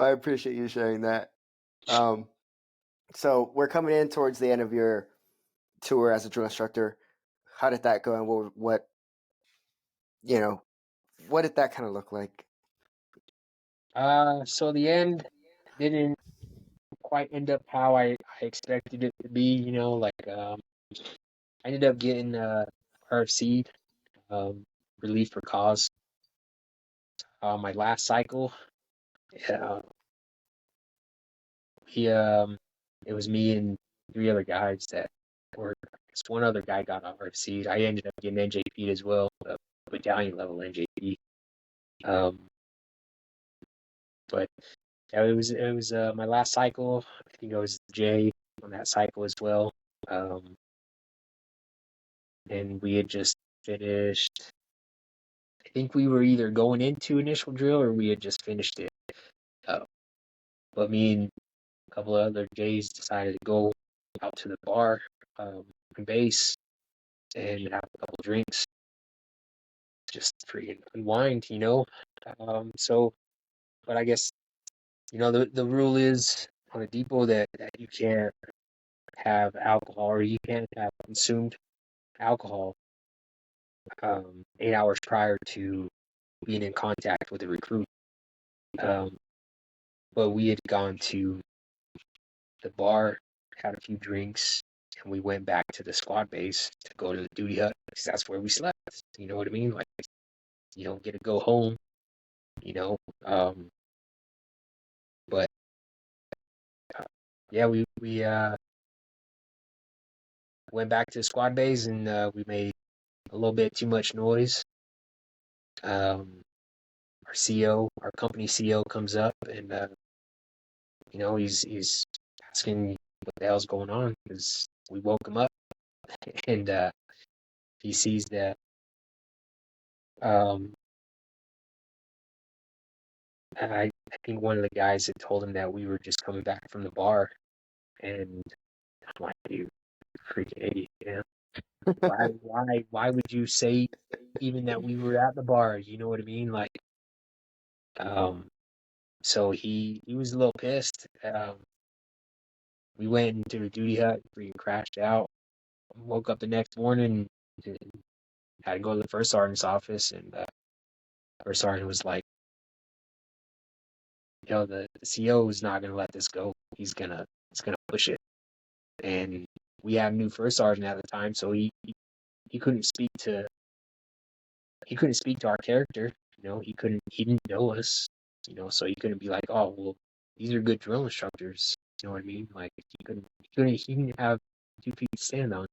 I appreciate you sharing that. Um, so we're coming in towards the end of your tour as a drill instructor. How did that go, and you know, what did that kind of look like? So the end didn't quite end up how I expected it to be. Like I ended up getting RFC, um, relief for cause. My last cycle, uh, he it was me and three other guys that or I guess one other guy got RFC. I ended up getting NJP'd as well, battalion level NJP. Um, but yeah, it was my last cycle. I think I was J on that cycle as well. Um, and we had just finished. I think we were either going into initial drill or we had just finished it. Uh, but me and a couple of other Jays decided to go out to the bar and base and have a couple drinks, just freaking unwind, So, but I guess the rule is on a depot that you can't have alcohol or you can't have consumed alcohol 8 hours prior to being in contact with a recruit. Um, but we had gone to the bar, had a few drinks, and we went back to the squad base to go to the duty hut because that's where we slept. You know what I mean? Like, you don't get to go home, you know. But yeah, we went back to the squad base and we made a little bit too much noise. Our CO, our company CO, comes up and he's asking what the hell's going on because we woke him up and he sees that um, I think one of the guys had told him that we were just coming back from the bar, and I'm like, dude, freaking idiot, why would you say even that we were at the bar? You know what I mean? Like, um, so he was a little pissed. We went into the duty hut, freaking crashed out. Woke up the next morning and had to go to the first sergeant's office, and first sergeant was like, the CO is not gonna let this go. He's gonna push it. And we had a new first sergeant at the time, so he couldn't speak to our character. He didn't know us. So he couldn't be like, oh well, these are good drill instructors. You know what I mean? Like he didn't have 2 feet to stand on.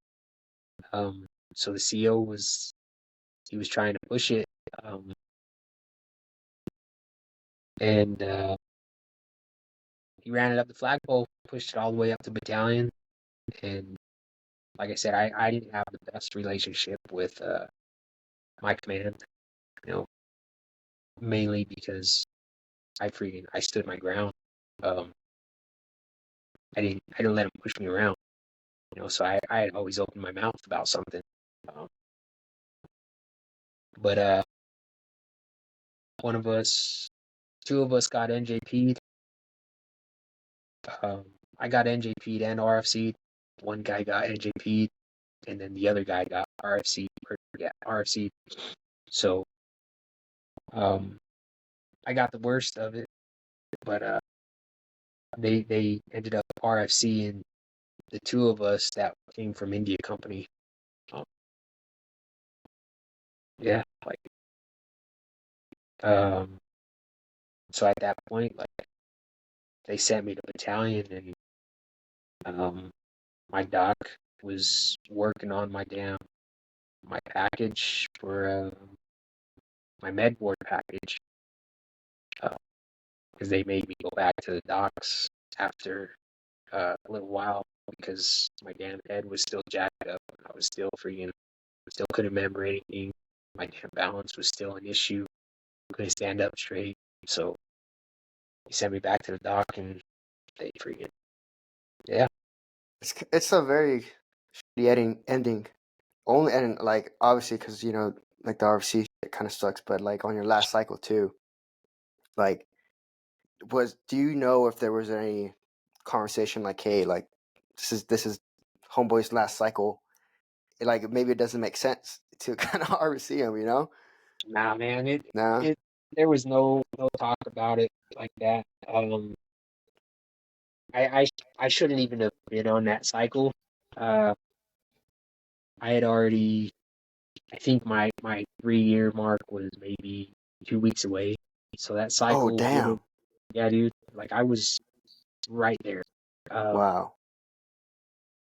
So the CO he was trying to push it, and he ran it up the flagpole, pushed it all the way up to battalion, and like I said, I didn't have the best relationship with my command, you know, mainly because I stood my ground. Um, I didn't let him push me around, so I had always opened my mouth about something. Um, but one of us, two of us got NJP'd. I got NJP'd and RFC'd. One guy got NJP'd, and then the other guy got RFC'd. So I got the worst of it, but they ended up RFCing the two of us that came from India Company. Um, yeah, like so at that point, like they sent me to battalion, and my doc was working on my package for my med board package because they made me go back to the docs after a little while because my damn head was still jacked up. I was still still couldn't remember anything. My damn balance was still an issue. Couldn't stand up straight. So he sent me back to the doc, and they freaking yeah. It's a very shitty ending. Only and like obviously because like the RFC it kind of sucks, but like on your last cycle too, like do you know if there was any conversation like, hey, like this is homeboy's last cycle, like maybe it doesn't make sense to kind of RFC him, Nah, man, No. it there was no talk about it like that. I I shouldn't even have been on that cycle. Uh, I had already. I think my 3 year mark was maybe 2 weeks away. So that Oh cycle would have, damn. yeah, dude. Like I was right there. Um, Wow.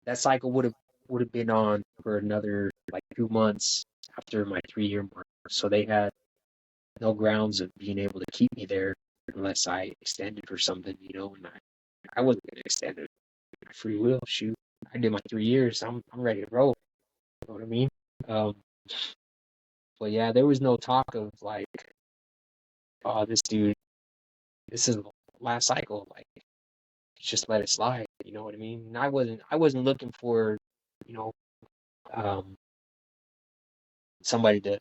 that cycle would have been on for another like 2 months after my 3 year mark. So they had no grounds of being able to keep me there unless I extended for something, and I wasn't gonna extend it. My free will, shoot. I did my 3 years. I'm ready to roll. You know what I mean? Um, but yeah, there was no talk of like, oh, this dude, this is last cycle. Like, just let it slide. You know what I mean? And I wasn't looking for, you know, um, somebody to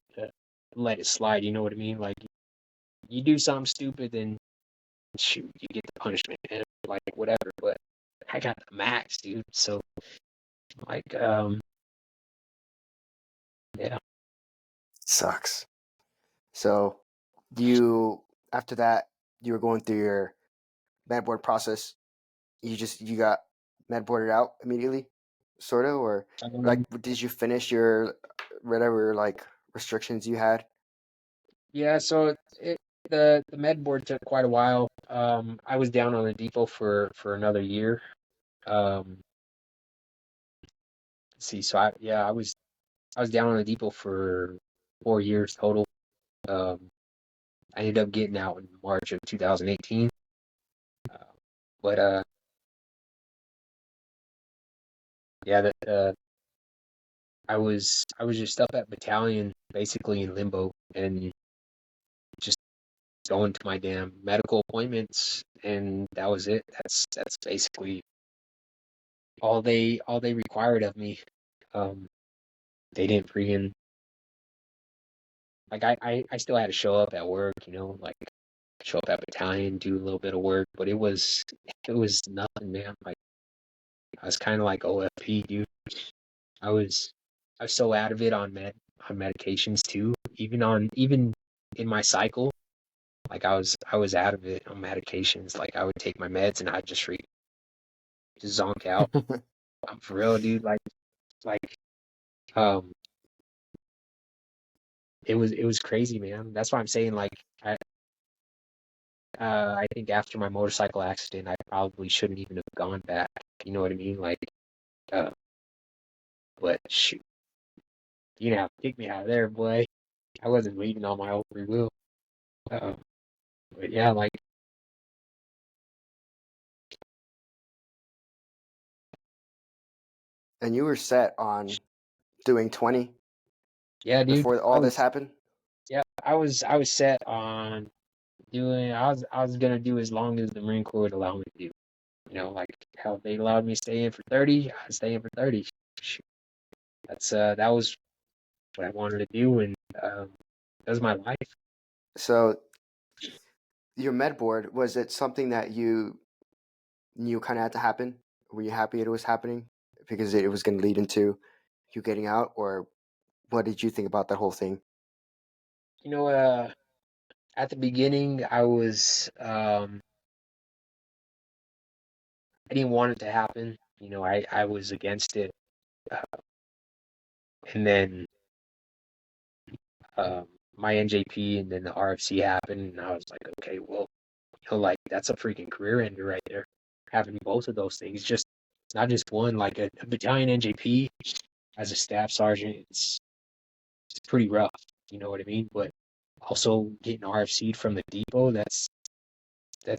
let it slide. You know what I mean? Like, you do something stupid, then shoot, you get the punishment and like whatever. But I got the max, dude. So like, yeah. Sucks. So you after that you were going through your med board process. You got med boarded out immediately, sort of, or like Um, did you finish your whatever like restrictions you had? yeah. So the med board took quite a while. I was down on the depot for another year. Um, let's see. So I was down on the depot for 4 years total. Um, I ended up getting out in March of 2018. Uh, but yeah, I was just up at battalion, basically in limbo, and just going to my damn medical appointments, and that was it. That's basically all they required of me. Um, they didn't freaking like I still had to show up at work, like show up at battalion, do a little bit of work, but it was nothing, man. Like I was kind of like OFP, dude. I was I was so out of it on medications too. Even in my cycle, like I was out of it on medications. Like I would take my meds and I'd just zonk out. I'm for real, dude. Like um it was crazy, man. That's why I'm saying like I think after my motorcycle accident I probably shouldn't even have gone back. You know what I mean? Like uh but shoot, you know, kick me out of there, boy. I wasn't leaving on my own free will. Uh, but yeah, like And you were set on doing 20 yeah, dude. before I all this was happened. Yeah, I was set on doing I was gonna do as long as the Marine Corps would allow me to do. Like how they allowed me to stay in for 30, I stay in for 30. Shoot, that was what I wanted to do, and that was my life. So your med board, was it something that you knew kind of had to happen? Were you happy it was happening because it was going to lead into you getting out, or what did you think about that whole thing? You know, uh, at the beginning, I didn't want it to happen. I was against it, uh, and then um, my NJP and then the RFC happened, and I was like, okay, well, like that's a freaking career ender right there. Having both of those things, just not just one, like a battalion NJP as a staff sergeant, it's pretty rough. You know what I mean? But also getting RFC'd from the depot, that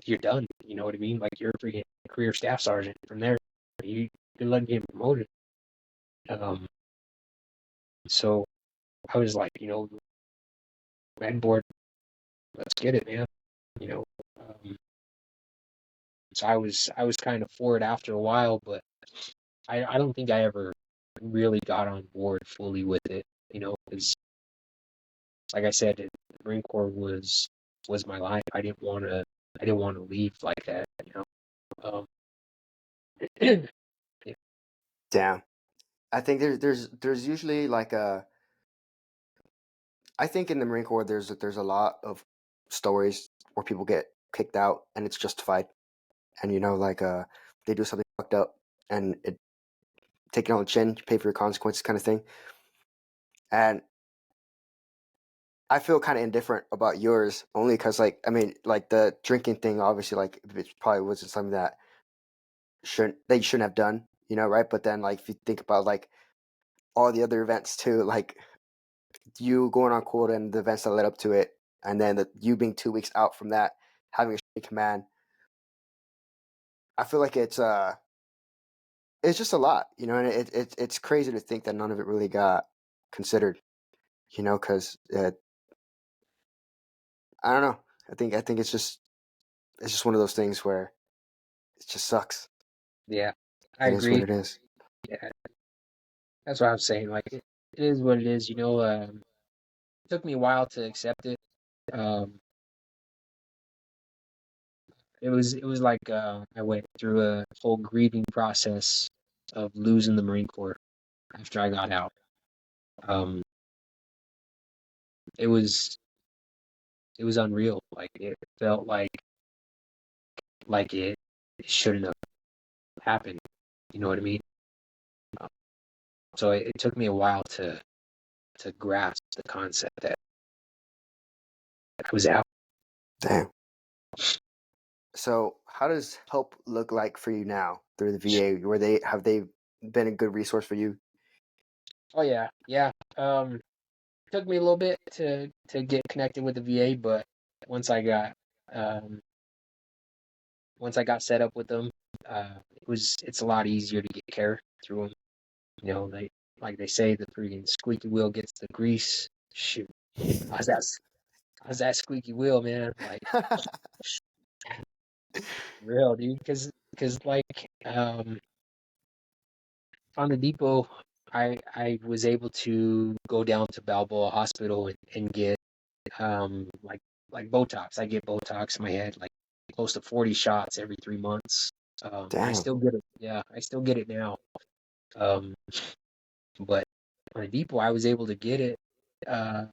you're done. You know what I mean? Like you're a freaking career staff sergeant from there. You good luck getting promoted. Um, so I was like, red board, let's get it, man. You know, um, so I was kind of for it after a while, but I don't think I ever really got on board fully with it. Because like I said, the Marine Corps was my life. I didn't want to leave like that. Yeah. Damn. I think there's usually like a I think in the Marine Corps there's a lot of stories where people get kicked out and it's justified, and like they do something fucked up and it take it on the chin, you pay for your consequences kind of thing. And I feel kind of indifferent about yours only because like I mean like the drinking thing obviously like it probably wasn't something that you shouldn't have done, right? But then like if you think about like all the other events too, like you going on quota and the events that led up to it, and then you being 2 weeks out from that, having a shitty command. I feel like it's just a lot, and it's crazy to think that none of it really got considered. Because I don't know. I think it's just one of those things where it just sucks. Yeah, I It is what agree. it is. Yeah, that's what I'm saying. Like it is what it is. It took me a while to accept it. Um, it was like I went through a whole grieving process of losing the Marine Corps after I got out. Um, it was it was unreal. Like it felt like it shouldn't have happened. You know what I mean? Um, so it took me a while to grasp the concept that I was out. Damn. So, how does help look like for you now through the VA? Have they been a good resource for you? Oh yeah, yeah. Took me a little bit to get connected with the VA, but once I got um once I got set up with them, it's a lot easier to get care through them. Like they say, the freaking squeaky wheel gets the grease. Shoot, I was that I was that squeaky wheel, man. Like real, dude. Because like on the depot, I was able to go down to Balboa Hospital and get like Botox. I get Botox in my head, like close to 40 shots every 3 months. I Damn. still get it. Yeah, I still get it now. Um, but on the depot, I was able to get it um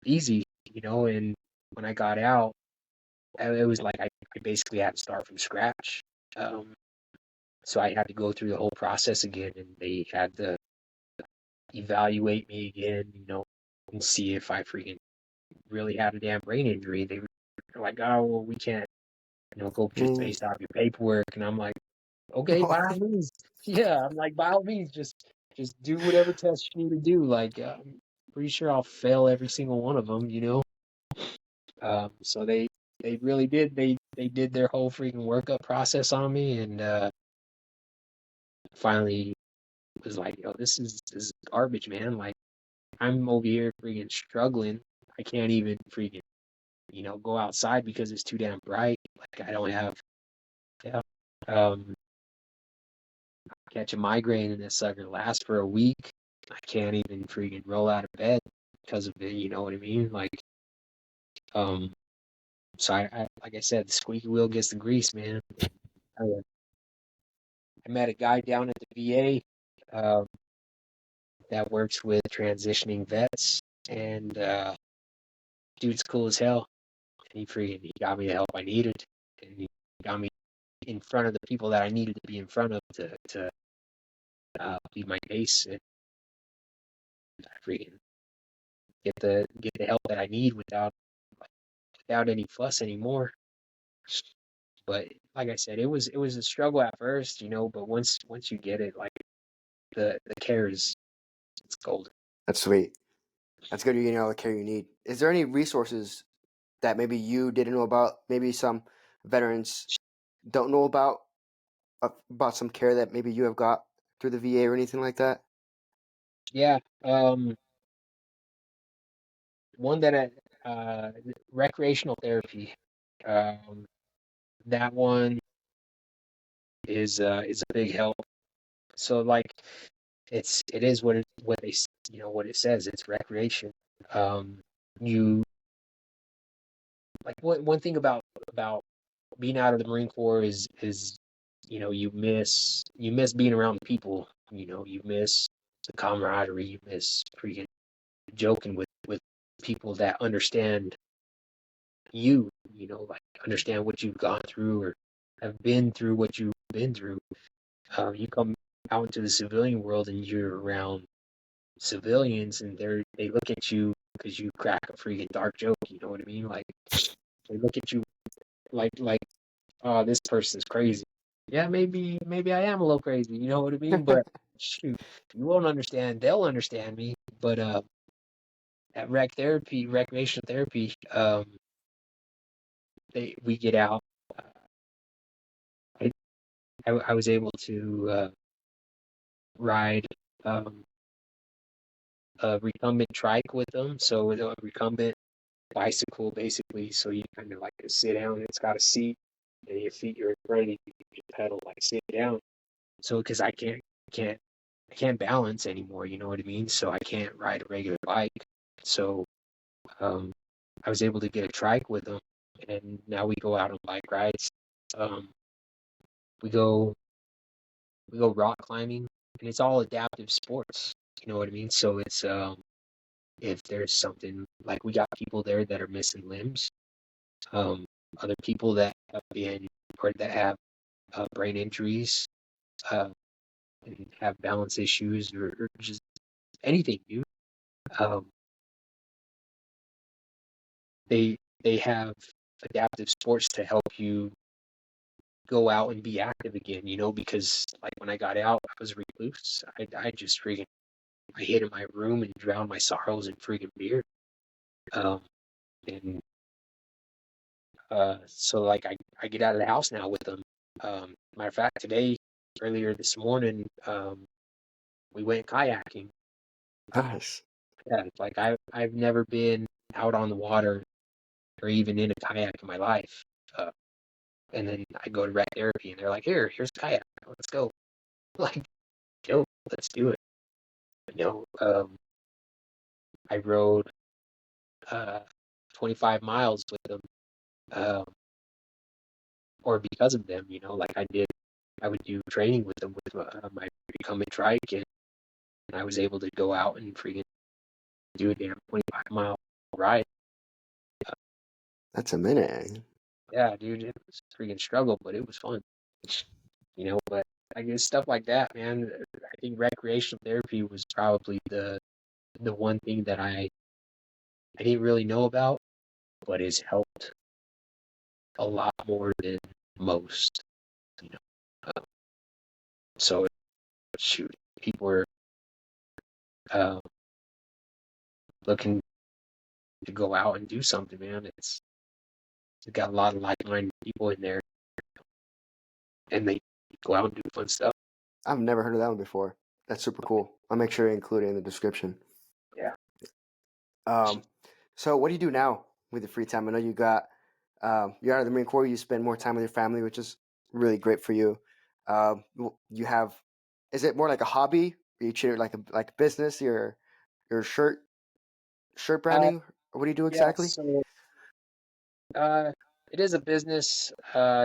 easy, and when I got out, it was like I basically had to start from scratch. Um, so I had to go through the whole process again, and they had to evaluate me again, and see if I freaking really had a damn brain injury. They were like, "Oh, well, we can't, go just Mm. based off your paperwork." And I'm like, "Okay, by all means, yeah." I'm like, "By all means, just do whatever tests you need to do." Like, I'm pretty sure I'll fail every single one of them. So they really did. They did their whole freaking workup process on me, and finally was like, "Yo, this is garbage, man. Like, I'm over here freaking struggling. I can't even freaking, go outside because it's too damn bright. Like, I don't have, yeah, um, catch a migraine and this sucker lasts for a week. I can't even freaking roll out of bed because of it. You know what I mean? Um, so like I said, the squeaky wheel gets the grease, man. I met a guy down at the VA that works with transitioning vets, and dude's cool as hell. And he got me the help I needed, and he got me in front of the people that I needed to be in front of to be my case, and I freaking get the help that I need without any fuss anymore. But like I said, it was a struggle at first, but once you get it, like the care is it's golden. That's sweet. That's good. The care you need. Is there any resources that maybe you didn't know about? Maybe some veterans don't know about some care that maybe you have got through the VA or anything like that? Yeah. One that recreational therapy. Um, that one is a big help. So like it is what they what it says. It's recreation. Um, you like one thing about being out of the Marine Corps is you miss being around people. You miss the camaraderie. You miss freaking joking with people that understand you. Like understand what you've gone through or have been through what you've been through. You come out into the civilian world and you're around civilians, and they look at you because you crack a freaking dark joke. You know what I mean? Like they look at you like oh, this person's crazy. Yeah, maybe I am a little crazy. You know what I mean? But shoot, you won't understand. They'll understand me. But at recreational therapy, we get out. Uh, I, I was able to ride. Um, a recumbent trike with them. So a recumbent bicycle, basically. So you kind of like to sit down. It's got a seat, and your feet are in front of you. You pedal like sit down. So because can't I can't balance anymore. You know what I mean? So I can't ride a regular bike. So um, I was able to get a trike with them, and now we go out on bike rides. Um, we go we go rock climbing, and it's all adaptive sports. You know what I mean? So it's if there's something like we got people there that are missing limbs, um, other people that have been or that have brain injuries, uh, and have balance issues or just anything, dude. Um, they have adaptive sports to help you go out and be active again, because like when I got out, I was a recluse. I just freaking I hid in my room and drowned my sorrows in freaking beer. Um, and so like I get out of the house now with them. Matter of fact, earlier this morning, we went kayaking. Nice. Yeah, like I've never been out on the water or even in a kayak in my life. Uh, and then I go to rec therapy and they're like, here's a kayak, let's go. Like, yo, let's do it. You know, I rode uh 25 miles with them, um, or because of them. Like I would do training with them with my recumbent trike, and I was able to go out and freaking do a damn 25-mile ride. That's a minute. Yeah, dude, it was a freaking struggle, but it was fun. But I guess stuff like that, man. I think recreational therapy was probably the one thing that I didn't really know about, but has helped a lot more than most. You know, so shoot, people are uh, looking to go out and do something, man. It's got a lot of like-minded people in there, and they go out and do fun stuff. I've never heard of that one before. That's super cool. I'll make sure to include it in the description. Yeah. Um, so what do you do now with your free time? I know you're out of the Marine Corps. You spend more time with your family, which is really great for you. You have, is it more like a hobby? Or you treat it like business? Your shirt Uh, branding, or what do you do yeah. exactly? So, uh, it is a business,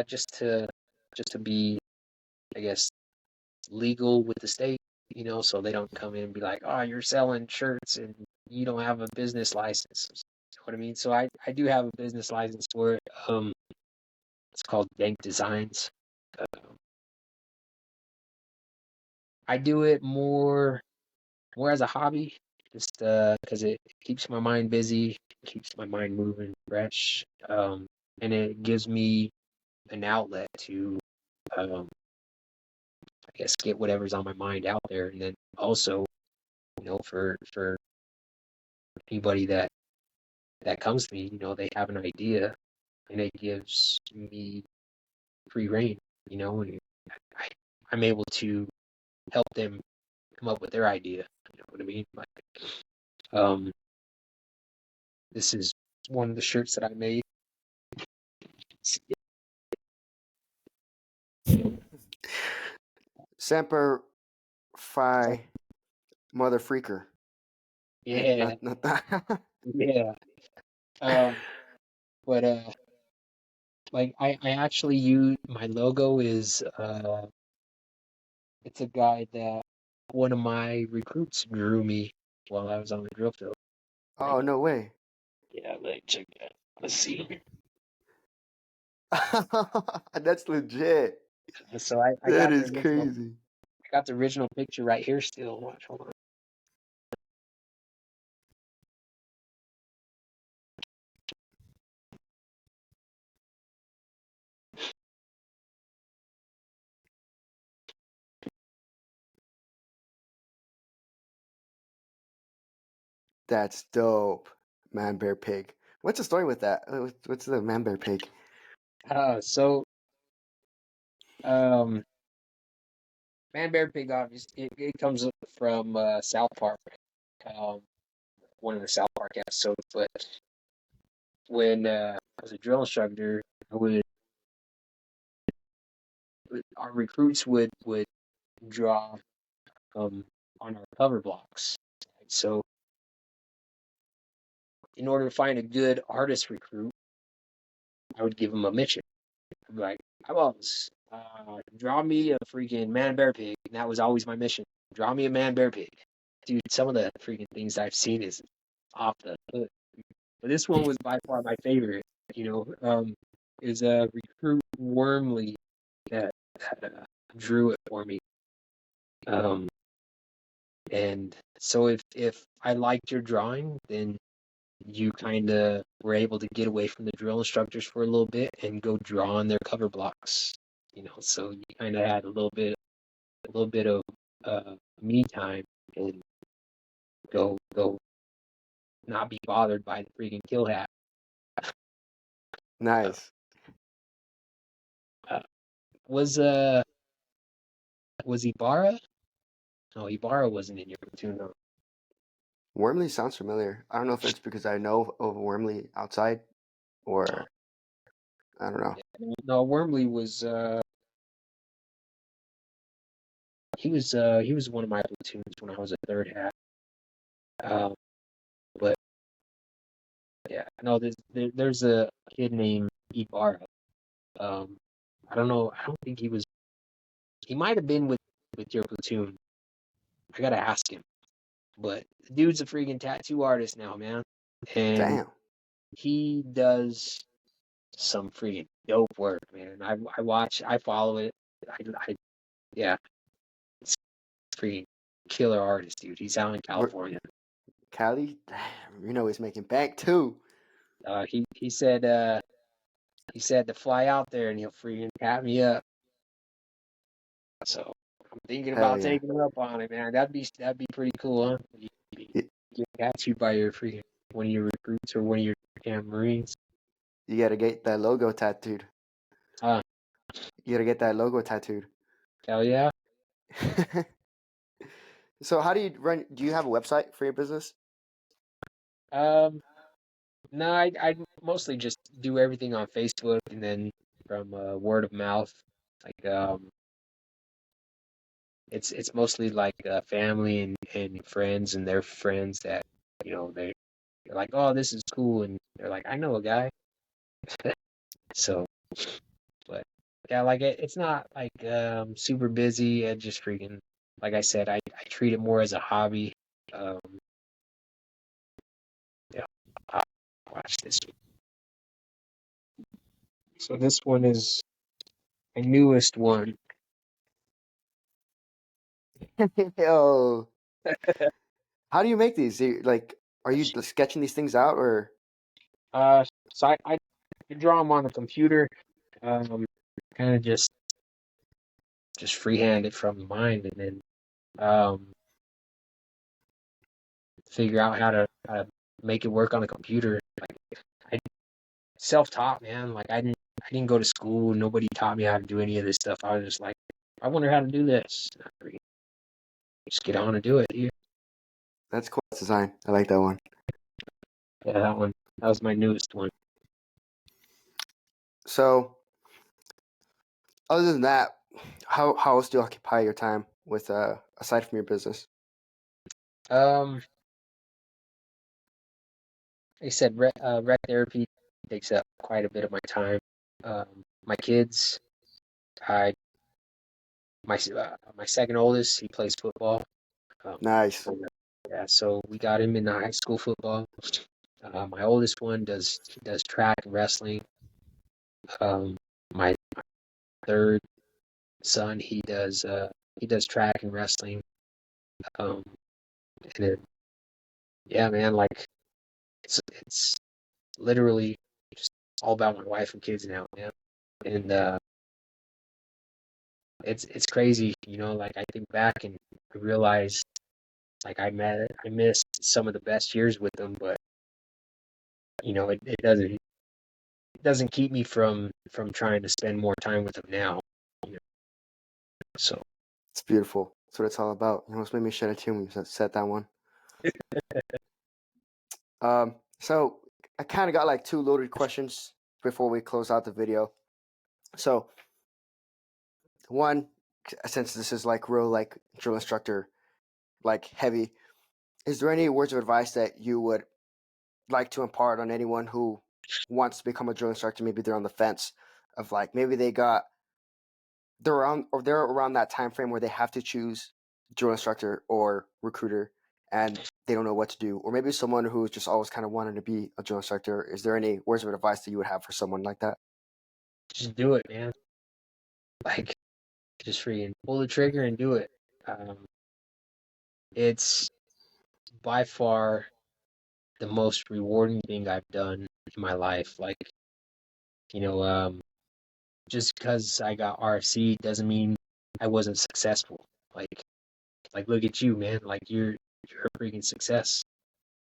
just to be, I guess, legal with the state. So they don't come in and be like, "Oh, you're selling shirts and you don't have a business license." You know what I mean? So I do have a business license for it. It's called Dank Designs. Uh, I do it more as a hobby, just because it keeps my mind busy, keeps my mind moving, fresh, and it gives me an outlet to, um, I guess, get whatever's on my mind out there, and then also, for anybody that comes to me, they have an idea, and it gives me free reign, and I, I'm able to help them come up with their idea. You know what I mean? Like, um, this is one of the shirts that I made. Semper Fi Mother Freaker. Yeah, Not that. yeah. Um, but like I actually use my logo is it's a guy that one of my recruits drew me while I was on the drill field. Oh, no way. Yeah, like check that. Let's see. That's legit. So I That got the is original crazy. I got the original picture right here still. Watch, hold on. That's dope. Man, bear, pig. What's the story with that? What's the man, bear, pig? So um Man Bear Pig obviously it comes from South Park. um, one of the South Park episodes. But when I was a drill instructor, our recruits would draw um, on our cover blocks. So in order to find a good artist recruit, I would give them a mission. I'd be like, "How about this? Draw me a freaking man bear pig." And that was always my mission. Draw me a man bear pig. Dude, some of the freaking things I've seen is off the hook. But this one was by far my favorite. Is a recruit Wormley that drew it for me. And so if I liked your drawing, then you kind of were able to get away from the drill instructors for a little bit and go draw on their cover blocks. So you kind of had a little bit of me time and go not be bothered by the freaking kill hat. Nice. Uh, was uh was Ibarra? No, Ibarra wasn't in your platoon. No. Wormley sounds familiar. I don't know if it's because I know of Wormley outside or I don't know. Yeah. No, Wormley was he was one of my platoons when I was a third hat. But yeah, no, there's a kid named Ibarra. I don't know. I don't think he was. He might have been with your platoon. I gotta ask him. But the dude's a freaking tattoo artist now, man, and Damn. he does some freaking dope work, man. I watch, I follow it. Yeah, it's freaking killer artist, dude. He's out in Where, California. Cali? Damn, he's making bank too. He said to fly out there and he'll freaking tap me up. So I'm thinking Hell about yeah. taking him up on it, man. That'd be pretty cool, huh? You, Get tattooed by your freaking one of your recruits or one of your damn Marines. you gotta get that logo tattooed. Uh, You gotta get that logo tattooed. Hell yeah. So how do you run? Do you have a website for your business? Um, no, I mostly just do everything on Facebook and then from word of mouth. Like it's mostly like family and friends and their friends that they're like, oh, this is cool, and they're like, I know a guy. So, but yeah, like it's not like super busy. I just freaking like I said, I treat it more as a hobby. Um, yeah, I'll watch this one. So this one is my newest one. Yo, how do you make these? Are you sketching these things out or? So I draw them on the computer. Um, kind of just freehand it from the mind, and then figure out how to make it work on the computer. Like I self-taught, man. Like I didn't go to school. Nobody taught me how to do any of this stuff. I was just like, I wonder how to do this. Just get on and do it. Yeah, That's cool design. I like that one. yeah, that one. That was my newest one. So, other than that, how else do you occupy your time with aside from your business? Um, like I said, rec therapy takes up quite a bit of my time. My kids, I my second oldest, he plays football. Um, Nice. yeah, so we got him in high school football. My oldest one does track and wrestling. My third son, he does track and wrestling. Um, and then yeah, man, like it's literally just all about my wife and kids now, man. And it's crazy, like I think back and I realize like I missed some of the best years with them, but it doesn't keep me from trying to spend more time with them now. You know? So It's beautiful. That's what it's all about. It's made me shed a tear when you said that one. So I kind of got like two loaded questions before we close out the video. So one, since this is like real like drill instructor like heavy, is there any words of advice that you would like to impart on anyone who wants to become a drill instructor? Maybe they're on the fence of like maybe they're around that time frame where they have to choose drill instructor or recruiter and they don't know what to do, or maybe someone who's just always kind of wanted to be a drill instructor. Is there any words of advice that you would have for someone like that? Just do it, man. Like, just freaking pull the trigger and do it. Um, it's by far the most rewarding thing I've done in my life. Like, you know, just because I got RFC doesn't mean I wasn't successful. Like look at you, man. Like you're a freaking success.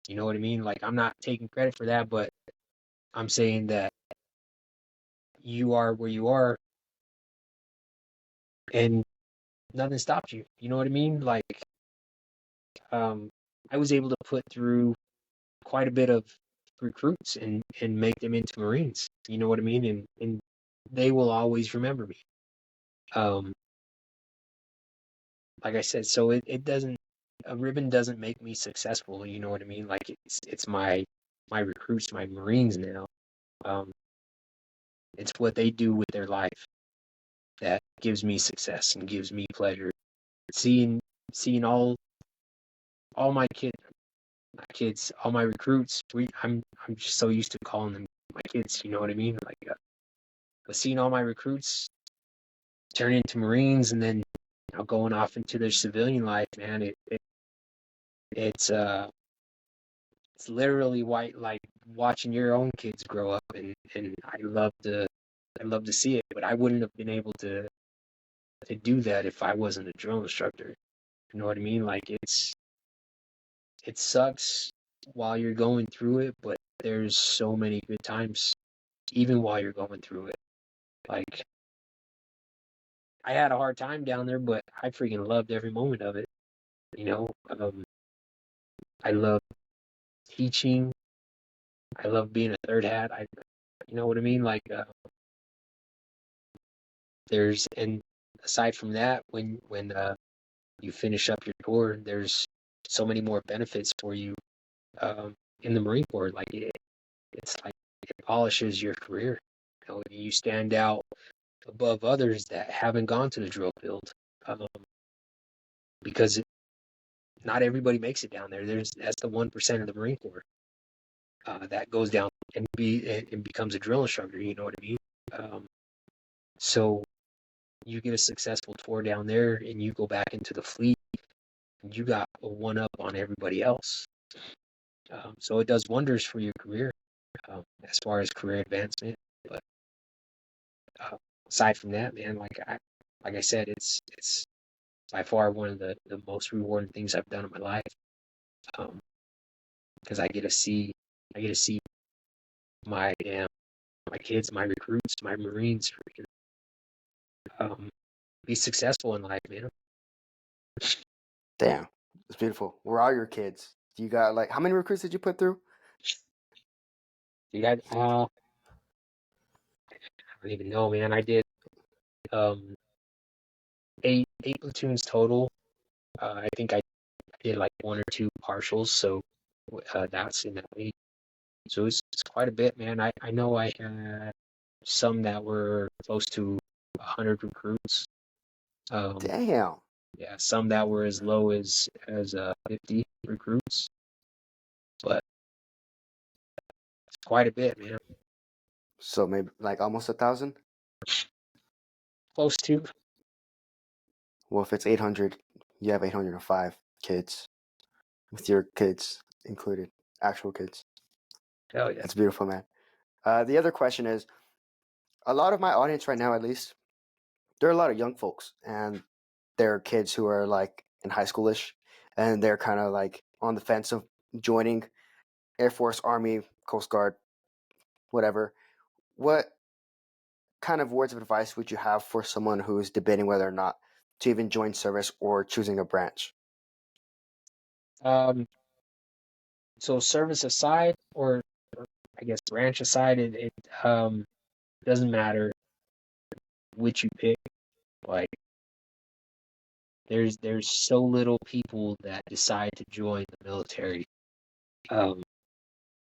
You know what I mean? Like I'm not taking credit for that, but I'm saying that you are where you are and nothing stopped you. You know what I mean? Like um I was able to put through quite a bit of recruits and make them into Marines. You know what I mean? And they will always remember me. Um like I said, so it doesn't a ribbon doesn't make me successful, you know what I mean? Like it's my recruits, my Marines now. Um it's what they do with their life that gives me success and gives me pleasure. Seeing seeing all my kids, all my recruits, I'm just so used to calling them my kids, you know what I mean? Like but seeing all my recruits turn into Marines and then going off into their civilian life, man, it's it's literally white like watching your own kids grow up and I love to see it, but I wouldn't have been able to do that if I wasn't a drill instructor. You know what I mean? Like it sucks while you're going through it, but there's so many good times even while you're going through it. Like I had a hard time down there, but I freaking loved every moment of it. You know, I love teaching. I love being a third hat. You know what I mean? Like there's and aside from that, when you finish up your tour, there's so many more benefits for you in the Marine Corps. Like it's like it polishes your career. You know, you stand out above others that haven't gone to the drill field um, because not everybody makes it down there. That's the 1% of the Marine Corps that goes down and becomes a drill instructor. You know what I mean? Um, so you get a successful tour down there, and you go back into the fleet, and you got a one up on everybody else. So it does wonders for your career as far as career advancement. But uh, aside from that, man, like I said, it's by far one of the most rewarding things I've done in my life. Because I get to see my my kids, my recruits, my Marines um, be successful in life, man. Damn, it's beautiful. Where are your kids? Do you got like how many recruits did you put through? You got I don't even know, man. I did um eight platoons total. I think I did like one or two partials, so that's in that eight. So it's quite a bit, man. I know I had some that were close to 100 recruits. Um, Damn. yeah, some that were as low as 50 recruits, but it's quite a bit, man. So maybe like almost 1,000. Close to. Well, if it's 800, you have 805 kids with your kids included, actual kids. Hell yeah. That's beautiful, man. The other question is, a lot of my audience right now, at least, there are a lot of young folks, and they're kids who are like in high schoolish, and they're kind of like on the fence of joining Air Force, Army, Coast Guard, whatever. What kind of words of advice would you have for someone who's debating whether or not to even join service or choosing a branch? Um, so service aside, or I guess branch aside, it doesn't matter which you pick. Like there's so little people that decide to join the military.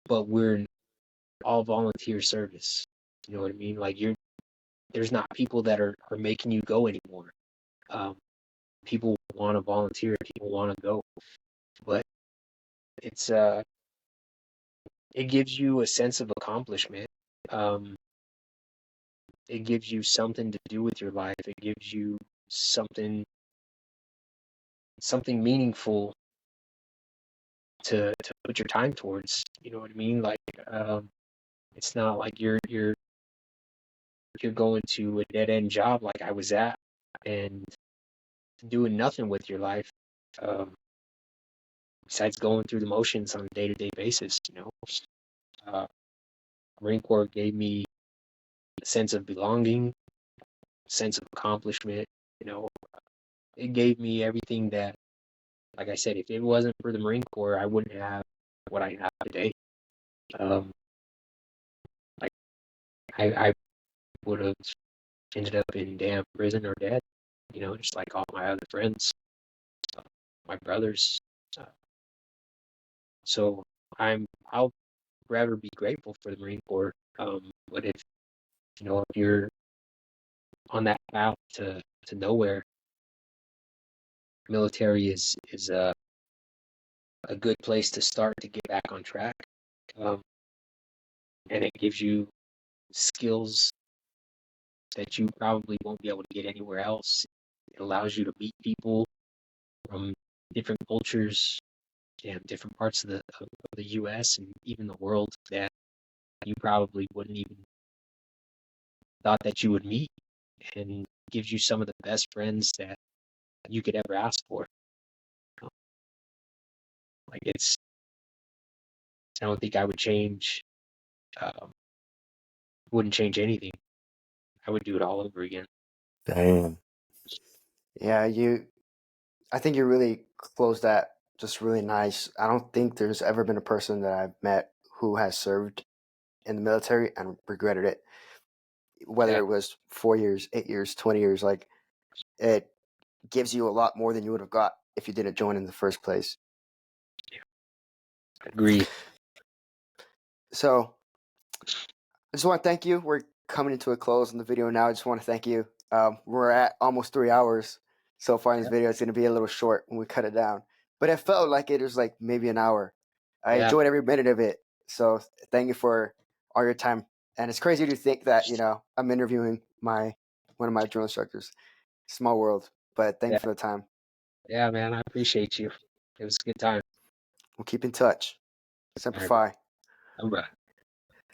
But we're all volunteer service. You know what I mean? Like there's not people that are making you go anymore. Um, People want to volunteer, people want to go, but it's it gives you a sense of accomplishment. Um, it gives you something to do with your life. It gives you something meaningful to put your time towards. You know what I mean? Like it's not like you're going to a dead end job like I was at and doing nothing with your life. Um, Besides going through the motions on a day-to-day basis, uh, Marine Corps gave me a sense of belonging, a sense of accomplishment. You know, it gave me everything that, like I said, if it wasn't for the Marine Corps, I wouldn't have what I have today. Um, like I would have ended up in damn prison or dead. Just like all my other friends, my brothers. Uh, so I'll rather be grateful for the Marine Corps. But if you're on that path to nowhere, military is a good place to start to get back on track. Um, and it gives you skills that you probably won't be able to get anywhere else. It allows you to meet people from different cultures and different parts of the U.S. and even the world that you probably wouldn't even thought that you would meet, and gives you some of the best friends that you could ever ask for. Like I don't think I would change. Wouldn't change anything. I would do it all over again. Damn. Yeah, I think you really closed that just really nice. I don't think there's ever been a person that I've met who has served in the military and regretted it. Whether Yeah, it was 4 years, 8 years, 20 years, like it gives you a lot more than you would have got if you didn't join in the first place. agree. So I just want to thank you. We're coming into a close on the video now. I just want to thank you. We're at almost 3 hours so far in this Yeah, video. It's going to be a little short when we cut it down, but it felt like it was like maybe an hour. I yeah, enjoyed every minute of it. So thank you for all your time. And it's crazy to think that I'm interviewing one of my drill instructors. Small world, but thank you yeah, for the time. yeah, man. I appreciate you. It was a good time. We'll keep in touch. All Semper right, Fi. bro.